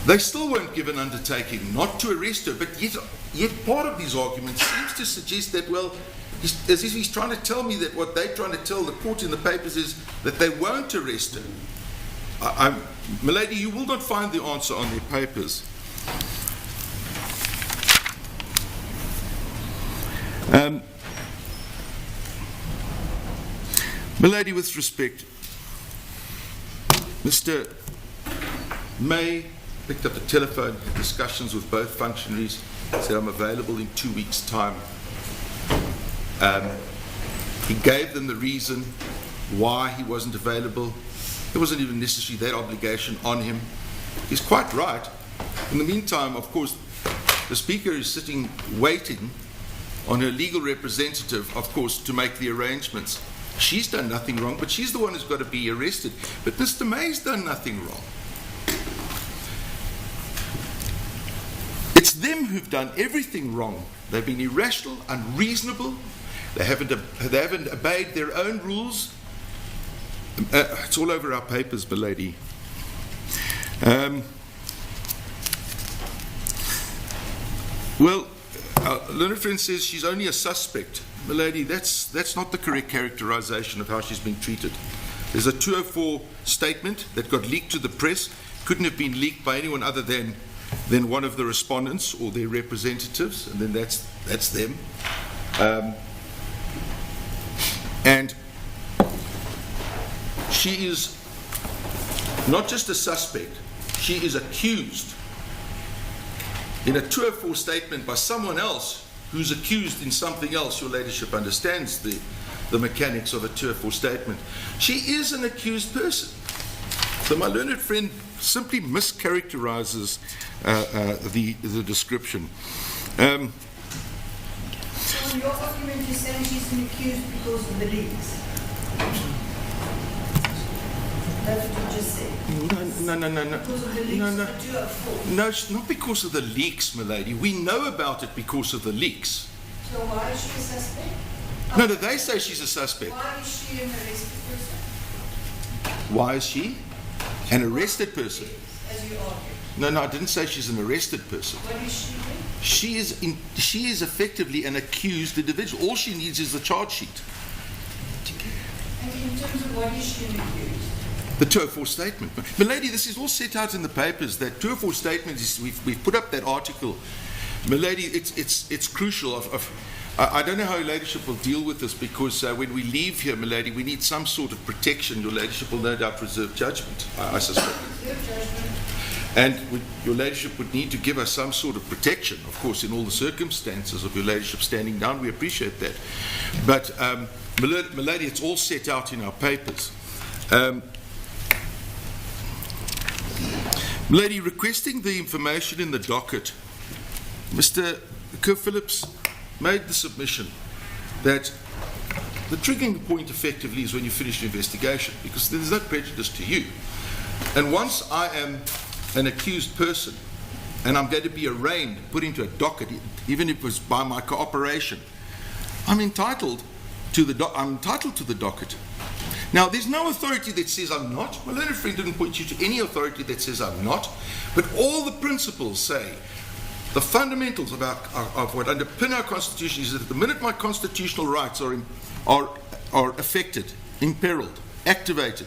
They still won't give an undertaking not to arrest her, but yet part of these arguments seems to suggest that, well, as if he's trying to tell me that what they're trying to tell the court in the papers is that they won't arrest her. My lady, you will not find the answer on their papers. My lady, with respect, Mr. May picked up the telephone, had discussions with both functionaries, said I'm available in 2 weeks' time. He gave them the reason why he wasn't available. It wasn't even necessarily that obligation on him. He's quite right. In the meantime, of course, the Speaker is sitting waiting on her legal representative, of course, to make the arrangements. She's done nothing wrong, but she's the one who's got to be arrested. But Mr. May's done nothing wrong. It's them who've done everything wrong. They've been irrational, unreasonable. They haven't obeyed their own rules. It's all over our papers, milady. Well, learned friend says she's only a suspect. Milady, that's not the correct characterization of how she's being treated. There's a 204 statement that got leaked to the press. Couldn't have been leaked by anyone other than one of the respondents or their representatives, and then that's them. And she is not just a suspect, she is accused in a 204 statement by someone else who's accused in something else. Your ladyship understands the mechanics of a 204 statement. She is an accused person. So my learned friend simply mischaracterizes the description. So in your argument, you're saying she's an accused because of the leaks? That's what you just said. No. Because of the leaks, No. the 204. No, it's not because of the leaks, my lady. We know about it because of the leaks. So why is she a suspect? No, they say she's a suspect. Why is she an arrested person? Why is she an arrested person? As you argue. No, I didn't say she's an arrested person. What is she doing? She is effectively an accused individual. All she needs is the charge sheet. And in terms of what is she an accused? The 204 statement. But lady, this is all set out in the papers. That 204 statement is, we've put up that article. My lady, it's crucial. I don't know how your ladyship will deal with this, because when we leave here, my lady, we need some sort of protection. Your ladyship will no doubt reserve judgment, I suspect. And your ladyship would need to give us some sort of protection, of course, in all the circumstances of your ladyship standing down. We appreciate that. But, my lady, it's all set out in our papers. Lady, requesting the information in the docket, Mr. Kerr-Phillips made the submission that the triggering point effectively is when you finish the investigation, because there's no prejudice to you. And once I am an accused person and I'm going to be arraigned, put into a docket, even if it was by my cooperation, I'm entitled to the docket. Now, there's no authority that says I'm not. My learned friend didn't point you to any authority that says I'm not. But all the principles say, the fundamentals of what underpin our Constitution is that at the minute my constitutional rights are affected, imperiled, activated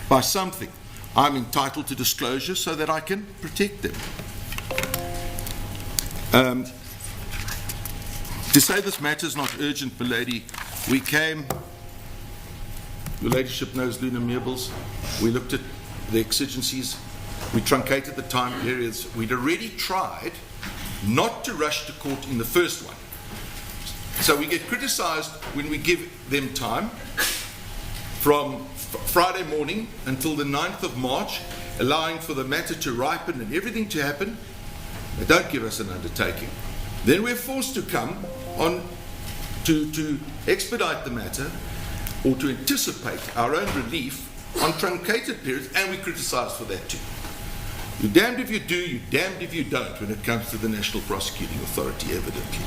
by something, I'm entitled to disclosure so that I can protect them. To say this matter is not urgent, my lady, we came. Your ladyship knows Luna Meebles. We looked at the exigencies. We truncated the time periods. We'd already tried not to rush to court in the first one. So we get criticized when we give them time from Friday morning until the 9th of March, allowing for the matter to ripen and everything to happen. They don't give us an undertaking. Then we're forced to come on to expedite the matter, or to anticipate our own relief on truncated periods, and we criticise for that too. You're damned if you do, you're damned if you don't when it comes to the National Prosecuting Authority, evidently.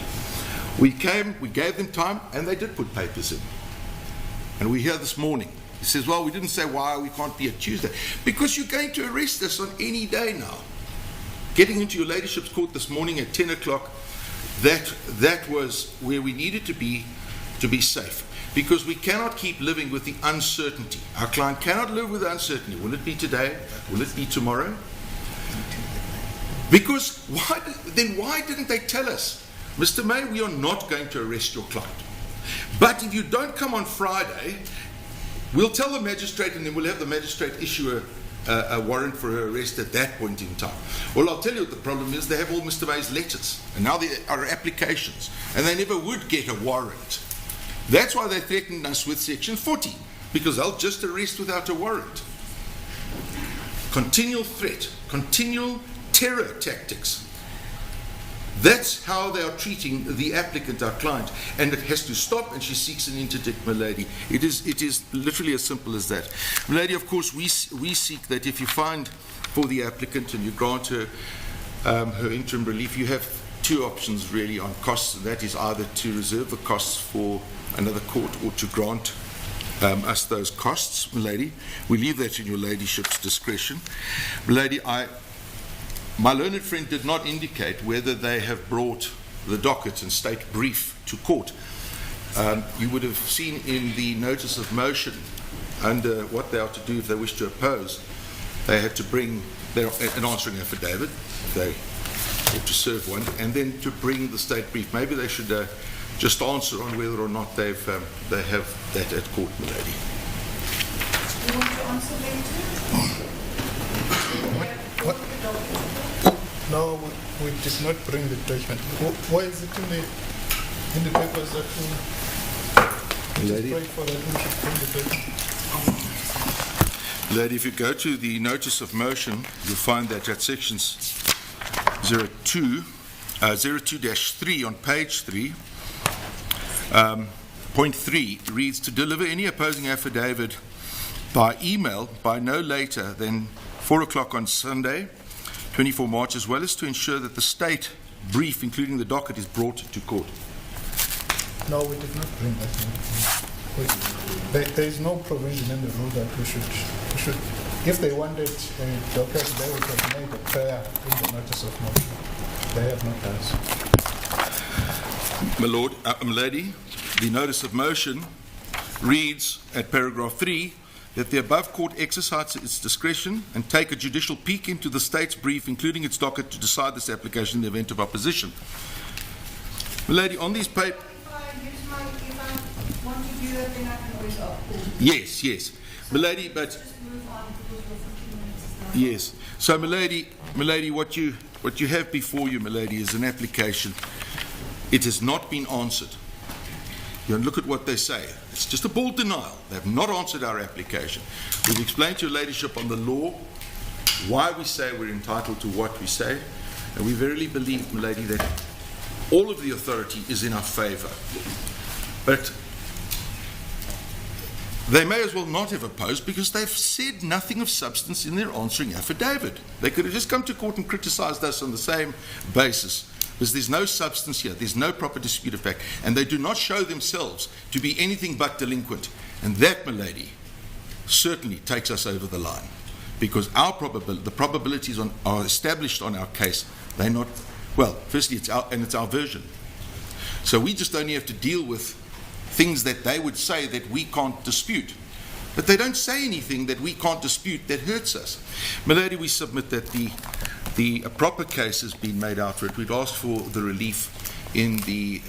We gave them time, and they did put papers in. And we hear this morning, he says, well, we didn't say why we can't be at Tuesday. Because you're going to arrest us on any day now. Getting into your ladyship's court this morning at 10 o'clock, that was where we needed to be safe. Because we cannot keep living with the uncertainty. Our client cannot live with uncertainty. Will it be today? Will it be tomorrow? Because why didn't they tell us, Mr. May, we are not going to arrest your client. But if you don't come on Friday, we'll tell the magistrate, and then we'll have the magistrate issue a warrant for her arrest at that point in time. Well, I'll tell you what the problem is. They have all Mr. May's letters, and now there are applications, and they never would get a warrant. That's why they threatened us with Section 40, because they'll just arrest without a warrant. Continual threat, continual terror tactics. That's how they are treating the applicant, our client, and it has to stop, and she seeks an interdict, my lady. It is literally as simple as that. My lady, of course, we seek that if you find for the applicant and you grant her her interim relief, you have two options really on costs, and that is either to reserve the costs for another court or to grant us those costs, my lady. We leave that in your ladyship's discretion. My lady, my learned friend did not indicate whether they have brought the docket and state brief to court. You would have seen in the notice of motion under what they are to do if they wish to oppose, they had to bring an answering affidavit, they ought to serve one, and then to bring the state brief. Maybe they should just answer on whether or not they have that at court, my lady. You want to answer later? What? No, we did not bring the document. Why is it in the papers that we lady? For that we should bring the document? Lady, if you go to the notice of motion, you'll find that at sections 02-3 on page 3, point 3 reads, to deliver any opposing affidavit by email by no later than 4 o'clock on Sunday, 24 March, as well as to ensure that the state brief, including the docket, is brought to court. No, we did not bring that. There is no provision in the rule that we should. If they wanted a docket, they would have made a prayer in the notice of motion. They have not done so. My lord, my lady, the notice of motion reads at paragraph 3 that the above court exercise its discretion and take a judicial peek into the state's brief, including its docket, to decide this application in the event of opposition. My lady, on these papers. Yes. My lady, but yes. So, my lady, what you have before you, my lady, is an application. It has not been answered. You look at what they say. It's just a bald denial. They have not answered our application. We've explained to your ladyship on the law why we say we're entitled to what we say, and we verily believe, my lady, that all of the authority is in our favour. But they may as well not have opposed, because they've said nothing of substance in their answering affidavit. They could have just come to court and criticised us on the same basis, because there's no substance here, there's no proper dispute of fact, and they do not show themselves to be anything but delinquent. And that, my lady, certainly takes us over the line, because the probabilities are established on our case. They're not, well, firstly, it's our version. So we just only have to deal with things that they would say that we can't dispute. But they don't say anything that we can't dispute that hurts us. My lady, we submit that the proper case has been made out for it. We've asked for the relief in the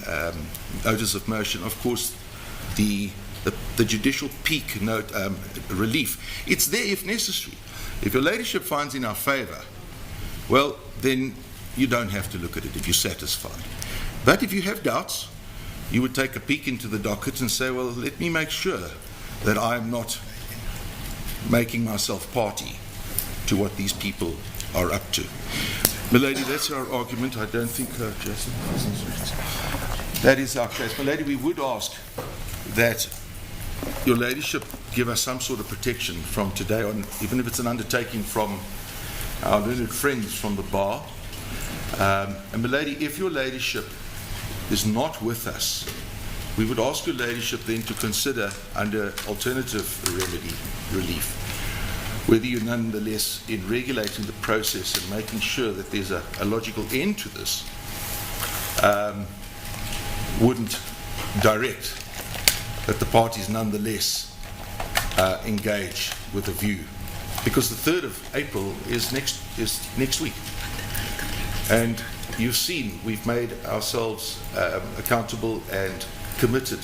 notice of motion. Of course, the judicial peak note relief, it's there if necessary. If your ladyship finds in our favour, well, then you don't have to look at it if you're satisfied. But if you have doubts, you would take a peek into the docket and say, well, let me make sure that I'm not making myself party to what these people are up to. My lady, that's our argument. I don't think Jason. That is our case. My lady, we would ask that your ladyship give us some sort of protection from today on, even if it's an undertaking from our learned friends from the bar. And my lady, if your ladyship is not with us, we would ask your ladyship then to consider, under alternative remedy relief, whether you nonetheless, in regulating the process and making sure that there's a logical end to this, wouldn't direct that the parties nonetheless engage with a view, because the 3rd of April is next week, and you've seen we've made ourselves accountable and committed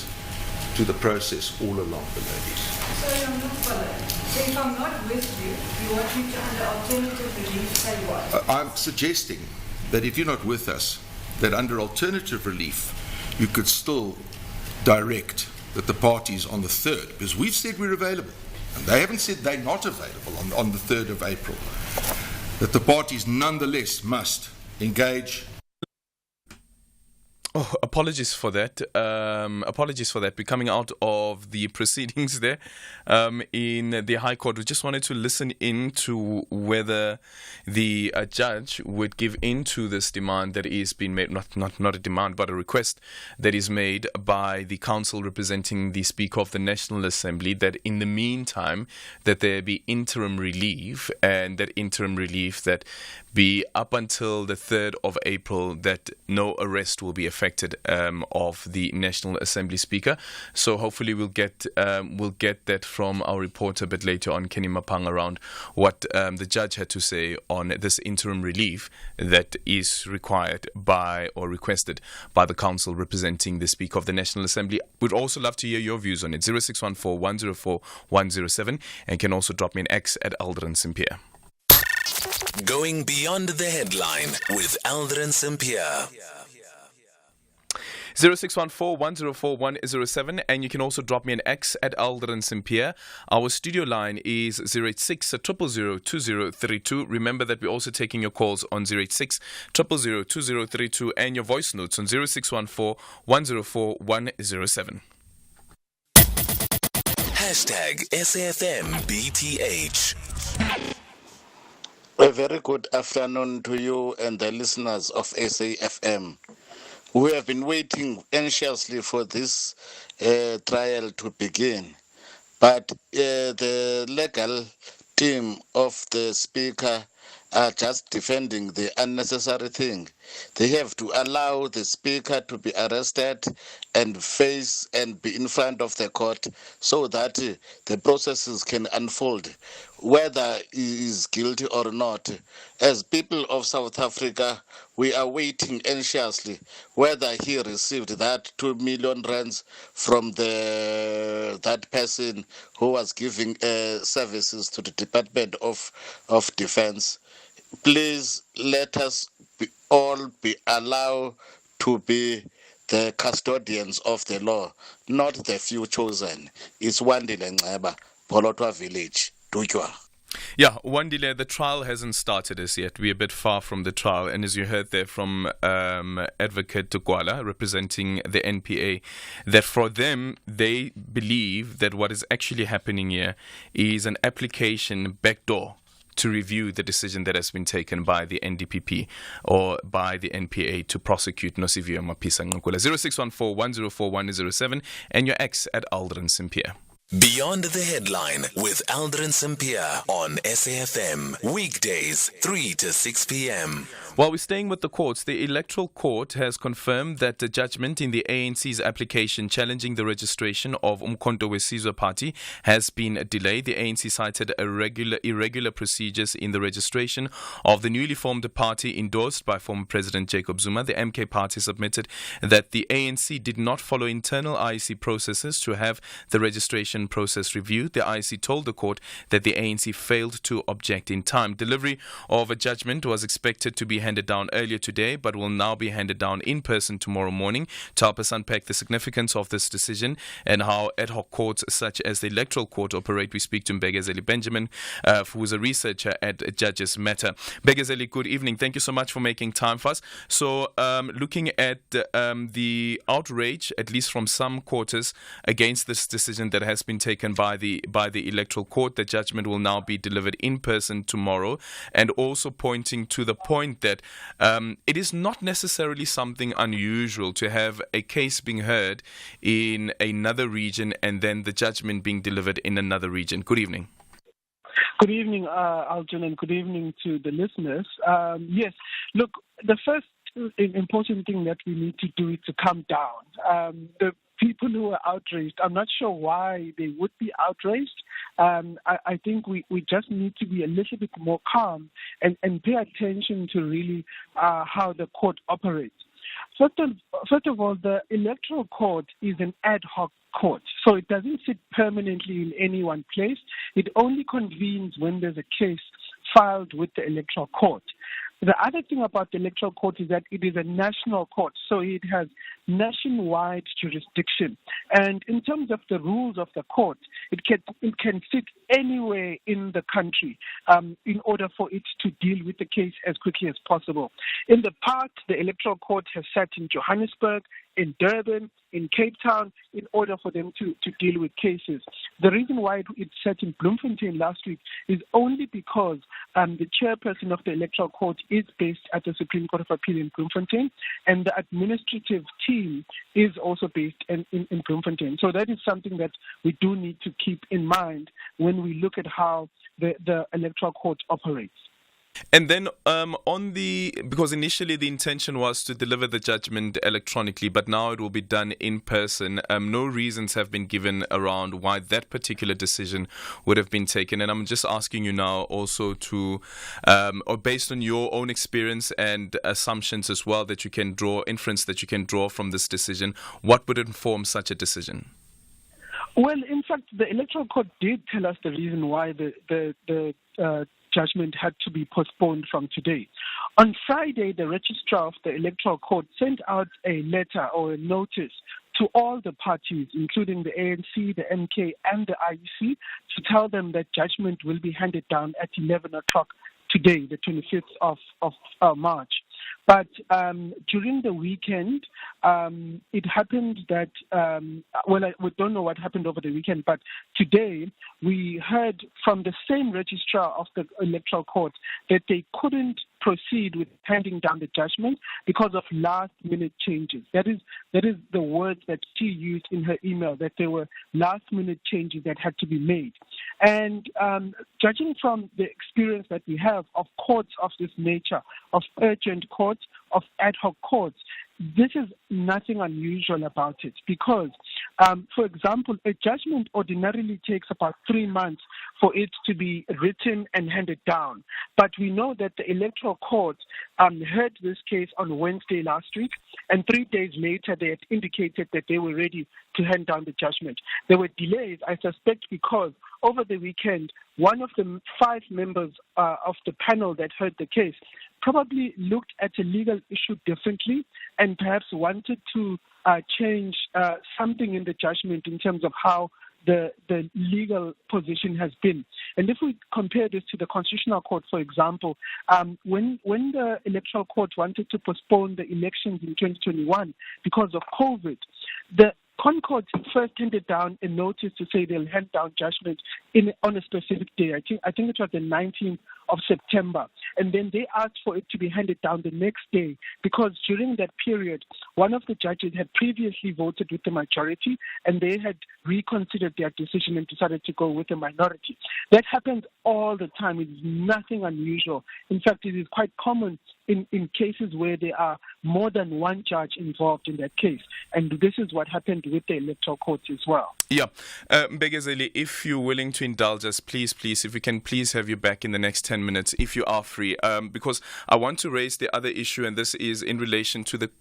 to the process all along, the ladies. Sorry, I'm not following. So if I'm not with you, you want me to, under alternative relief, say what? I'm suggesting that if you're not with us, that under alternative relief, you could still direct that the parties on the 3rd, because we've said we're available, and they haven't said they're not available on the 3rd of April, that the parties nonetheless must engage Oh, apologies for that. We're coming out of the proceedings there in the High Court. We just wanted to listen in to whether the judge would give in to this demand that is being made, not a demand, but a request that is made by the council representing the Speaker of the National Assembly, that in the meantime that there be interim relief, and that interim relief that be up until the 3rd of April, that no arrest will be affected of the National Assembly Speaker. So hopefully we'll get that from our reporter a bit later on, Kenny Mapang, around what the judge had to say on this interim relief that is required by or requested by the council representing the Speaker of the National Assembly. We'd also love to hear your views on it. 0614 104 107, and can also drop me an X at Aldrin Sampear. Going beyond the headline with Aldrin Sampear. 0614 104 107, and you can also drop me an X at Aldrin Sampear. Our studio line is 086 000 2032. Remember that we're also taking your calls on 086 000 2032 and your voice notes on 0614 104 107. Hashtag SAFMBTH. A very good afternoon to you and the listeners of SAFM. We have been waiting anxiously for this trial to begin, but the legal team of the Speaker are just defending the unnecessary thing. They have to allow the Speaker to be arrested and face and be in front of the court so that the processes can unfold, whether he is guilty or not. As people of South Africa, we are waiting anxiously whether he received that 2 million rands from that person who was giving services to the Department of Defense. Please let us all be allowed to be the custodians of the law, not the few chosen. It's Wandile Ngceba, Polotwa Village, Dujwa. Yeah, one delay. The trial hasn't started as yet. We're a bit far from the trial. And as you heard there from Advocate Tukwala, representing the NPA, that for them, they believe that what is actually happening here is an application backdoor to review the decision that has been taken by the NDPP or by the NPA to prosecute Nosivio Mapisa Ngqula. 0614 104 107 and your X at Aldrin Sampear. Beyond the Headline with Aldrin Sampear on SAFM. Weekdays, 3 to 6 p.m. While we're staying with the courts, the Electoral Court has confirmed that the judgment in the ANC's application challenging the registration of Umkhonto weSizwe Party has been delayed. The ANC cited irregular procedures in the registration of the newly formed party endorsed by former President Jacob Zuma. The MK Party submitted that the ANC did not follow internal IEC processes to have the registration process reviewed. The IEC told the court that the ANC failed to object in time. Delivery of a judgment was expected to be handed down earlier today, but will now be handed down in person tomorrow morning. To help us unpack the significance of this decision and how ad hoc courts such as the Electoral Court operate, we speak to Mbegazeli Benjamin, who is a researcher at Judges Matter. Mbegazeli, good evening. Thank you so much for making time for us. So, looking at the outrage, at least from some quarters, against this decision that has been taken by the Electoral Court, the judgment will now be delivered in person tomorrow, and also pointing to the point that it is not necessarily something unusual to have a case being heard in another region and then the judgment being delivered in another region. Good evening. Good evening, Aldrin, and good evening to the listeners. Yes, look, the first important thing that we need to do is to calm down. The people who are outraged, I'm not sure why they would be outraged. I think we just need to be a little bit more calm and pay attention to really how the court operates. First of all, the Electoral Court is an ad hoc court, so it doesn't sit permanently in any one place. It only convenes when there's a case filed with the Electoral Court. The other thing about the Electoral Court is that it is a national court, so it has nationwide jurisdiction. And in terms of the rules of the court, it can sit anywhere in the country in order for it to deal with the case as quickly as possible. In the past, the Electoral Court has sat in Johannesburg, in Durban, in Cape Town, in order for them to deal with cases. The reason why it sat in Bloemfontein last week is only because the chairperson of the Electoral Court is based at the Supreme Court of Appeal in Bloemfontein, and the administrative team is also based in Bloemfontein. So that is something that we do need to keep in mind when we look at how the Electoral Court operates. And then because initially the intention was to deliver the judgment electronically, but now it will be done in person. No reasons have been given around why that particular decision would have been taken. And I'm just asking you now also to, or based on your own experience and assumptions as well that you can draw, inference that you can draw from this decision, what would inform such a decision? Well, in fact, the Electoral Court did tell us the reason why the judgment had to be postponed from today. On Friday, the registrar of the Electoral Court sent out a letter or a notice to all the parties, including the ANC, the MK, and the IEC, to tell them that judgment will be handed down at 11 o'clock today, the 25th of March. But during the weekend, it happened that, we don't know what happened over the weekend, but today we heard from the same registrar of the Electoral Court that they couldn't proceed with handing down the judgment because of last-minute changes. That is the words that she used in her email, that there were last-minute changes that had to be made. And judging from the experience that we have of courts of this nature, of urgent courts, of ad hoc courts, this is nothing unusual about it because, for example, a judgment ordinarily takes about 3 months for it to be written and handed down. But we know that the Electoral Court heard this case on Wednesday last week, and 3 days later they had indicated that they were ready to hand down the judgment. There were delays, I suspect, because over the weekend, one of the 5 members of the panel that heard the case probably looked at a legal issue differently and perhaps wanted to change something in the judgment in terms of how the legal position has been. And if we compare this to the Constitutional Court, for example, when the Electoral Court wanted to postpone the elections in 2021 because of COVID, the Concord first handed down a notice to say they'll hand down judgment on a specific day. I think it was the 19th of September. And then they asked for it to be handed down the next day because during that period, one of the judges had previously voted with the majority and they had reconsidered their decision and decided to go with the minority. That happens all the time. It is nothing unusual. In fact, it is quite common in cases where there are more than one judge involved in that case. And this is what happened with the Electoral Court as well. Yeah. Mbegezeli, if you're willing to indulge us, please, if we can please have you back in the next 10 minutes, if you are free, because I want to raise the other issue, and this is in relation to the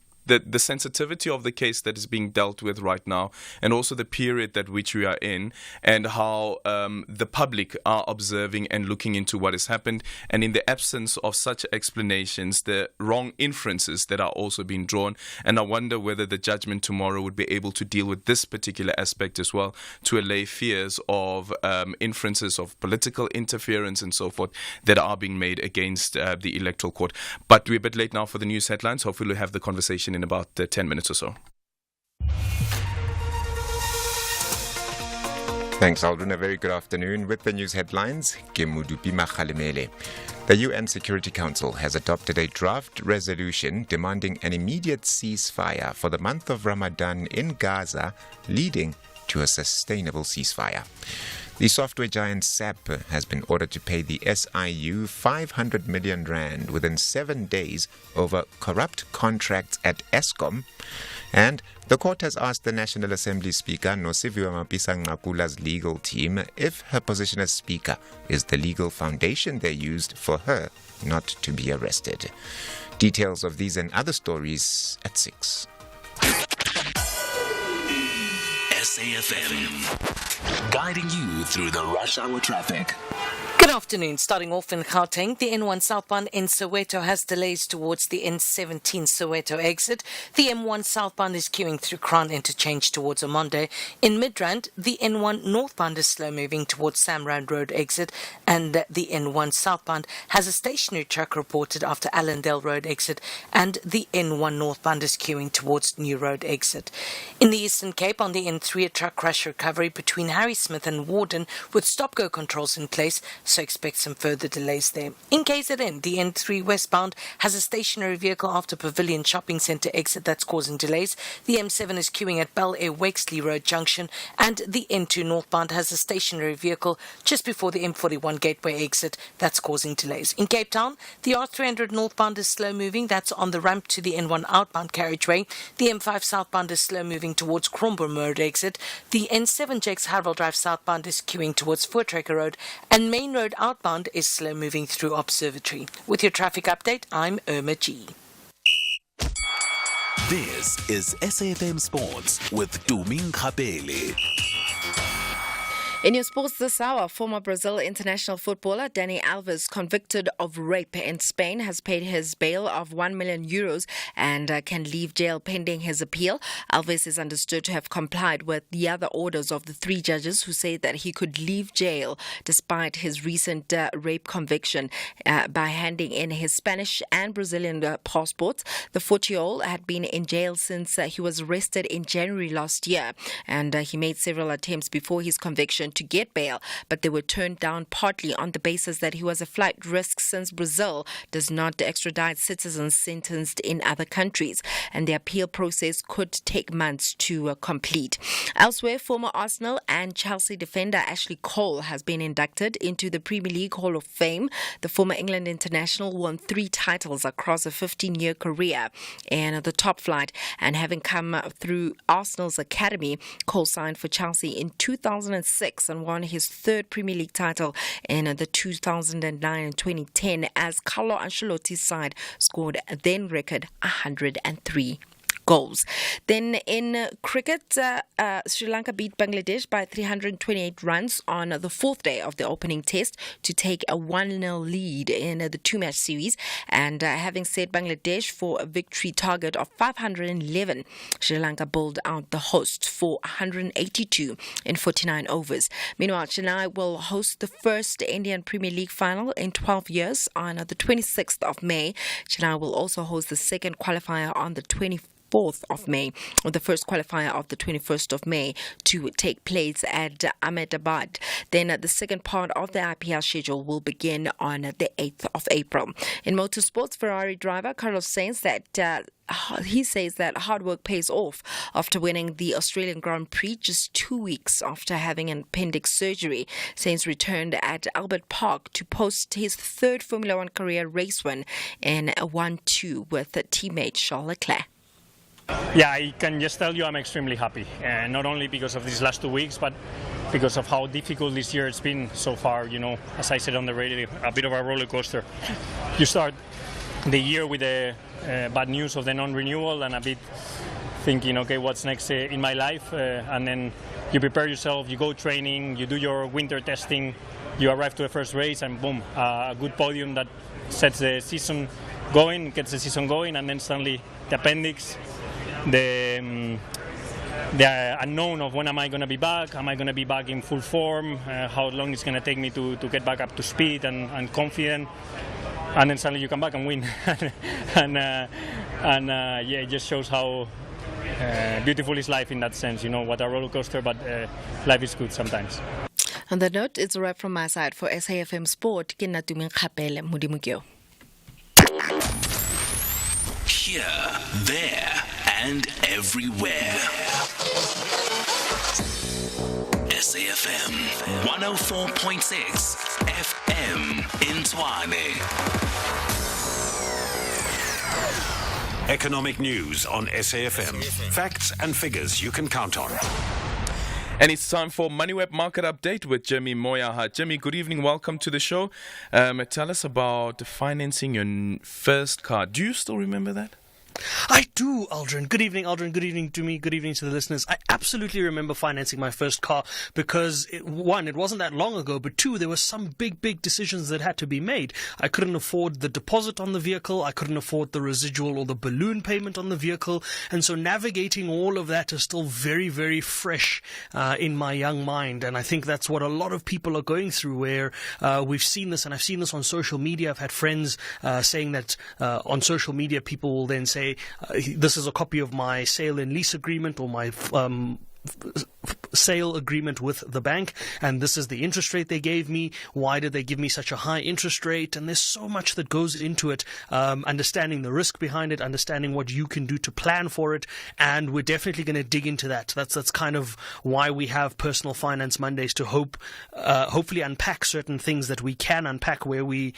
sensitivity of the case that is being dealt with right now, and also the period that which we are in, and how the public are observing and looking into what has happened, and in the absence of such explanations, the wrong inferences that are also being drawn. And I wonder whether the judgment tomorrow would be able to deal with this particular aspect as well, to allay fears of inferences of political interference and so forth that are being made against the Electoral Court. But we're a bit late now for the news headlines. Hopefully we'll have the conversation in about 10 minutes or so. Thanks, Aldrin. A very good afternoon. With the news headlines, Kemudupi Makhalemele. The UN Security Council has adopted a draft resolution demanding an immediate ceasefire for the month of Ramadan in Gaza, leading to a sustainable ceasefire. The software giant SAP has been ordered to pay the SIU 500 million rand within 7 days over corrupt contracts at Eskom. And the court has asked the National Assembly Speaker, Nosiviwe Mapisa-Nqakula's legal team, if her position as Speaker is the legal foundation they used for her not to be arrested. Details of these and other stories at 6. SAFM, guiding you through the rush hour traffic. Good afternoon. Starting off in Gauteng, the N1 southbound in Soweto has delays towards the N17 Soweto exit. The M1 southbound is queuing through Crown Interchange towards Omonde. In Midrand, the N1 northbound is slow moving towards Samrand Road exit, and the N1 southbound has a stationary truck reported after Allendale Road exit, and the N1 northbound is queuing towards New Road exit. In the Eastern Cape, on the N3, a truck crash recovery between Harry Smith and Warden with stop-go controls in place, so expect some further delays there. In KZN, the N3 westbound has a stationary vehicle after Pavilion Shopping Centre exit that's causing delays. The M7 is queuing at Bel Air Wakesley Road Junction, and the N2 northbound has a stationary vehicle just before the M41 Gateway exit that's causing delays. In Cape Town, the R300 northbound is slow moving. That's on the ramp to the N1 outbound carriageway. The M5 southbound is slow moving towards Cromboom Road exit. The N7 Jakes Harwell Drive southbound is queuing towards Voortrekker Road, and Main Road outbound is slow moving through Observatory. With your traffic update, I'm Irma G. This is SAFM Sports with Tuming Kapele. In your sports this hour, former Brazil international footballer Dani Alves, convicted of rape in Spain, has paid his bail of €1 million and can leave jail pending his appeal. Alves is understood to have complied with the other orders of the three judges who said that he could leave jail despite his recent rape conviction by handing in his Spanish and Brazilian passports. The 40-year-old had been in jail since he was arrested in January last year, and he made several attempts before his conviction to get bail, but they were turned down partly on the basis that he was a flight risk since Brazil does not extradite citizens sentenced in other countries, and the appeal process could take months to complete. Elsewhere, former Arsenal and Chelsea defender Ashley Cole has been inducted into the Premier League Hall of Fame. The former England international won 3 titles across a 15-year career in the top flight, and having come through Arsenal's academy, Cole signed for Chelsea in 2006 and won his 3rd Premier League title in the 2009 and 2010 as Carlo Ancelotti's side scored a then record 103 goals. Then in cricket, Sri Lanka beat Bangladesh by 328 runs on the 4th day of the opening test to take a 1-0 lead in the 2-match series. And having set Bangladesh for a victory target of 511, Sri Lanka bowled out the hosts for 182 in 49 overs. Meanwhile, Chennai will host the first Indian Premier League final in 12 years on the 26th of May. Chennai will also host the second qualifier on the 24th of May, or the first qualifier of the 21st of May to take place at Ahmedabad. Then the second part of the IPL schedule will begin on the 8th of April. In motorsports, Ferrari driver Carlos Sainz he says that hard work pays off after winning the Australian Grand Prix just 2 weeks after having an appendix surgery. Sainz returned at Albert Park to post his 3rd Formula One career race win in a 1-2 with teammate Charles Leclerc. Yeah, I can just tell you I'm extremely happy, not only because of these last 2 weeks, but because of how difficult this year it's been so far. You know, as I said on the radio, a bit of a roller coaster. You start the year with the bad news of the non-renewal and a bit thinking, okay, what's next in my life? And then you prepare yourself, you go training, you do your winter testing, you arrive to the first race, and boom, a good podium that sets the season going, gets the season going, and then suddenly the appendix, the unknown of when am I going to be back, am I going to be back in full form, how long it's going to take me to get back up to speed and confident, and then suddenly you come back and win. Yeah, it just shows how beautiful is life in that sense. You know, what a roller coaster, but life is good sometimes. On that note, it's a wrap from my side for SAFM Sport. Ke nna Tumeng Kapele, Modimo. Here, there, and everywhere. SAFM 104.6 FM in Tshwane. Economic news on SAFM. Facts and figures you can count on. And it's time for MoneyWeb Market Update with Jimmy Moyaha. Jimmy, good evening. Welcome to the show. Tell us about financing your first car. Do you still remember that? I do, Aldrin. Good evening, Aldrin. Good evening to me. Good evening to the listeners. I absolutely remember financing my first car because, one, it wasn't that long ago, but two, there were some big decisions that had to be made. I couldn't afford the deposit on the vehicle. I couldn't afford the residual or the balloon payment on the vehicle. And so navigating all of that is still very fresh in my young mind. And I think that's what a lot of people are going through, where we've seen this, and I've seen this on social media. I've had friends saying that on social media, people will then say, this is a copy of my sale and lease agreement or my sale agreement with the bank, and this is the interest rate they gave me. Why did they give me such a high interest rate? And there's so much that goes into it, understanding the risk behind it, understanding what you can do to plan for it, and we're definitely going to dig into that. That's kind of why we have Personal Finance Mondays, to hopefully unpack certain things that we can unpack, where we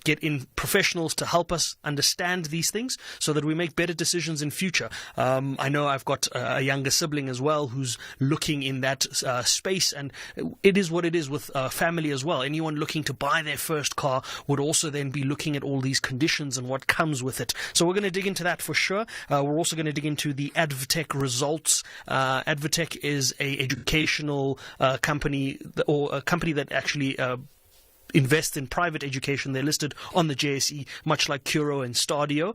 get in professionals to help us understand these things so that we make better decisions in future. I know I've got a younger sibling as well who's looking in that space, and it is what it is with family as well. Anyone looking to buy their first car would also then be looking at all these conditions and what comes with it. So we're going to dig into that for sure. We're also going to dig into the Advtech results. Advtech is a educational company, or a company that actually invest in private education. They're listed on the JSE, much like Curo and Stadio.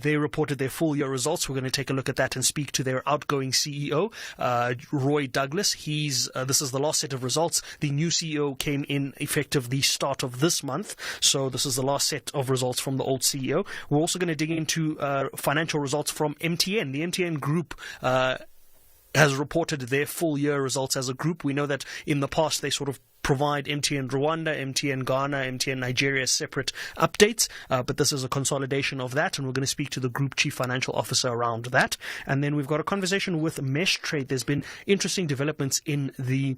They reported their full year results. We're going to take a look at that and speak to their outgoing CEO, Roy Douglas. This is the last set of results. The new CEO came in effective the start of this month, so this is the last set of results from the old CEO. We're also going to dig into financial results from MTN. The MTN Group has reported their full year results as a group. We know that in the past they sort of provide MTN Rwanda, MTN Ghana, MTN Nigeria separate updates, but this is a consolidation of that, and we're going to speak to the Group Chief Financial Officer around that. And then we've got a conversation with Mesh Trade. There's been interesting developments in the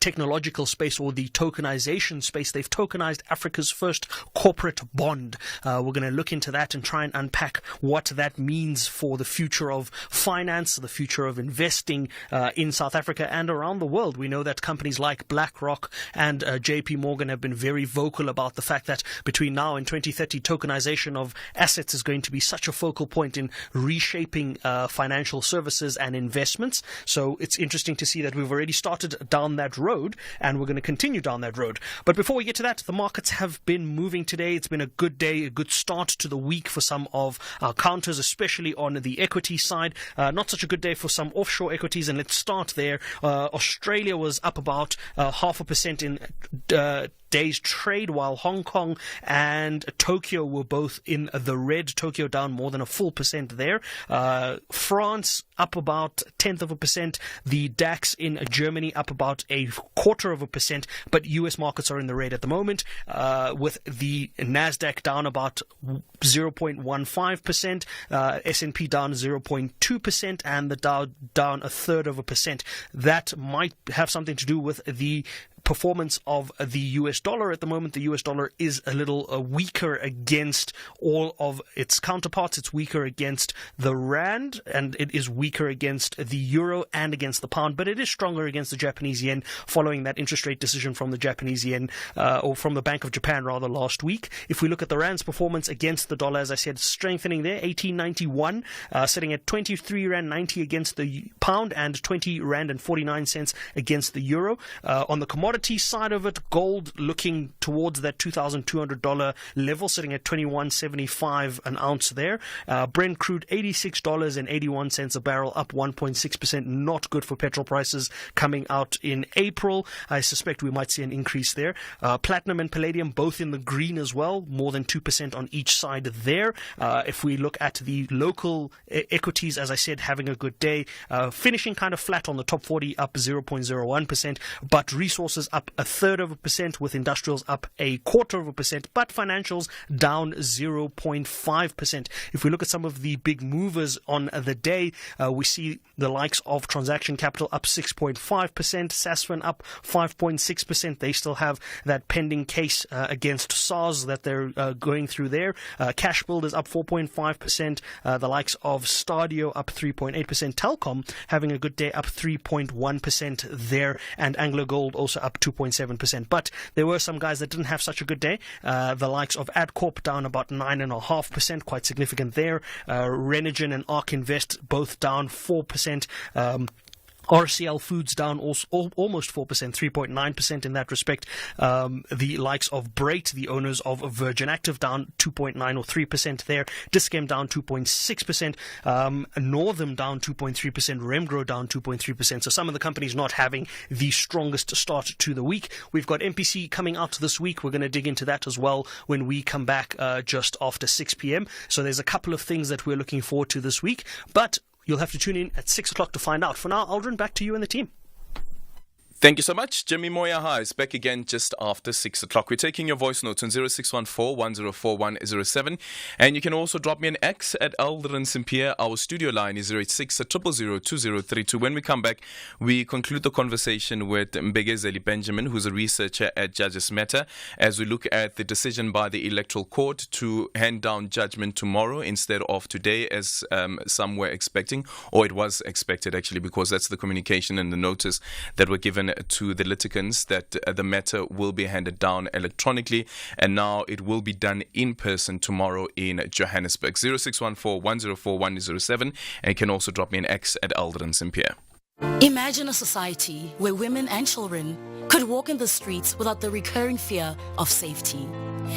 technological space, or the tokenization space. They've tokenized Africa's first corporate bond. We're going to look into that and try and unpack what that means for the future of finance, the future of investing in South Africa and around the world. We know that companies like BlackRock and JP Morgan have been very vocal about the fact that between now and 2030, tokenization of assets is going to be such a focal point in reshaping financial services and investments. So it's interesting to see that we've already started down that road, and we're going to continue down that road. But before we get to that, the markets have been moving today. It's been a good day, a good start to the week for some of our counters, especially on the equity side. Not such a good day for some offshore equities, and let's start there. Australia was up about 0.5% in day's trade, while Hong Kong and Tokyo were both in the red. Tokyo down more than 1% there. France up about 0.1%. The DAX in Germany up about 0.25%, but US markets are in the red at the moment, with the Nasdaq down about 0.15%, S&P down 0.2%, and the Dow down 0.33%. That might have something to do with the performance of the US dollar at the moment. The US dollar is a little weaker against all of its counterparts. It's weaker against the rand, and it is weaker against the euro and against the pound, but it is stronger against the Japanese yen following that interest rate decision from the Japanese yen, or from the Bank of Japan rather, last week. If we look at the rand's performance against the dollar, as I said, strengthening there, 18.91, sitting at 23.90 rand against the pound and 20 rand and 49 cents against the euro. On the commodity side of it, gold looking towards that $2,200 level, sitting at $21.75 an ounce there. Brent crude $86.81 a barrel, up 1.6%. Not good for petrol prices coming out in April. I suspect we might see an increase there. Platinum and palladium both in the green as well, more than 2% on each side there. If we look at the local equities, as I said, having a good day, finishing kind of flat on the top 40, up 0.01%, but resources up 1/3%, with industrials up 1/4%, but financials down 0.5%. If we look at some of the big movers on the day, we see the likes of Transaction Capital up 6.5%, Sasfin up 5.6%. They still have that pending case against SARS that they're going through there. Cash Builders up 4.5%. The likes of Stadio up 3.8%. Telkom having a good day, up 3.1% there, and Anglo Gold also up up 2.7%. But there were some guys that didn't have such a good day. The likes of AdCorp down about 9.5%, quite significant there. Renogen and ARK Invest both down 4%. RCL Foods down almost 4%, 3.9% in that respect. The likes of Brait, the owners of Virgin Active, down 2.9 or 3% there. Dischem down 2.6%. Northam down 2.3%. Remgro down 2.3%. So some of the companies not having the strongest start to the week. We've got MPC coming out this week. We're going to dig into that as well when we come back just after 6 p.m. So there's a couple of things that we're looking forward to this week. But you'll have to tune in at 6 o'clock to find out. For now, Aldrin, back to you and the team. Thank you so much. Jimmy Moya is back again just after 6 o'clock. We're taking your voice notes on 0614-104107. And you can also drop me an X at Aldrin Sampear. Our studio line is 086-000-2032. When we come back, we conclude the conversation with Mbegezeli Benjamin, who's a researcher at Judges Matter, as we look at the decision by the Electoral Court to hand down judgment tomorrow instead of today, as some were expecting, or it was expected actually, because that's the communication and the notice that were given to the litigants that the matter will be handed down electronically, and now it will be done in person tomorrow in Johannesburg. 0614-104-107, and you can also drop me an X at Aldrin Sampear. Imagine a society where women and children could walk in the streets without the recurring fear of safety.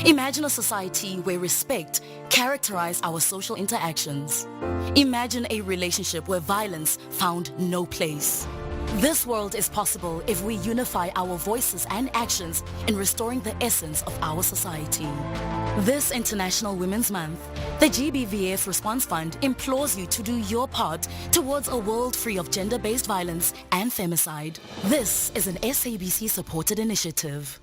Imagine a society where respect characterized our social interactions. Imagine a relationship where violence found no place. This world is possible if we unify our voices and actions in restoring the essence of our society. This International Women's Month, the GBVF Response Fund implores you to do your part towards a world free of gender-based violence and femicide. This is an SABC-supported initiative.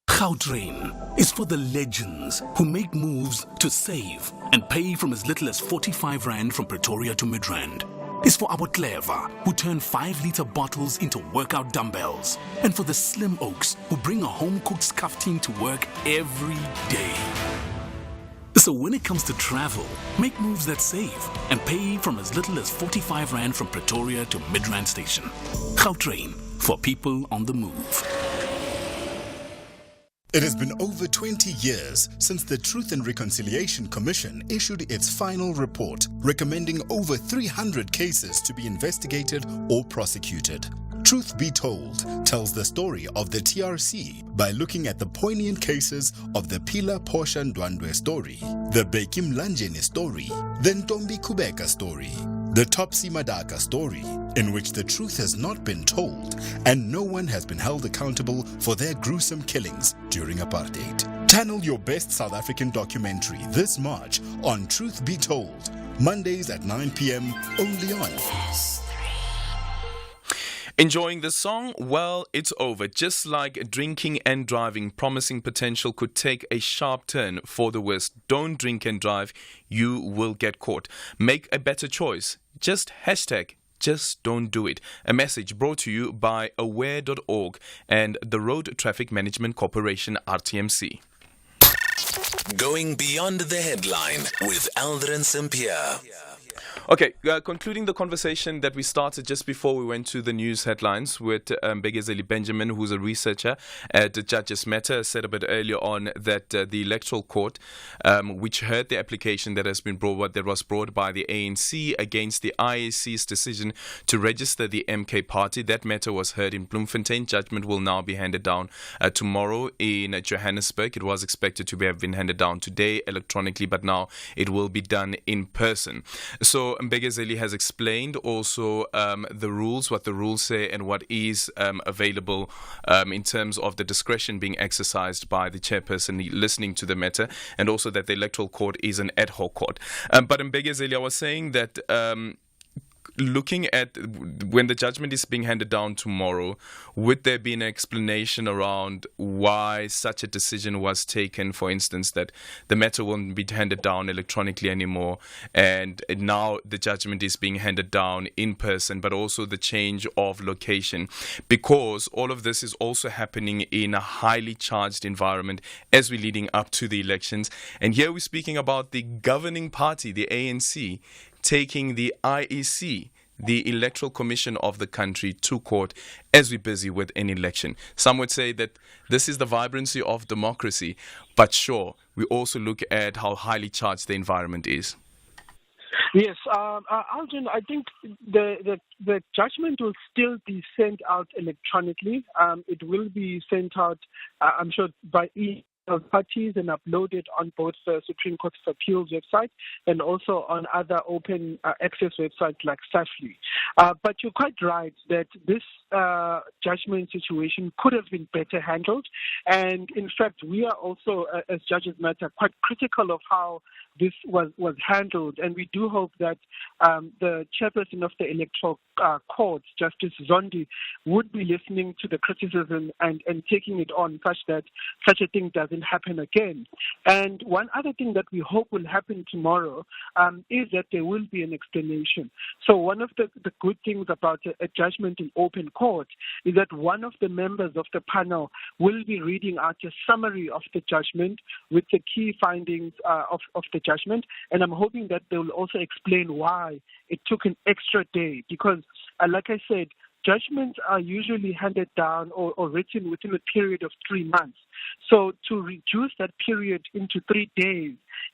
Gautrain is for the legends who make moves to save and pay from as little as 45 Rand from Pretoria to Midrand. Is for our clever who turn 5-liter bottles into workout dumbbells, and for the slim oaks who bring a home-cooked scuff team to work every day. So when it comes to travel, make moves that save and pay from as little as 45 Rand from Pretoria to Midrand Station. Gautrain, for people on the move. It has been over 20 years since the Truth and Reconciliation Commission issued its final report, recommending over 300 cases to be investigated or prosecuted. Truth Be Told tells the story of the TRC by looking at the poignant cases of the Pila Portia Ndwandwe story, the Beki Mlanjeni story, the Ntombi Kubeka story, the Topsy Madaka story, in which the truth has not been told and no one has been held accountable for their gruesome killings during apartheid. Channel your best South African documentary this March on Truth Be Told, Mondays at 9 p.m. only on Enjoying the song? Well, it's over. Just like drinking and driving, promising potential could take a sharp turn for the worse. Don't drink and drive. You will get caught. Make a better choice. Just don't do it. A message brought to you by aware.org and the Road Traffic Management Corporation, RTMC. Going beyond the headline with Aldrin Sampear. Okay, concluding the conversation that we started just before we went to the news headlines with Mbegezeli Benjamin, who's a researcher at Judges Matter, said a bit earlier on that the Electoral Court, which heard the application that was brought by the ANC against the IEC's decision to register the MK party, that matter was heard in Bloemfontein. Judgment will now be handed down tomorrow in Johannesburg. It was expected to have been handed down today electronically, but now it will be done in person. So Mbegezeli has explained also the rules, what the rules say and what is available in terms of the discretion being exercised by the chairperson listening to the matter, and also that the Electoral Court is an ad hoc court. But Mbegezeli, I was saying that looking at when the judgment is being handed down tomorrow, would there be an explanation around why such a decision was taken? For instance, that the matter won't be handed down electronically anymore, and now the judgment is being handed down in person, but also the change of location, because all of this is also happening in a highly charged environment as we're leading up to the elections. And here we're speaking about the governing party, the ANC, taking the IEC the Electoral Commission of the country to court as we're busy with an election. Some would say that this is the vibrancy of democracy, but sure, we also look at how highly charged the environment is. Yes, Aldrin, I think the judgment will still be sent out electronically. It will be sent out, I'm sure, by parties and uploaded on both the Supreme Court of Appeals website and also on other open access websites like Safely. But you're quite right that this judgment situation could have been better handled. And in fact, we are also, as Judges Matter, quite critical of how this was handled. And we do hope that the chairperson of the Electoral Court, Justice Zondi, would be listening to the criticism and taking it on such that such a thing doesn't happen again. And one other thing that we hope will happen tomorrow is that there will be an explanation. So one of the good things about a judgment in open court is that one of the members of the panel will be reading out a summary of the judgment with the key findings of the judgment. And I'm hoping that they will also explain why it took an extra day because, like I said, judgments are usually handed down or written within a period of 3 months. So to reduce that period into 3 days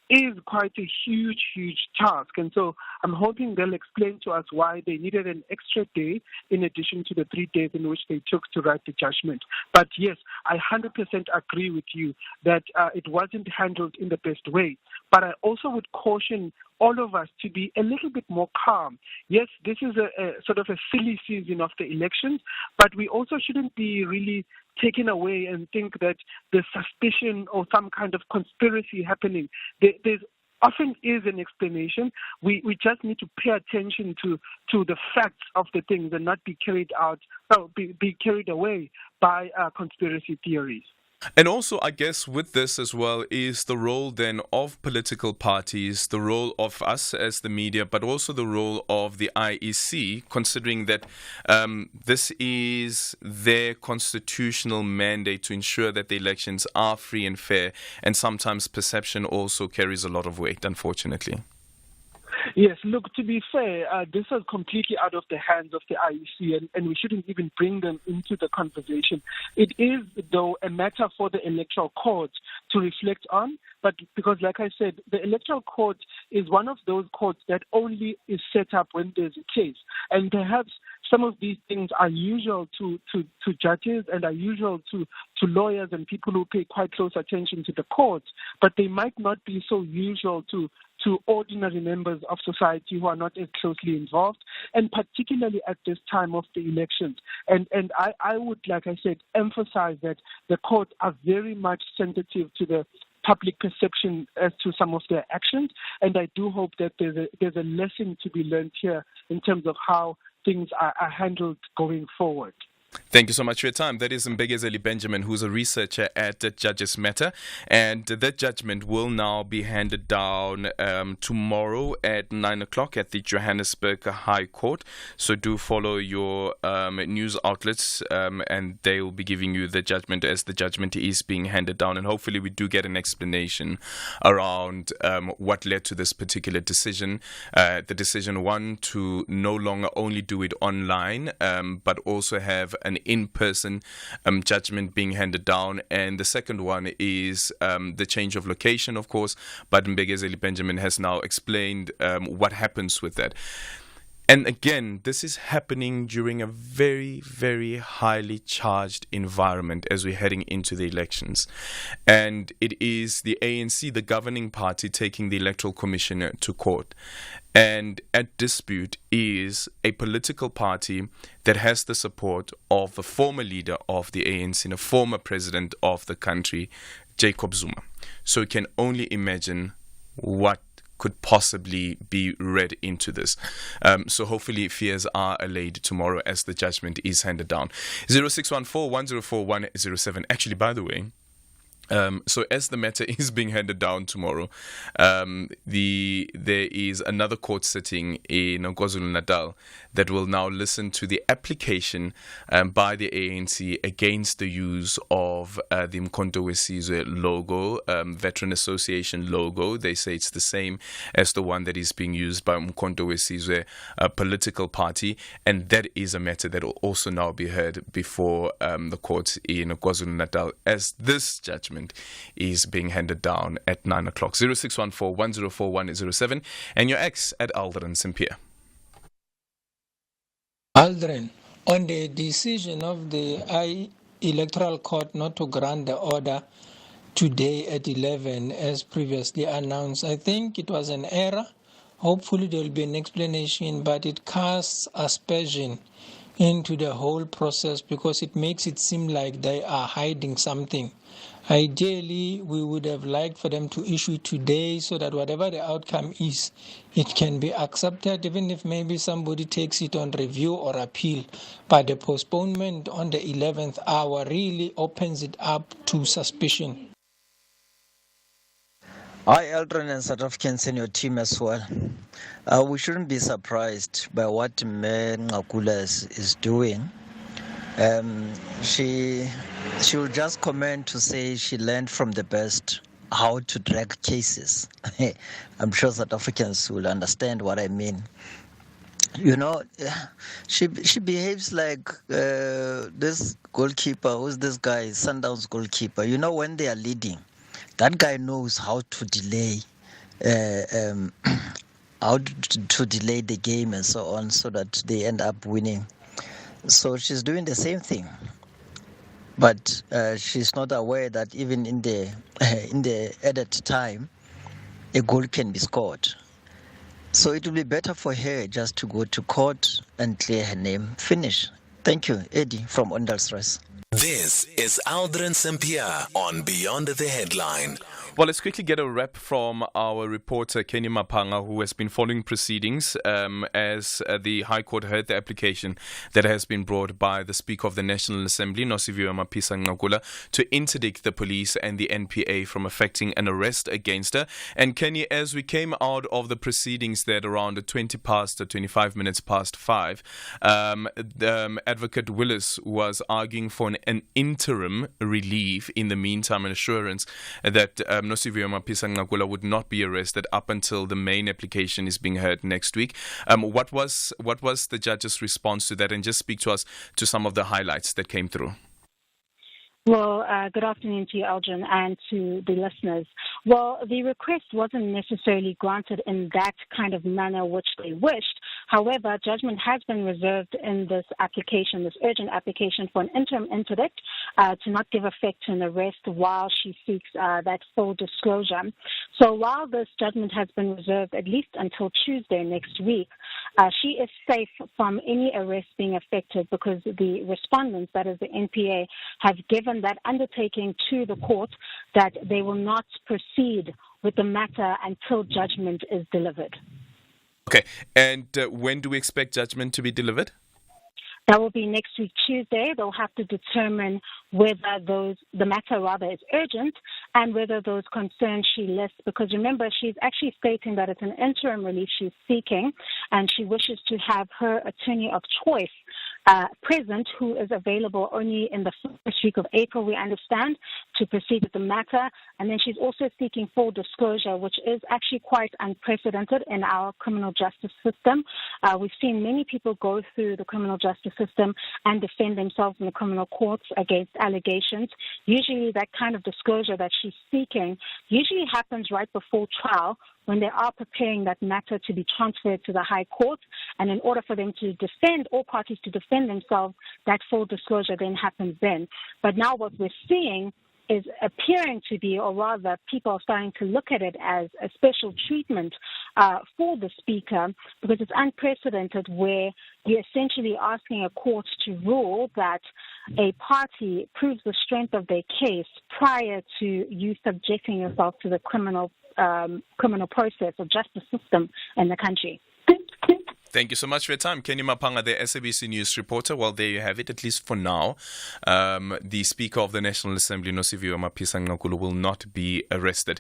is quite a huge task. And so I'm hoping they'll explain to us why they needed an extra day in addition to the 3 days in which they took to write the judgment. But yes, I 100% agree with you that it wasn't handled in the best way. But I also would caution all of us to be a little bit more calm. Yes, this is a sort of a silly season of the elections, but we also shouldn't be really taken away and think that there's suspicion or some kind of conspiracy happening. There's often is an explanation. We just need to pay attention to the facts of the things and not be carried away by conspiracy theories. And also, I guess, with this as well is the role then of political parties, the role of us as the media, but also the role of the IEC, considering that this is their constitutional mandate to ensure that the elections are free and fair. And sometimes perception also carries a lot of weight, unfortunately. Yes, look, to be fair, this is completely out of the hands of the IEC, and we shouldn't even bring them into the conversation. It is, though, a matter for the Electoral Court to reflect on, but because, like I said, the Electoral Court is one of those courts that only is set up when there's a case. And perhaps some of these things are usual to judges and are usual to lawyers and people who pay quite close attention to the courts, but they might not be so usual to ordinary members of society who are not as closely involved, and particularly at this time of the elections. And I would, like I said, emphasize that the courts are very much sensitive to the public perception as to some of their actions, and I do hope that there's a lesson to be learned here in terms of how things are handled going forward. Thank you so much for your time. That is Mbegezeli Benjamin, who's a researcher at Judges Matter. And that judgment will now be handed down tomorrow at 9 o'clock at the Johannesburg High Court. So do follow your news outlets and they will be giving you the judgment as the judgment is being handed down. And hopefully we do get an explanation around what led to this particular decision. The decision, one, to no longer only do it online, but also have an in-person judgment being handed down. And the second one is the change of location, of course, but Mbegezeli Benjamin has now explained what happens with that. And again, this is happening during a very, very highly charged environment as we're heading into the elections. And it is the ANC, the governing party, taking the Electoral Commission to court. And at dispute is a political party that has the support of the former leader of the ANC and a former president of the country, Jacob Zuma. So you can only imagine what could possibly be read into this. So hopefully fears are allayed tomorrow as the judgment is handed down. 0614-104107. Actually, by the way, So as the matter is being handed down tomorrow, there is another court sitting in KwaZulu-Natal that will now listen to the application by the ANC against the use of the Mkhonto weSizwe logo, Veteran Association logo. They say it's the same as the one that is being used by Mkhonto weSizwe, a political party, and that is a matter that will also now be heard before the court in KwaZulu-Natal as this judgment is being handed down at 9 o'clock. 0614-104107 and your ex at Aldrin Sampear. Aldrin, on the decision of the Electoral Court not to grant the order today at 11 as previously announced, I think it was an error. Hopefully there will be an explanation, but it casts aspersion into the whole process because it makes it seem like they are hiding something. Ideally, we would have liked for them to issue it today so that whatever the outcome is, it can be accepted, even if maybe somebody takes it on review or appeal. But the postponement on the 11th hour really opens it up to suspicion. Hi, Aldrin and South Africans and your team as well. We shouldn't be surprised by what Mme Ngakula is doing. She will just comment to say she learned from the best how to drag cases. I'm sure South Africans will understand what I mean. You know, she behaves like this goalkeeper. Who's this guy? Sundowns goalkeeper. You know, when they are leading, that guy knows how to delay, how to delay the game and so on, so that they end up winning. So she's doing the same thing, but she's not aware that even in the added time, a goal can be scored. So it will be better for her just to go to court and clear her name. Finish. Thank you, Eddie from Ondalstress. This is Aldrin Sampear on Beyond the Headline. Well, let's quickly get a wrap from our reporter, Kenny Mapanga, who has been following proceedings as the High Court heard the application that has been brought by the Speaker of the National Assembly, Nosiviwe Ngakula, to interdict the police and the NPA from effecting an arrest against her. And Kenny, as we came out of the proceedings there at around 25 minutes past 5, Advocate Willis was arguing for an interim relief in the meantime, an assurance that Nosiviwe Ngakula would not be arrested up until the main application is being heard next week. What was the judge's response to that? And just speak to us to some of the highlights that came through. Well, good afternoon to you, Aldrin, and to the listeners. Well, the request wasn't necessarily granted in that kind of manner which they wished. However, judgment has been reserved in this application, this urgent application for an interim interdict to not give effect to an arrest while she seeks that full disclosure. So while this judgment has been reserved at least until Tuesday next week, she is safe from any arrest being affected because the respondents, that is the NPA, have given that undertaking to the court that they will not proceed with the matter until judgment is delivered. Okay, and when do we expect judgment to be delivered? That will be next week, Tuesday. They'll have to determine whether the matter rather is urgent and whether those concerns she lists, because remember, she's actually stating that it's an interim relief she's seeking and she wishes to have her attorney of choice present, who is available only in the first week of April, we understand, to proceed with the matter. And then she's also seeking full disclosure, which is actually quite unprecedented in our criminal justice system. We've seen many people go through the criminal justice system and defend themselves in the criminal courts against allegations. Usually that kind of disclosure that she's seeking usually happens right before trial, when they are preparing that matter to be transferred to the High Court. And in order for them to defend, all parties to defend themselves, that full disclosure then happens then. But now what we're seeing is appearing to be, or rather people are starting to look at it as a special treatment for the Speaker, because it's unprecedented, where you're essentially asking a court to rule that a party proves the strength of their case prior to you subjecting yourself to the criminal process or justice system in the country. Thank you so much for your time. Kenny Mapanga, the SABC News reporter. Well, there you have it, at least for now. The Speaker of the National Assembly, Nosiviwe Mapisa-Nqakula, will not be arrested.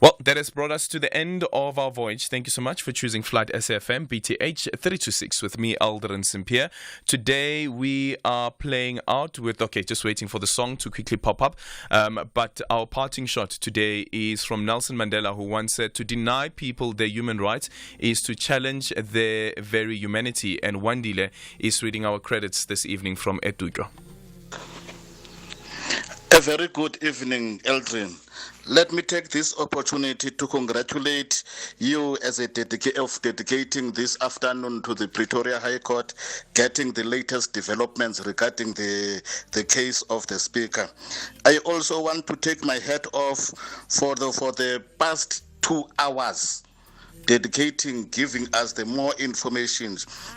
Well, that has brought us to the end of our voyage. Thank you so much for choosing Flight SAFM BTH 326 with me, Aldrin Sampear. Today we are playing out with, just waiting for the song to quickly pop up. But our parting shot today is from Nelson Mandela, who once said, to deny people their human rights is to challenge their very humanity. And Wandile is reading our credits this evening from Etujo. A very good evening, Aldrin. Let me take this opportunity to congratulate you as a dedicating this afternoon to the Pretoria High Court, getting the latest developments regarding the case of the Speaker. I also want to take my hat off for the past 2 hours, giving us the more information.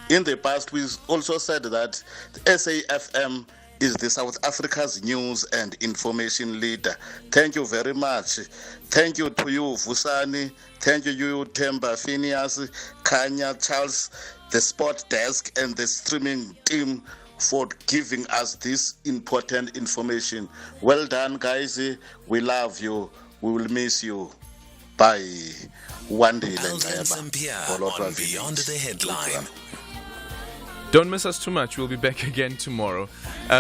In the past, we also said that the SAFM is the South Africa's news and information leader. Thank you very much. Thank you to you, Vusani. Thank you, Temba, Phineas, Kanya, Charles, the sport desk, and the streaming team for giving us this important information. Well done, guys. We love you. We will miss you. Bye. One day, Aldrin Sampear on Beyond the Headline. Don't miss us too much. We'll be back again tomorrow.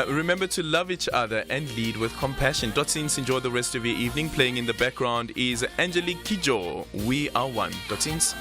Remember to love each other and lead with compassion. Dotsins, enjoy the rest of your evening. Playing in the background is Angelique Kijo. We are one. Dotsins.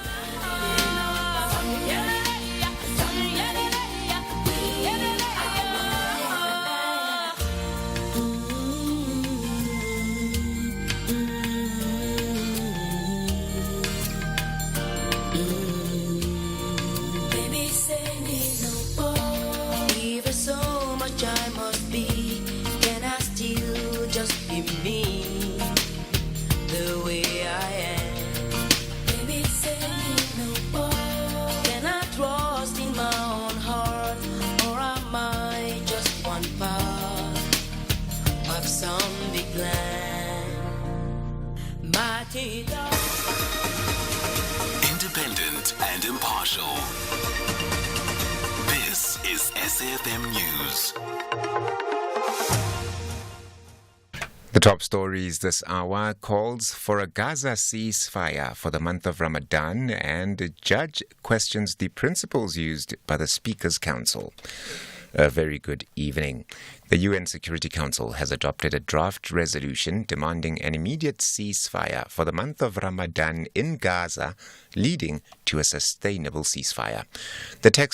Independent and impartial. This is SAFM News. The top stories this hour: calls for a Gaza ceasefire for the month of Ramadan, and a judge questions the principles used by the Speaker's Council. A very good evening. The UN Security Council has adopted a draft resolution demanding an immediate ceasefire for the month of Ramadan in Gaza, leading to a sustainable ceasefire. The text